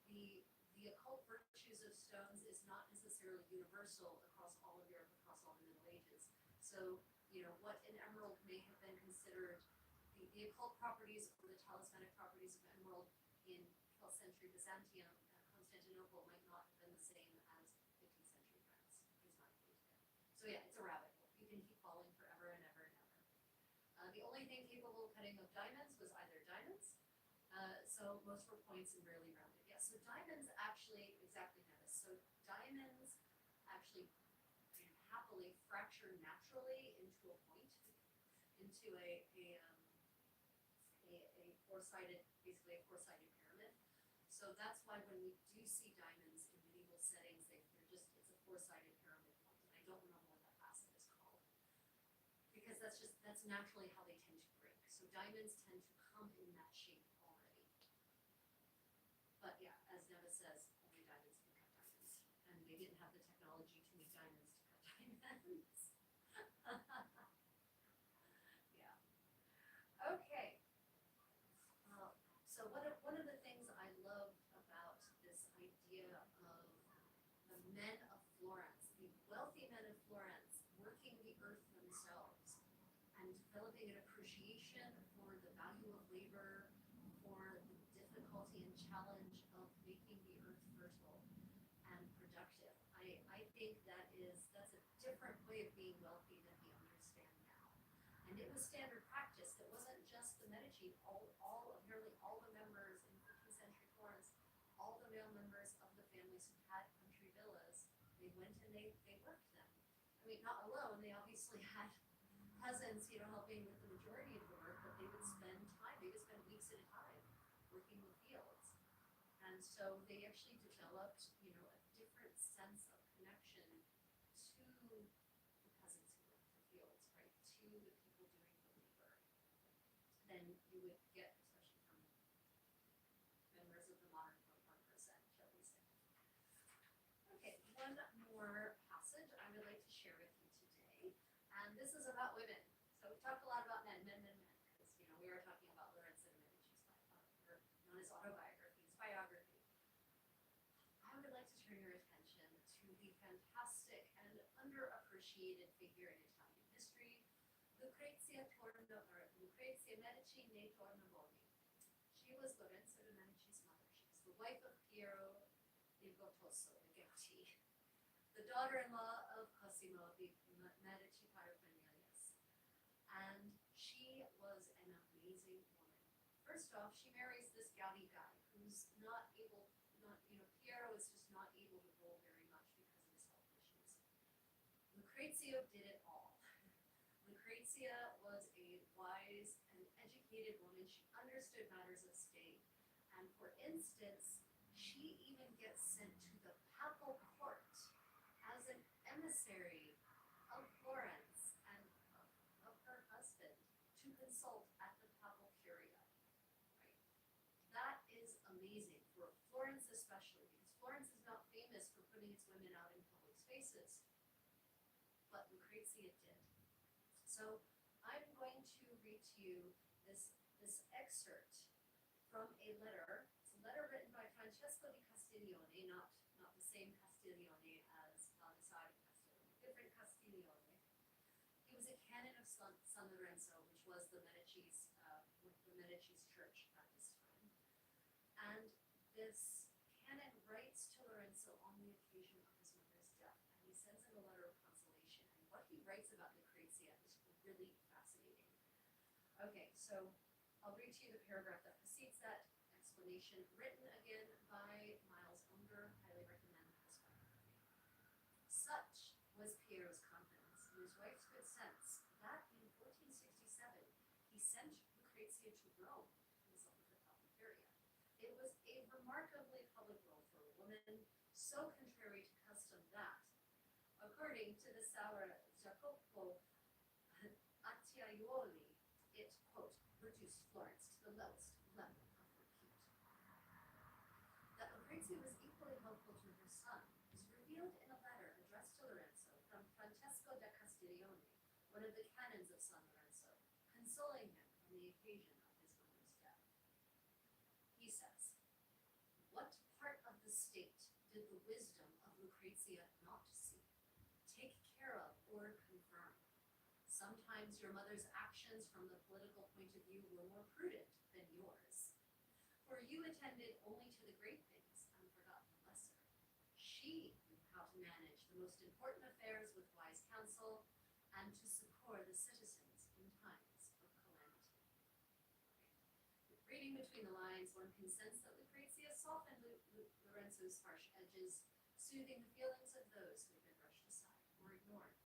the occult virtues of stones is not necessarily universal across all of Europe, across all the Middle Ages. So, what an emerald may have been considered, the occult properties or the talismanic properties of emerald in 12th century Byzantium, Constantinople might not have been the same as 15th century France. It's not the case there. So yeah, it's a rabbit hole. You can keep falling forever and ever and ever. The only thing capable of cutting of diamonds was either diamonds, so most were points and rarely rounded. Yeah, so diamonds actually, exactly Nevis. So diamonds actually happily fracture naturally into a point, into a four-sided, basically a four-sided pyramid. So that's why when we do see diamonds in medieval settings, it's a four-sided pyramid point, and I don't remember what that facet is called. Because that's naturally how they tend to break. So diamonds tend to come in that shape already. But yeah, as Neva says, only diamonds can cut diamonds. And they didn't have the technology to make diamonds to cut diamonds. Yeah. Okay. So one of the things I loved about this idea of the men of Florence, the wealthy men of Florence, working the earth themselves and developing an appreciation for the value of labor, for the difficulty and challenge of making the earth fertile and productive. I think that's a different way of being wealthy than we understand now. And it was standard practice. It wasn't just the Medici, nearly all the members in 15th century Florence, all the male members of the families who had country villas, they went and they worked them. I mean, not alone, they obviously had peasants, helping with the majority of the work, but they would spend weeks at a time working the fields. And so they actually developed, a different sense of connection to the peasants who worked the fields, right? To the people doing the labor than you would get, especially from members of the modern 21%, shall we say. Okay, one more passage I would like to share with you today, and this is about women. So we've talked a lot about men, because we are talking about Lorenzo de Medici's known as autobiography, his biography. I would like to turn your attention to the fantastic and underappreciated figure in Italian history, Lucrezia Medici nei Tornabuoni. She was Lorenzo de Medici's mother. She was the wife of Piero il Gottoso, the Gotti, the daughter-in-law of Cosimo the Medici paterfamilias. And she was an amazing woman. First off, she marries this Gotti guy who's Piero is just not able to roll very much because of his health issues. Lucrezia did it all. Lucrezia was a wise and educated woman. She understood matters of state. And for instance, she even gets sent to the papal court as an emissary of Florence and of her husband to consult at the papal curia. Right? That is amazing for Florence especially, because Florence is not famous for putting its women out in public spaces, but Lucrezia did. So I'm going to read to you this excerpt from a letter. It's a letter written by Francesco di Castiglione, not the same Castiglione as Baldassare Castiglione, different Castiglione. He was a canon of San Lorenzo, which was the Medici's church at this time. And this canon writes to Lorenzo on the occasion of his mother's death, and he sends him a letter of consolation. And what he writes about Lucrezia is really fascinating. Okay, so I'll read to you the paragraph that precedes that explanation, written again by Miles Unger. Highly recommend this biography. Such was Piero's confidence in his wife's good sense that in 1467 he sent Lucrezia to Rome to consult with the papal curia. It was a remarkably public role for a woman, so contrary to custom that, according to the sour Jacopo Acciaiuoli, it, quote, reduced Florence to the lowest level of repute. That Lucrezia was equally helpful to her son is revealed in a letter addressed to Lorenzo from Francesco da Castiglione, one of the canons of San Lorenzo, consoling him on the occasion of his mother's death. He says, "What part of the state did the wisdom of Lucrezia not see, take care of, or confirm? Sometimes your mother's actions from the political point of view were more prudent than yours. For you attended only to the great things and forgot the lesser. She knew how to manage the most important affairs with wise counsel and to succor the citizens in times of calamity." Reading between the lines, one can sense that Lucrezia softened Lorenzo's harsh edges, soothing the feelings of those who